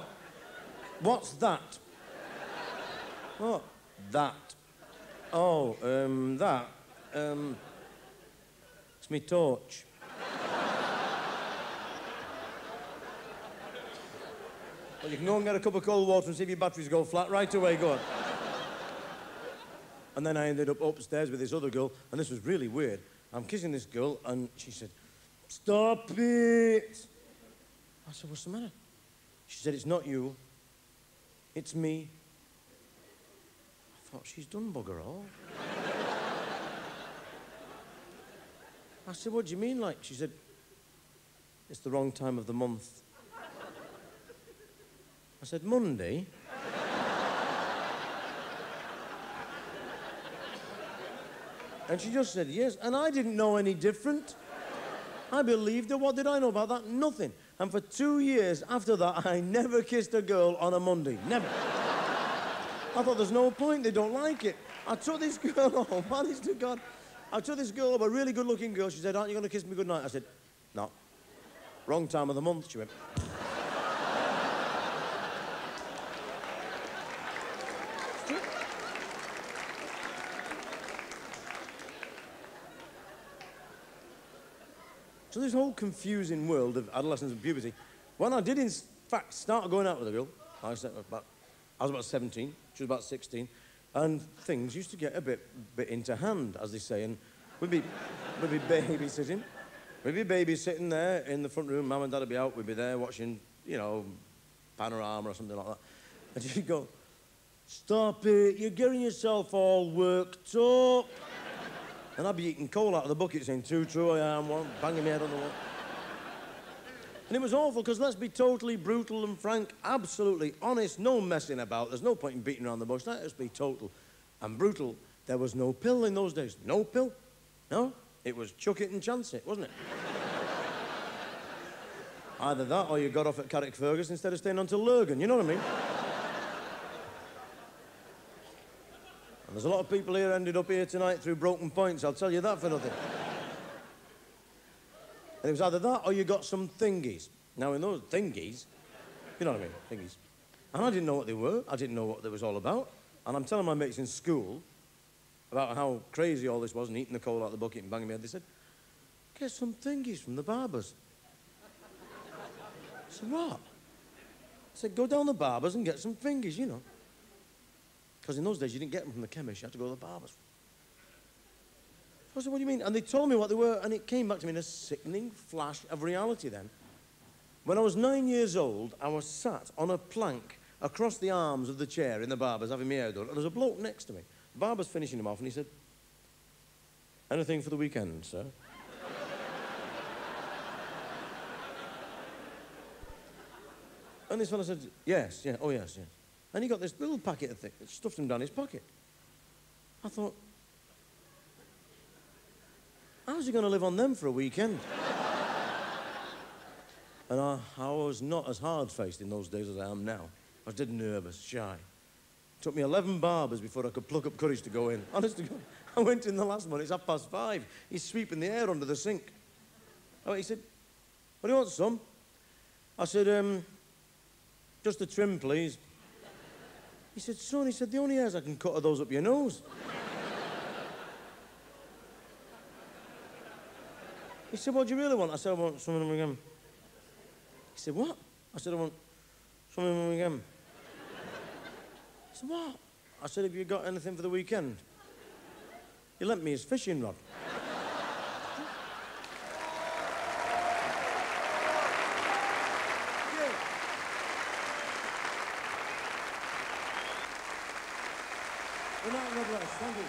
What's that? What? That. Oh, that. It's me torch. Well, you can go and get a cup of cold water and see if your batteries go flat right away, go on. And then I ended up upstairs with this other girl, and this was really weird. I'm kissing this girl, and she said, stop it. I said, what's the matter? She said, it's not you. It's me. I thought, she's done bugger all. I said, what do you mean, like? She said, it's the wrong time of the month. I said, Monday? And she just said yes, and I didn't know any different. I believed her. What did I know about that? Nothing. And for 2 years after that, I never kissed a girl on a Monday. Never. I thought there's no point. They don't like it. I took this girl home. Honest to God. I took this girl home, a really good-looking girl. She said, aren't you going to kiss me goodnight? I said, no. Wrong time of the month. She went... So this whole confusing world of adolescence and puberty, when I did in fact start going out with a girl, I was about 17, she was about 16, and things used to get a bit into hand, as they say, and we'd be babysitting. We'd be babysitting there in the front room, Mum and Dad would be out, we'd be there watching, you know, Panorama or something like that. And she'd go, Stop it, you're getting yourself all worked up. And I'd be eating coal out of the bucket saying, too true I am, one, banging my head on the wall. And it was awful, because let's be totally brutal and frank, absolutely honest, no messing about. There's no point in beating around the bush. Let's be total and brutal. There was no pill in those days. No pill. No. It was chuck it and chance it, wasn't it? Either that or you got off at Carrickfergus instead of staying on till Lurgan, you know what I mean? And there's a lot of people here ended up here tonight through broken points, I'll tell you that for nothing. And it was either that or you got some thingies. Now, in those thingies, you know what I mean, thingies. And I didn't know what they were. I didn't know what it was all about. And I'm telling my mates in school about how crazy all this was and eating the coal out of the bucket and banging my head. They said, get some thingies from the barbers. I said, what? I said, go down the barbers and get some thingies, you know. Because in those days, you didn't get them from the chemist. You had to go to the barbers. I said, what do you mean? And they told me what they were, and it came back to me in a sickening flash of reality then. When I was 9 years old, I was sat on a plank across the arms of the chair in the barber's having my hair done, and there was a bloke next to me. The barber's finishing him off, and he said, anything for the weekend, sir? And this fellow said, yes, yeah, oh yes, yes. And he got this little packet of things, stuffed him down his pocket. I thought, how's he going to live on them for a weekend? And I was not as hard-faced in those days as I am now. I was dead nervous, shy. It took me 11 barbers before I could pluck up courage to go in. Honest to God, I went in the last one, it's 5:30. He's sweeping the air under the sink. Oh, he said, what do you want, son? I said, just a trim, please. He said, son, he said, the only hairs I can cut are those up your nose. He said, what do you really want? I said, I want some of them again. He said, what? I said, I want some of them again. He said, what? I said, have you got anything for the weekend? He lent me his fishing rod. Thank you.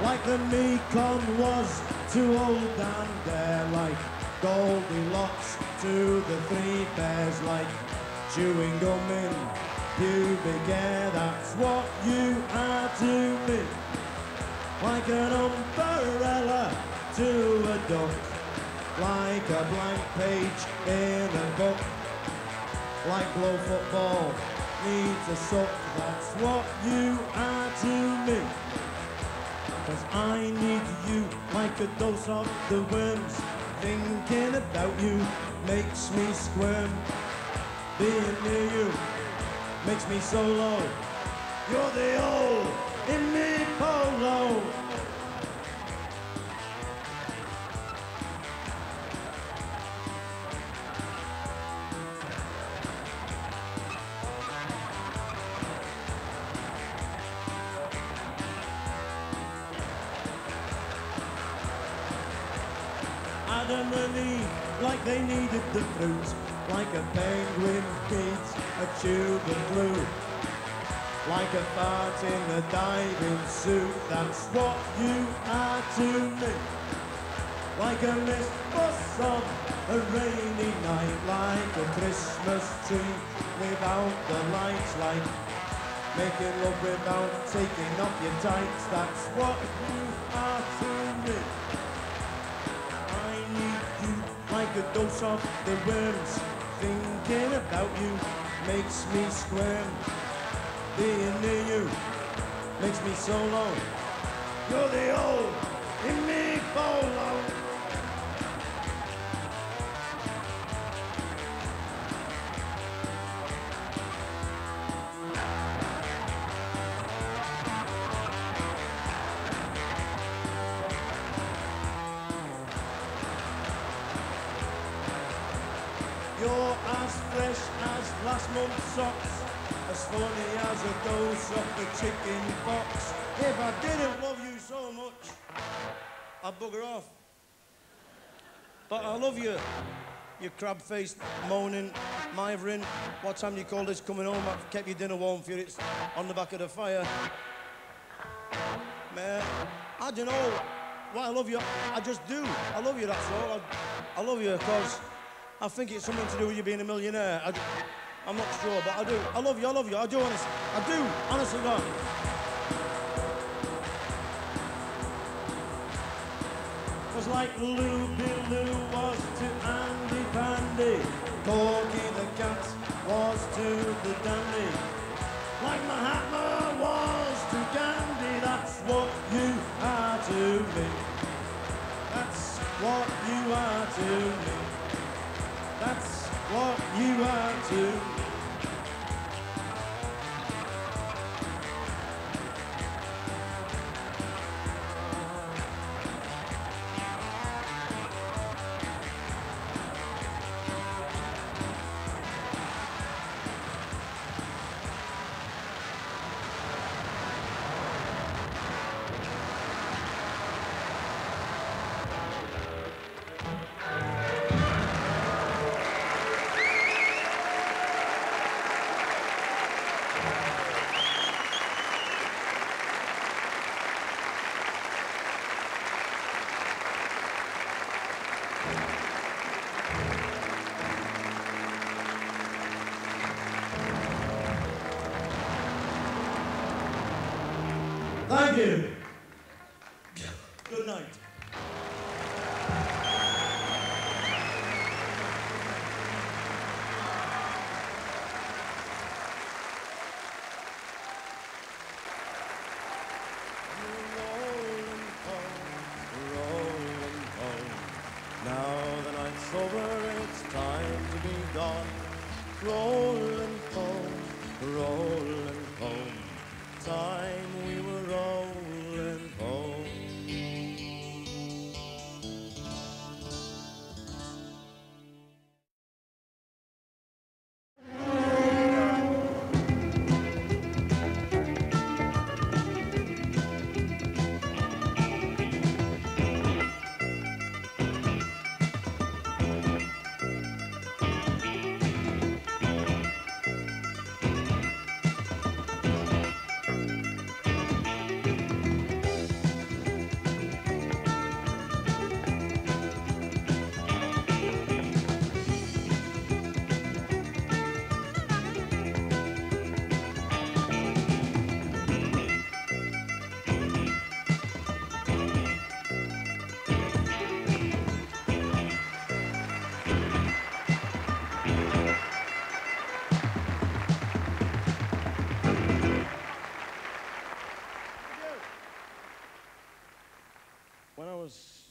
Like the Mekong was to old Dan Dare, like Goldilocks to the three bears, like chewing gum in pubic hair. That's what you are to me. Like an umbrella to a duck, like a blank page in a book, like blow football needs a suck. That's what you are to me. 'Cause I need you like a dose of the worms. Thinking about you makes me squirm. Being near you makes me so low. You're the old in me polo. Adam and Eve, like they needed the fruit, like a penguin needs a tube of glue. like a fart in a diving suit. That's what you are to me. Like a mist bus on a rainy night, like a Christmas tree without the lights, like making love without taking off your tights. That's what you are to me. I need you like a dose of the worms. Thinking about you makes me squirm. Being near you makes me so long. You're the old in me fall long. You're as fresh as last month's socks, as funny as a dose of the chicken pox. If I didn't love you so much, I'd bugger off. But I love you, you crab-faced, moaning, mithering. What time do you call this coming home? I've kept your dinner warm for you, it's on the back of the fire. Man, I don't know why I love you, I just do. I love you, that's all. I love you because I think it's something to do with you being a millionaire. I'm not sure, but I do. I love you, I do, honestly, God. Was like Loopy Lou was to Andy Pandy, Corky the cat was to the dandy, like Mahatma was to Gandhi. That's what you are to me. That's what you are to me. That's what you are to me. Thank you. Good night. Now the night's over, it's time to be gone. Rolling home. Time we were rolling home. When I was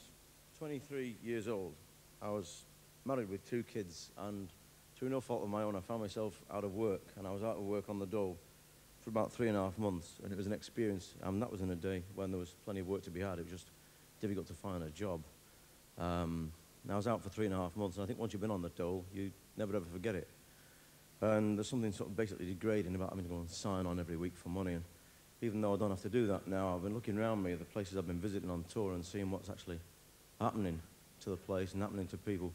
23 years old, I was married with 2 kids, and through no fault of my own, I found myself out of work, and I was out of work on the dole for about 3.5 months, and it was an experience. That was in a day when there was plenty of work to be had. It was just difficult to find a job. And I was out for 3.5 months, and I think once you've been on the dole, you never ever forget it. And there's something sort of basically degrading about having to go and sign on every week for money. And even though I don't have to do that now, I've been looking around me at the places I've been visiting on tour and seeing what's actually happening to the place and happening to people.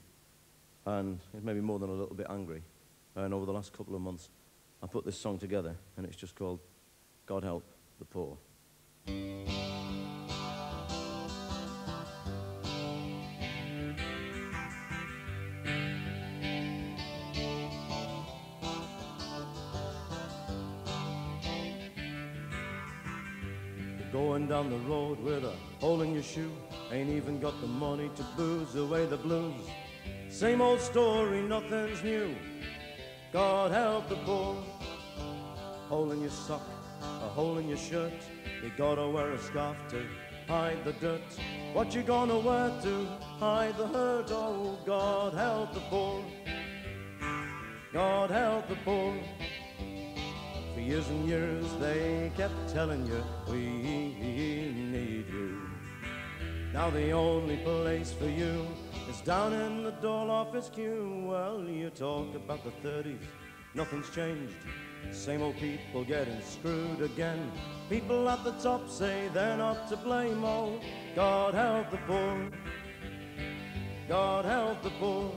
And it's made me more than a little bit angry. And over the last couple of months, I put this song together, and it's just called God help the poor. Going down the road with a hole in your shoe, ain't even got the money to booze away the blues. Same old story, nothing's new. God help the poor. Hole in your sock, a hole in your shirt. You gotta wear a scarf to hide the dirt. What you gonna wear to hide the hurt? Oh, God help the poor. God help the poor. For years and years they kept telling you, we need you. Now the only place for you is down in the dole office queue. Well, you talk about the 30s, nothing's changed. Same old people getting screwed again. People at the top say they're not to blame. Oh, God help the poor. God help the poor.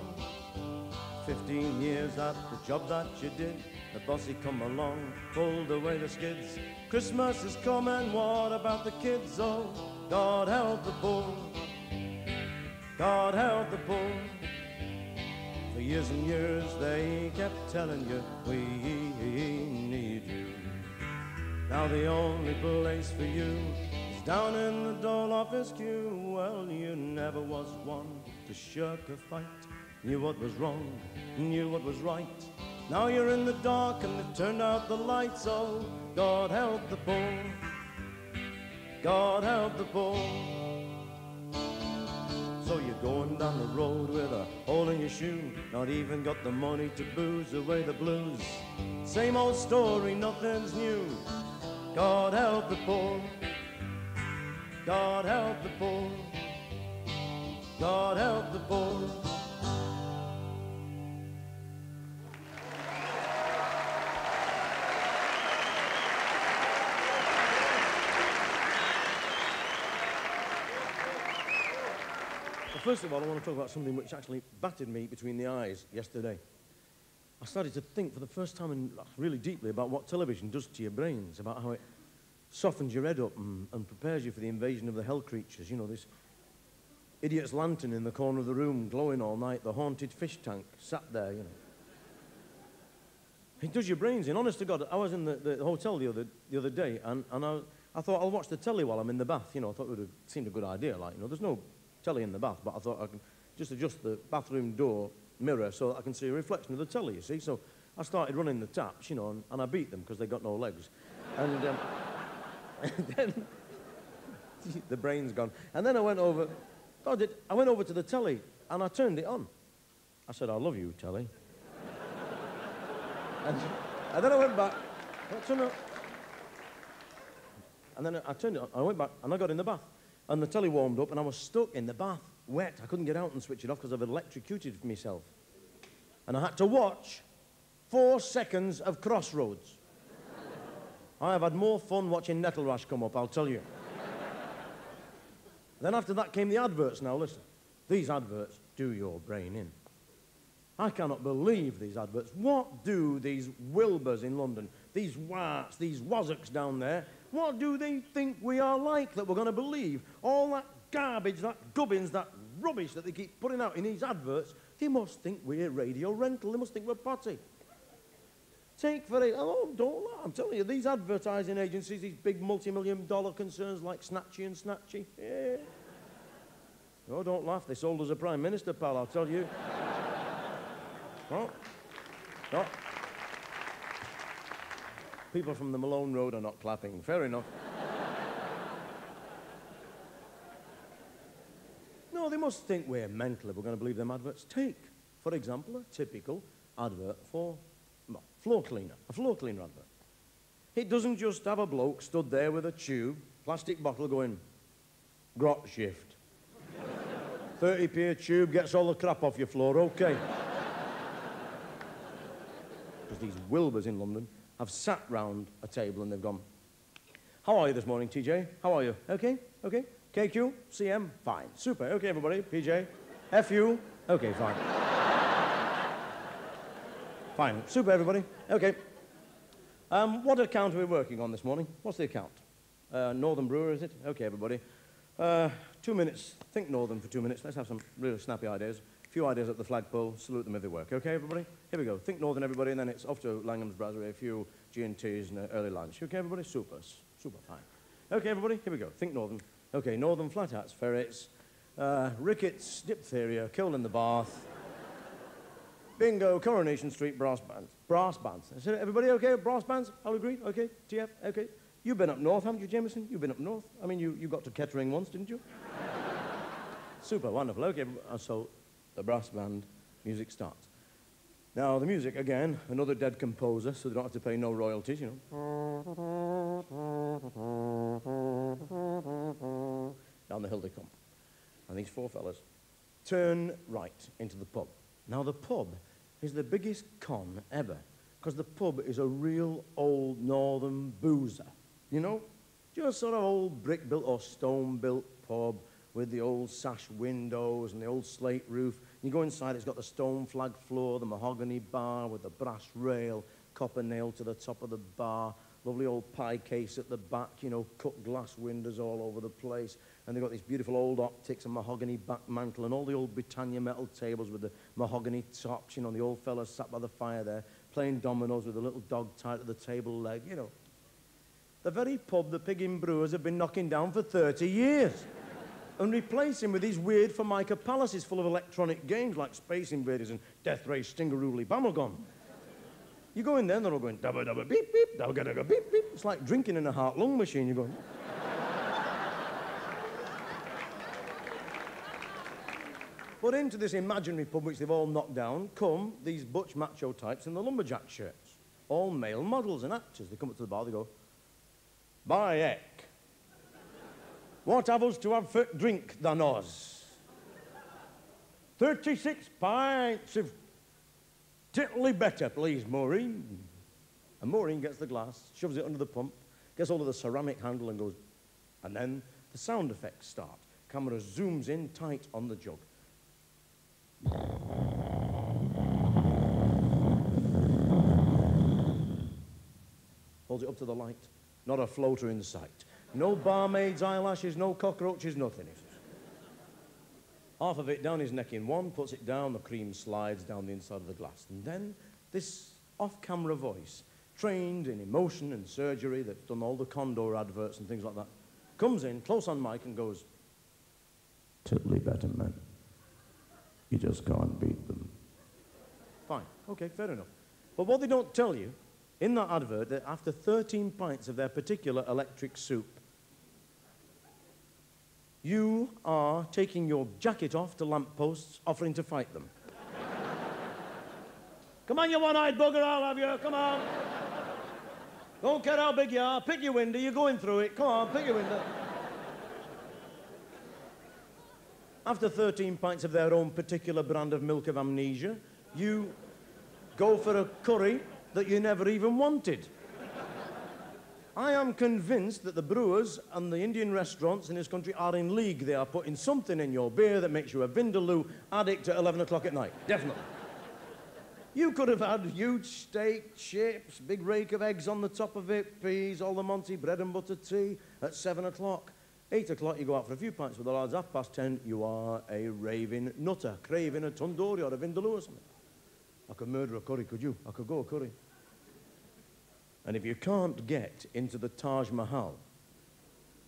15 years at the job that you did, the bossy come along, pulled away the skids. Christmas is coming, what about the kids? Oh, God help the poor. God help the poor. For years and years they kept telling you, we need you. Now the only place for you is down in the dole office queue. Well, you never was one to shirk a fight. Knew what was wrong, knew what was right. Now you're in the dark and they've turned out the lights. Oh, God help the poor. God help the poor. So you're going down the road with a hole in your shoe, not even got the money to booze away the blues. Same old story, nothing's new. God help the poor. God help the poor. God help the poor. First of all, I want to talk about something which actually battered me between the eyes yesterday. I started to think for the first time and really deeply about what television does to your brains, about how it softens your head up and prepares you for the invasion of the hell creatures. You know, this idiot's lantern in the corner of the room glowing all night, the haunted fish tank sat there, you know. It does your brains in. Honest to God, I was in the hotel the other day, and I thought I'll watch the telly while I'm in the bath. You know, I thought it would have seemed a good idea. Like, you know, there's no telly in the bath, but I thought I can just adjust the bathroom door mirror so that I can see a reflection of the telly, you see. So I started running the taps, you know, and I beat them because they got no legs. And, and then the brain's gone. And then I went over to the telly and I turned it on. I said, I love you, telly. and then I went back. And then I turned it on. I went back and I got in the bath. And the telly warmed up, and I was stuck in the bath, wet. I couldn't get out and switch it off because I've electrocuted myself. And I had to watch 4 seconds of Crossroads. I have had more fun watching Nettle Rash come up, I'll tell you. Then after that came the adverts. Now listen, these adverts do your brain in. I cannot believe these adverts. What do these Wilburs in London, these Warts, these Wazzocks down there, what do they think we are like that we're going to believe? All that garbage, that gubbins, that rubbish that they keep putting out in these adverts, they must think we're radio rental. They must think we're potty. Take for it. Oh, don't laugh. I'm telling you, these advertising agencies, these big multi-million-dollar concerns like Snatchy and Snatchy. Yeah. Oh, don't laugh. They sold us a prime minister, pal, I'll tell you. Oh. Oh. People from the Malone Road are not clapping. Fair enough. No, they must think we're mental if we're going to believe them adverts. Take, for example, a typical advert for floor cleaner, a floor cleaner advert. It doesn't just have a bloke stood there with a tube, plastic bottle going, grot shift. 30p a tube gets all the crap off your floor, okay. Because these Wilburs in London have sat round a table and they've gone, how are you this morning, TJ? How are you? Okay, okay. KQ, CM, fine. Super, okay, everybody. PJ, FU, okay, fine. Fine, super, everybody. Okay. What account are we working on this morning? What's the account? Northern Brewer, is it? Okay, everybody. 2 minutes. Think Northern for 2 minutes. Let's have some really snappy ideas. A few ideas at the flagpole. Salute them if they work. Okay, everybody? Here we go. Think Northern, everybody, and then it's off to Langham's Brasserie, a few G&Ts and an early lunch. Okay, everybody? Super. Super fine. Okay, everybody? Here we go. Think Northern. Okay, Northern, flat hats, ferrets, rickets, diphtheria, kiln in the bath, bingo, Coronation Street, brass bands. Brass bands. Is it everybody okay? Brass bands? I'll agree. Okay, TF, okay. You've been up north, haven't you, Jameson? You've been up north. I mean, you got to Kettering once, didn't you? Super, wonderful. Okay, so the brass band music starts. Now, the music, again, another dead composer, so they don't have to pay no royalties, you know. Down the hill they come. And these four fellas turn right into the pub. Now, the pub is the biggest con ever, because the pub is a real old northern boozer, you know? Just sort of old brick-built or stone-built pub with the old sash windows and the old slate roof. You go inside, it's got the stone flag floor, the mahogany bar with the brass rail, copper nail to the top of the bar, lovely old pie case at the back, you know, cut glass windows all over the place. And they've got these beautiful old optics and mahogany back mantle and all the old Britannia metal tables with the mahogany tops, you know, the old fellas sat by the fire there, playing dominoes with a little dog tied to the table leg, you know. The very pub the Piggin Brewers have been knocking down for 30 years. And replacing with these weird Formica palaces full of electronic games like Space Invaders and Death Ray Stingarooly Bamelgon. You go in there and they're all going dabba dabba beep beep, dabba dabba beep beep. It's like drinking in a heart-lung machine. You're going. But into this imaginary pub which they've all knocked down come these butch macho types in the lumberjack shirts. All male models and actors. They come up to the bar, they go, "By heck, what have us to have for drink than us? 36 pints of tittly better, please, Maureen." And Maureen gets the glass, shoves it under the pump, gets hold of the ceramic handle and goes, and then the sound effects start. Camera zooms in tight on the jug. Holds it up to the light. Not a floater in sight. No barmaid's eyelashes, no cockroaches, nothing. Half of it down his neck in one, puts it down, the cream slides down the inside of the glass. And then this off-camera voice, trained in emotion and surgery, that's done all the Condor adverts and things like that, comes in, close on mic, and goes, "Tiddly better men. You just can't beat them." Fine, okay, fair enough. But what they don't tell you, in that advert, that after 13 pints of their particular electric soup, you are taking your jacket off to lampposts, offering to fight them. Come on, you one-eyed bugger, I'll have you, come on. Don't care how big you are, pick your window, you're going through it, come on, pick your window. After 13 pints of their own particular brand of milk of amnesia, you go for a curry that you never even wanted. I am convinced that the brewers and the Indian restaurants in this country are in league. They are putting something in your beer that makes you a Vindaloo addict at 11 o'clock at night. Definitely. You could have had huge steak, chips, big rake of eggs on the top of it, peas, all the Monty, bread and butter tea at 7 o'clock. 8 o'clock, you go out for a few pints with the lads. 10:30, you are a raving nutter, craving a tandoori or a Vindaloo or something. I could murder a curry, could you? I could go a curry. And if you can't get into the Taj Mahal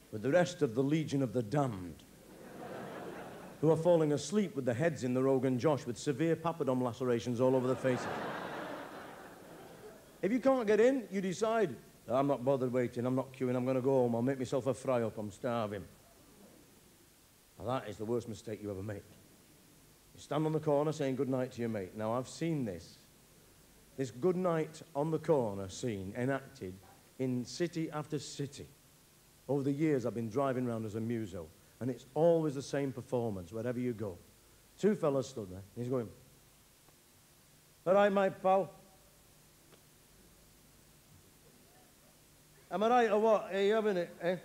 with the rest of the Legion of the Damned, who are falling asleep with their heads in the Rogan Josh with severe papadom lacerations all over their faces. If you can't get in, you decide, I'm not bothered waiting, I'm not queuing, I'm going to go home, I'll make myself a fry-up, I'm starving. Now that is the worst mistake you ever make. You stand on the corner saying good night to your mate. Now I've seen this good night on the corner scene enacted in city after city. Over the years I've been driving around as a muso, and it's always the same performance wherever you go. Two fellas stood there, he's going, "All right, my pal. Am I right or what? Are you having it, eh? Are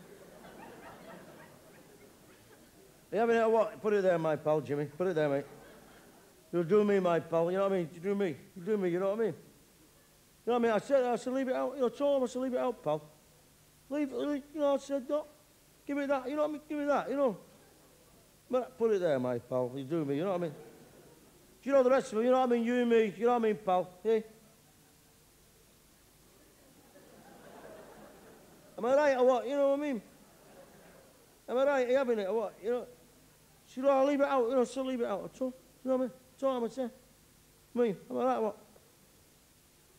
you having it or what? Put it there, my pal, Jimmy. Put it there, mate. You'll do me, my pal. You know what I mean? You do me. You do me, you know what I mean? You know what I mean? I said, leave it out. You know, told him, I said, leave it out, pal. Leave it, you know, I said, no, give me that, you know what I mean? Give me that, you know. But put it there, my pal, you do me, you know what I mean? Do you know the rest of it, you know what I mean? You and me, you know what I mean, pal? Yeah? Am I right or what, you know what I mean? Am I right, are you having it or what, you know? She said, I'll leave it out, you know, so leave it out. I told, you know what I mean? Told him, I said, me, am I right or what?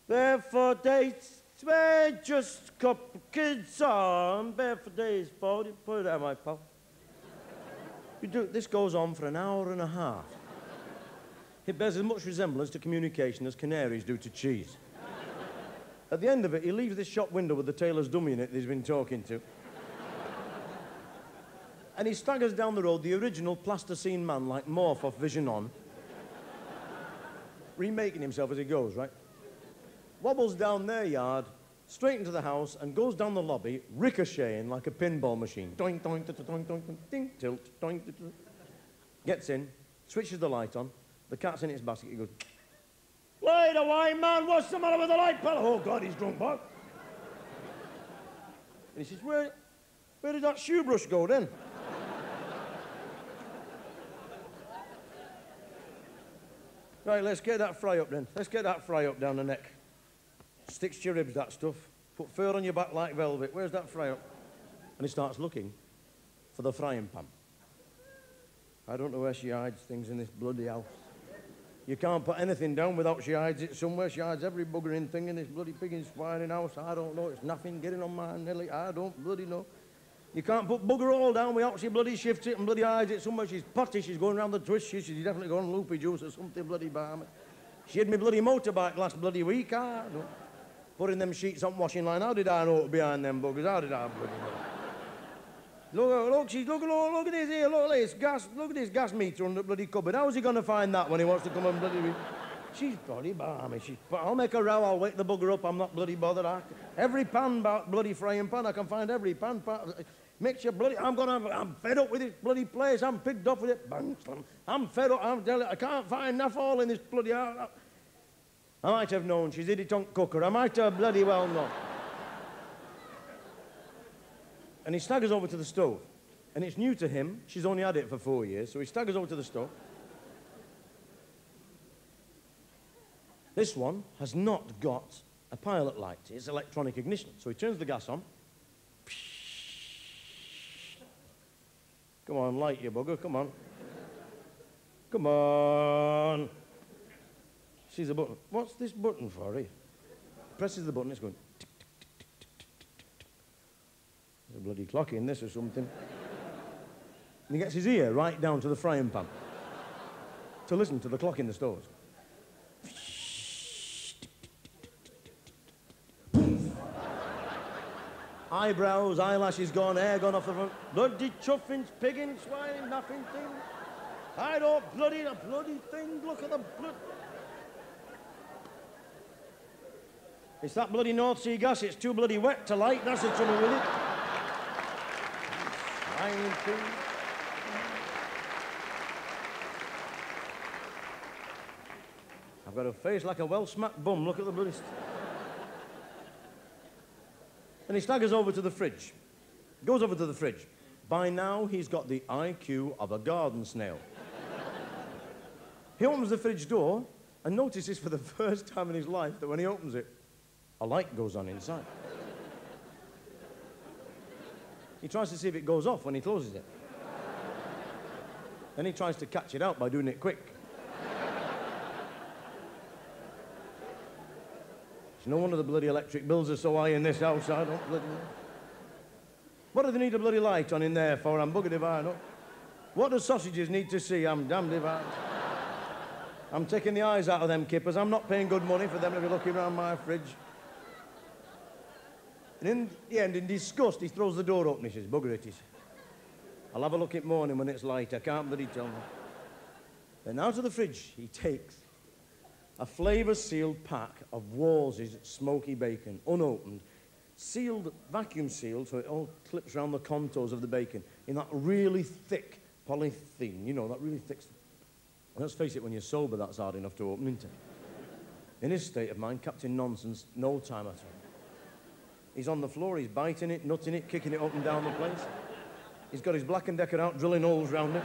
Barefoot days, we're just a couple kids on. Barefoot days, put it there, my pal. This goes on for an hour and a half. It bears as much resemblance to communication as canaries do to cheese. At the end of it, he leaves this shop window with the tailor's dummy in it that he's been talking to. And he staggers down the road, the original plasticine man like Morph off Vision On, remaking himself as he goes, right? Wobbles down their yard, straight into the house, and goes down the lobby, ricocheting like a pinball machine. Doink, doink, doink, doink, doink, ding, tilt, doink, doink. Gets in, switches the light on, the cat's in its basket, he goes, "Light away, man, what's the matter with the light, pal?" "Oh, God, he's drunk, boy." And he says, where did that shoe brush go, then? Right, let's get that fry up, then. Let's get that fry up down the neck. Sticks to your ribs, that stuff. Put fur on your back like velvet. Where's that fry up? And he starts looking for the frying pan. I don't know where she hides things in this bloody house. You can't put anything down without she hides it somewhere. She hides every buggering thing in this bloody pig and swine house. I don't know. It's nothing getting on my Nelly. I don't bloody know. You can't put bugger all down without she bloody shifts it and bloody hides it somewhere. She's potty. She's going round the twist. She's definitely going loopy juice or something bloody balmy. She had me bloody motorbike last bloody week. I don't know. Putting them sheets on washing line. How did I know it was behind them buggers? How did I bloody know? Look, look at this here, look at this gas, look at this gas meter on the bloody cupboard. How's he going to find that when he wants to come and bloody... She's bloody balmy, I'll make a row, I'll wake the bugger up, I'm not bloody bothered. Every pan, bloody frying pan, I can find every pan. Mixture bloody, I'm fed up with this bloody place, I'm pigged off with it. Bang, slam. I'm fed up, I can't find enough oil in this bloody house. I might have known, she's idiot on cooker, I might have bloody well known. And he staggers over to the stove. And it's new to him. She's only had it for 4 years, so he staggers over to the stove. This one has not got a pilot light. It's electronic ignition. So he turns the gas on. Come on, light you bugger, come on. Come on. Sees a button. What's this button for, eh? Presses the button, it's going... There's a bloody clock in this or something. And he gets his ear right down to the frying pan to listen to the clock in the stove. Eyebrows, eyelashes gone, hair gone off the front. Bloody chuffins, pigging, swine, nothing thing. I don't bloody thing. Look at the blood. It's that bloody North Sea gas. It's too bloody wet to light. That's the trouble with it. I've got a face like a well-smacked bum. Look at the bloody... And he staggers over to the fridge. Goes over to the fridge. By now, he's got the IQ of a garden snail. He opens the fridge door and notices for the first time in his life that when he opens it, a light goes on inside. He tries to see if it goes off when he closes it. Then he tries to catch it out by doing it quick. It's no wonder the bloody electric bills are so high in this house, I don't bloody know. What do they need a bloody light on in there for? I'm buggered if I know. What do sausages need to see? I'm damned if I know. I'm taking the eyes out of them kippers. I'm not paying good money for them to be looking around my fridge. And in the end, in disgust, he throws the door open. He says, bugger it, he says. I'll have a look at morning when it's light. I can't bloody tell me. Then out of the fridge, he takes a flavour-sealed pack of Walls' smoky bacon, unopened, sealed, vacuum-sealed, so it all clips around the contours of the bacon in that really thick polythene, you know, that really thick stuff. Let's face it, when you're sober, that's hard enough to open, isn't it? In his state of mind, Captain Nonsense, no time at all. He's on the floor, he's biting it, nutting it, kicking it up and down the place. He's got his Black & Decker out, drilling holes round it.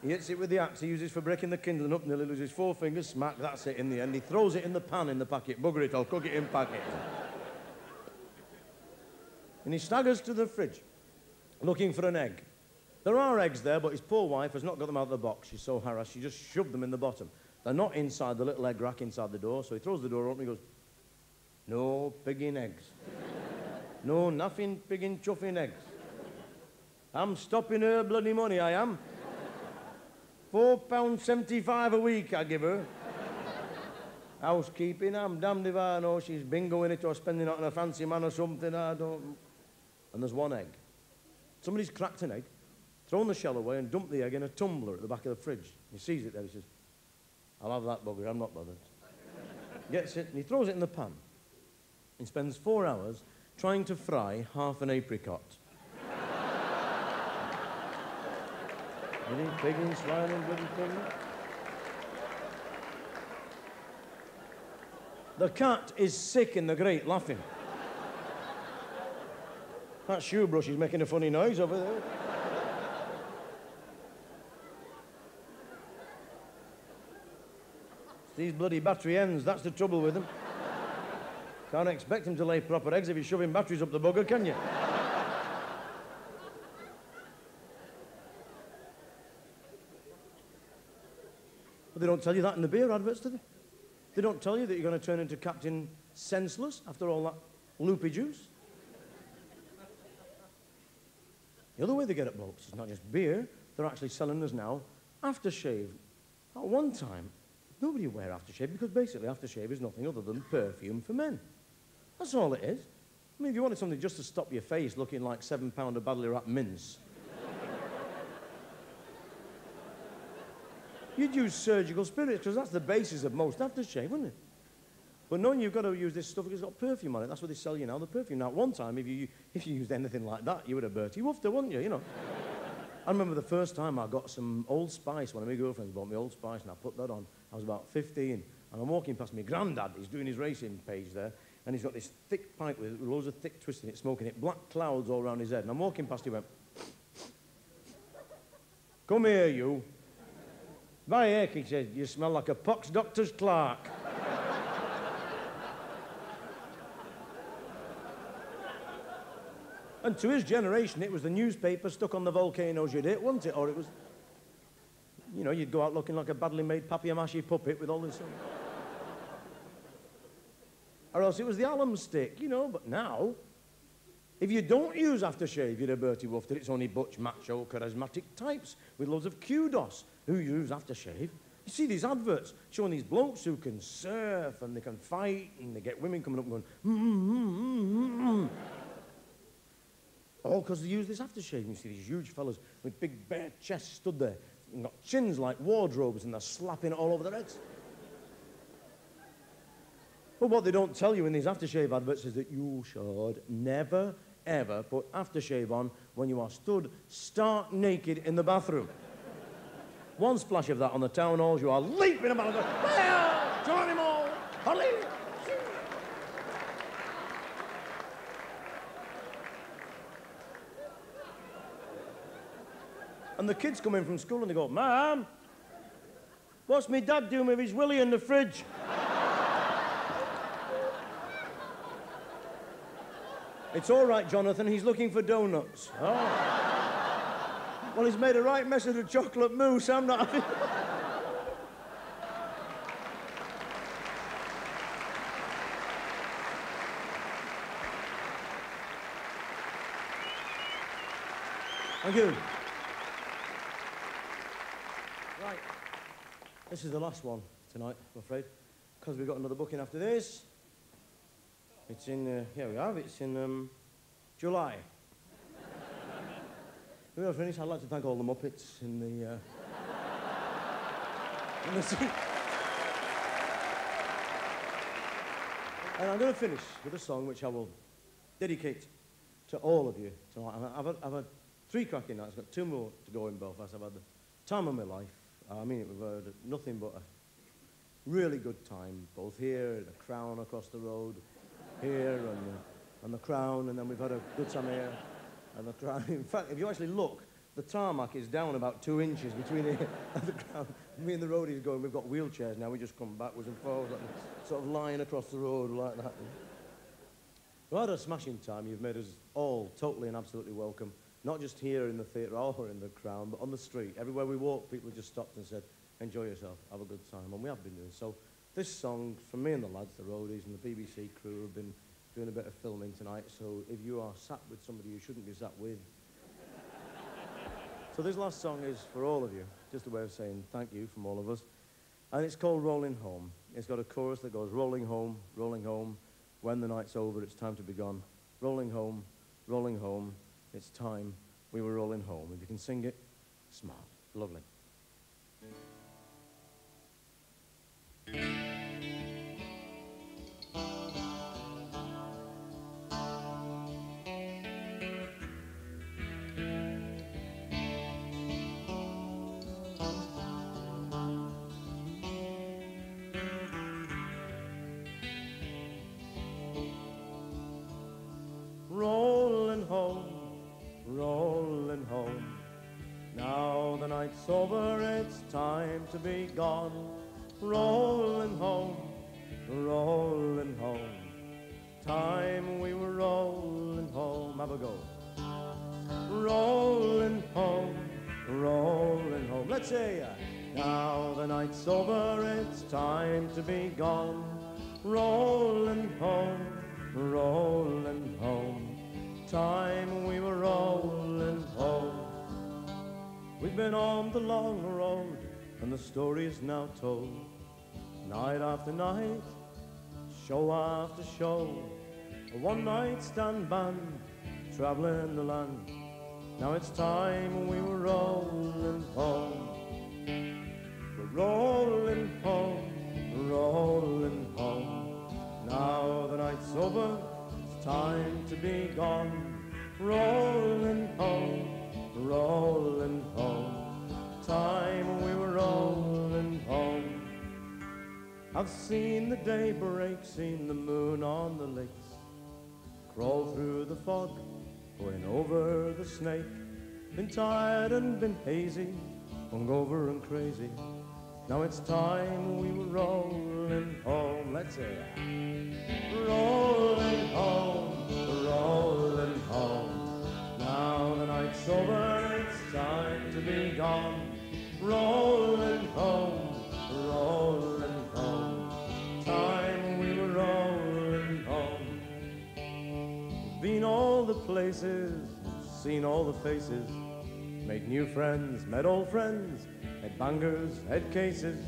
He hits it with the axe he uses for breaking the kindling up, nearly loses 4 fingers, smack, that's it in the end. He throws it in the pan in the packet. Bugger it, I'll cook it in packet. And he staggers to the fridge, looking for an egg. There are eggs there, but his poor wife has not got them out of the box. She's so harassed, she just shoved them in the bottom. They're not inside the little egg rack inside the door, so he throws the door open and he goes, no pigging eggs. No nothing pigging chuffing eggs. I'm stopping her bloody money, I am. £4.75 a week I give her. Housekeeping, I'm damned if I know she's bingoing it or spending it on a fancy man or something, I don't... And there's one egg. Somebody's cracked an egg, thrown the shell away and dumped the egg in a tumbler at the back of the fridge. He sees it there, he says, I'll have that bugger, I'm not bothered. Gets it, and he throws it in the pan. He spends 4 hours trying to fry half an apricot. Bloody pigging, swining, bloody pigging. The cat is sick in the grate, laughing. That shoe brush is making a funny noise over there. It's these bloody battery ends, that's the trouble with them. Can't expect him to lay proper eggs if he's shoving batteries up the bugger, can you? But they don't tell you that in the beer adverts, do they? They don't tell you that you're going to turn into Captain Senseless after all that loopy juice. The other way they get at blokes is not just beer, they're actually selling us now aftershave. At one time, nobody would wear aftershave because basically aftershave is nothing other than perfume for men. That's all it is. I mean, if you wanted something just to stop your face looking like 7 pound of badly wrapped mince, you'd use surgical spirits, because that's the basis of most aftershave, wouldn't it? But knowing you've got to use this stuff because it's got perfume on it, that's what they sell you now, the perfume. Now, at one time, if you used anything like that, you were a Bertie Woofter, wouldn't you, you know? I remember the first time I got some Old Spice, one of my girlfriends bought me Old Spice, and I put that on. I was about 15, and I'm walking past my Grandad, he's doing his racing page there, and he's got this thick pipe with loads of thick twists in it, smoking it, black clouds all around his head, and I'm walking past, he went, come here, you. By heck, he said, you smell like a pox doctor's clerk. And to his generation, it was the newspaper stuck on the volcanoes you'd hit, wasn't it? Or it was, you know, you'd go out looking like a badly made papier-mâché puppet with all this... Or else it was the alum stick, you know, but now, if you don't use aftershave, you're a Bertie Woofter. It's only butch, macho, charismatic types with loads of kudos who use aftershave. You see these adverts showing these blokes who can surf and they can fight and they get women coming up and going, all because they use this aftershave. And you see these huge fellas with big bare chests stood there and got chins like wardrobes and they're slapping it all over their heads. But what they don't tell you in these aftershave adverts is that you should never, ever put aftershave on when you are stood stark naked in the bathroom. One splash of that on the town halls, you are leaping about and going, well, join him all, hallelujah. And the kids come in from school and they go, Ma'am, what's me dad doing with his willy in the fridge? It's all right, Jonathan, he's looking for donuts. Oh. Well, he's made a right mess of the chocolate mousse, I'm not having... Thank you. Right. This is the last one tonight, I'm afraid, because we've got another booking after this. It's in, here we have, it's in July. Before I finish, I'd like to thank all the Muppets in the scene. And I'm going to finish with a song which I will dedicate to all of you tonight. I've had 3 cracking nights, I've got 2 more to go in Belfast. I've had the time of my life. I mean it with nothing but really good time, both here, the Crown across the road, here and the Crown, and then we've had a good time here and the Crown. In fact, if you actually look, the tarmac is down about 2 inches between here and the Crown. Me and the roadies going, we've got wheelchairs now, we just come backwards and forwards, like, sort of lying across the road like that. We had a smashing time. You've made us all totally and absolutely welcome, not just here in the theatre or in the Crown, but on the street. Everywhere we walked, people just stopped and said, enjoy yourself, have a good time, and we have been doing so. This song, from me and the lads, the roadies and the BBC crew, have been doing a bit of filming tonight, so if you are sat with somebody you shouldn't be sat with. So this last song is for all of you, just a way of saying thank you from all of us. And it's called Rolling Home. It's got a chorus that goes, rolling home, when the night's over, it's time to be gone. Rolling home, it's time, we were rolling home. If you can sing it, smart, lovely. Rolling home. Now the night's over, it's time to be gone. Rolling home, time we were rolling home. Have a go. Rolling home, let's say now the night's over, it's time to be gone. Rolling home, time we were rolling home. We've been on the long road, and the story is now told. Night after night, show after show, a one-night stand band, traveling the land. Now it's time we were rolling home. We're rolling home. Now the night's over, it's time to be gone. Rolling home. Time we were rolling home. I've seen the day break, seen the moon on the lakes, crawl through the fog, going over the snake. Been tired and been hazy, hungover and crazy. Now it's time we were rolling home. Let's say that. Rolling home. Now the night's over, it's time to be gone. Rolling home. Time we were rolling home. We've been all the places, seen all the faces, made new friends, met old friends, had bangers, had cases.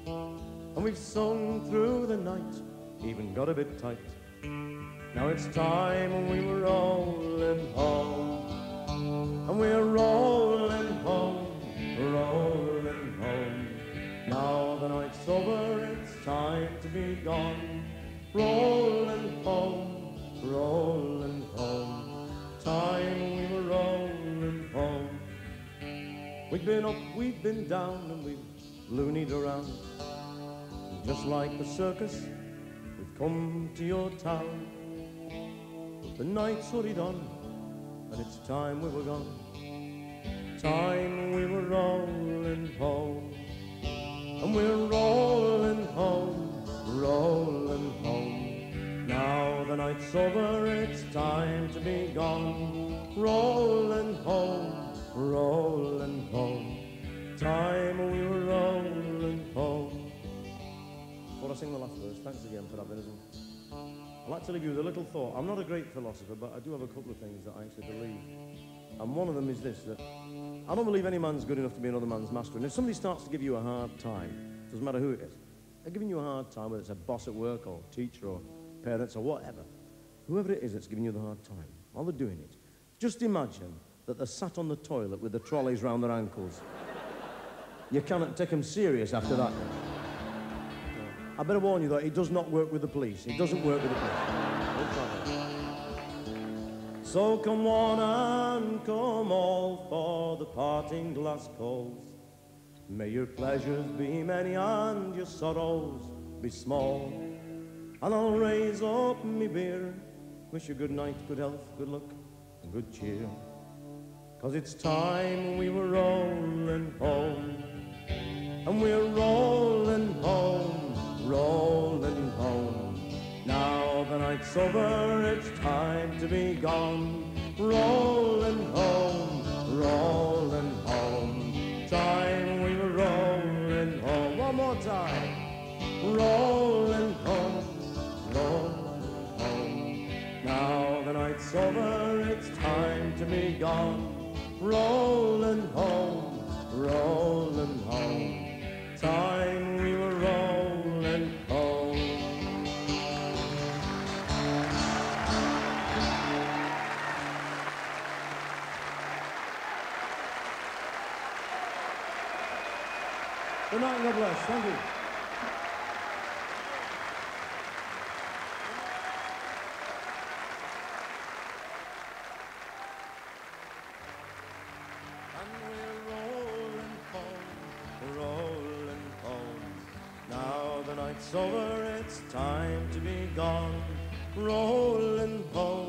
And we've sung through the night, even got a bit tight. Now it's time we were rolling home. And we're rolling home. Now the night's over, it's time to be gone. Rolling home. Time we were rolling home. We've been up, we've been down, and we've loonied around. And just like the circus, we've come to your town. But the night's hurried on, and it's time we were gone. Time we were rolling home. And we're rolling home. Now the night's over, it's time to be gone. Rolling home. Time we were rolling home. Before I sing the last verse, thanks again for having us. I'd like to leave you with a little thought. I'm not a great philosopher, but I do have a couple of things that I actually believe. And one of them is this, that I don't believe any man's good enough to be another man's master. And if somebody starts to give you a hard time, doesn't matter who it is, they're giving you a hard time, whether it's a boss at work or teacher or parents or whatever, whoever it is that's giving you the hard time, while they're doing it, just imagine that they're sat on the toilet with the trolleys round their ankles. You cannot take them serious after that. I better warn you, though, it does not work with the police. It doesn't work with the police. So come one and come all, for the parting glass calls. May your pleasures be many and your sorrows be small. And I'll raise up me beer, wish you good night, good health, good luck, and good cheer. 'Cause it's time we were rolling home, and we're rolling home, rolling home. Now the night's over, it's time to be gone. Rolling home, rolling home. Time we were rolling home. One more time. Rolling home, rolling home. Now the night's over, it's time to be gone. Rolling home, rolling home. Time we were rolling home. Good night and God bless. Thank you. And we're rolling home, rolling home. Now the night's over, it's time to be gone. Rolling home.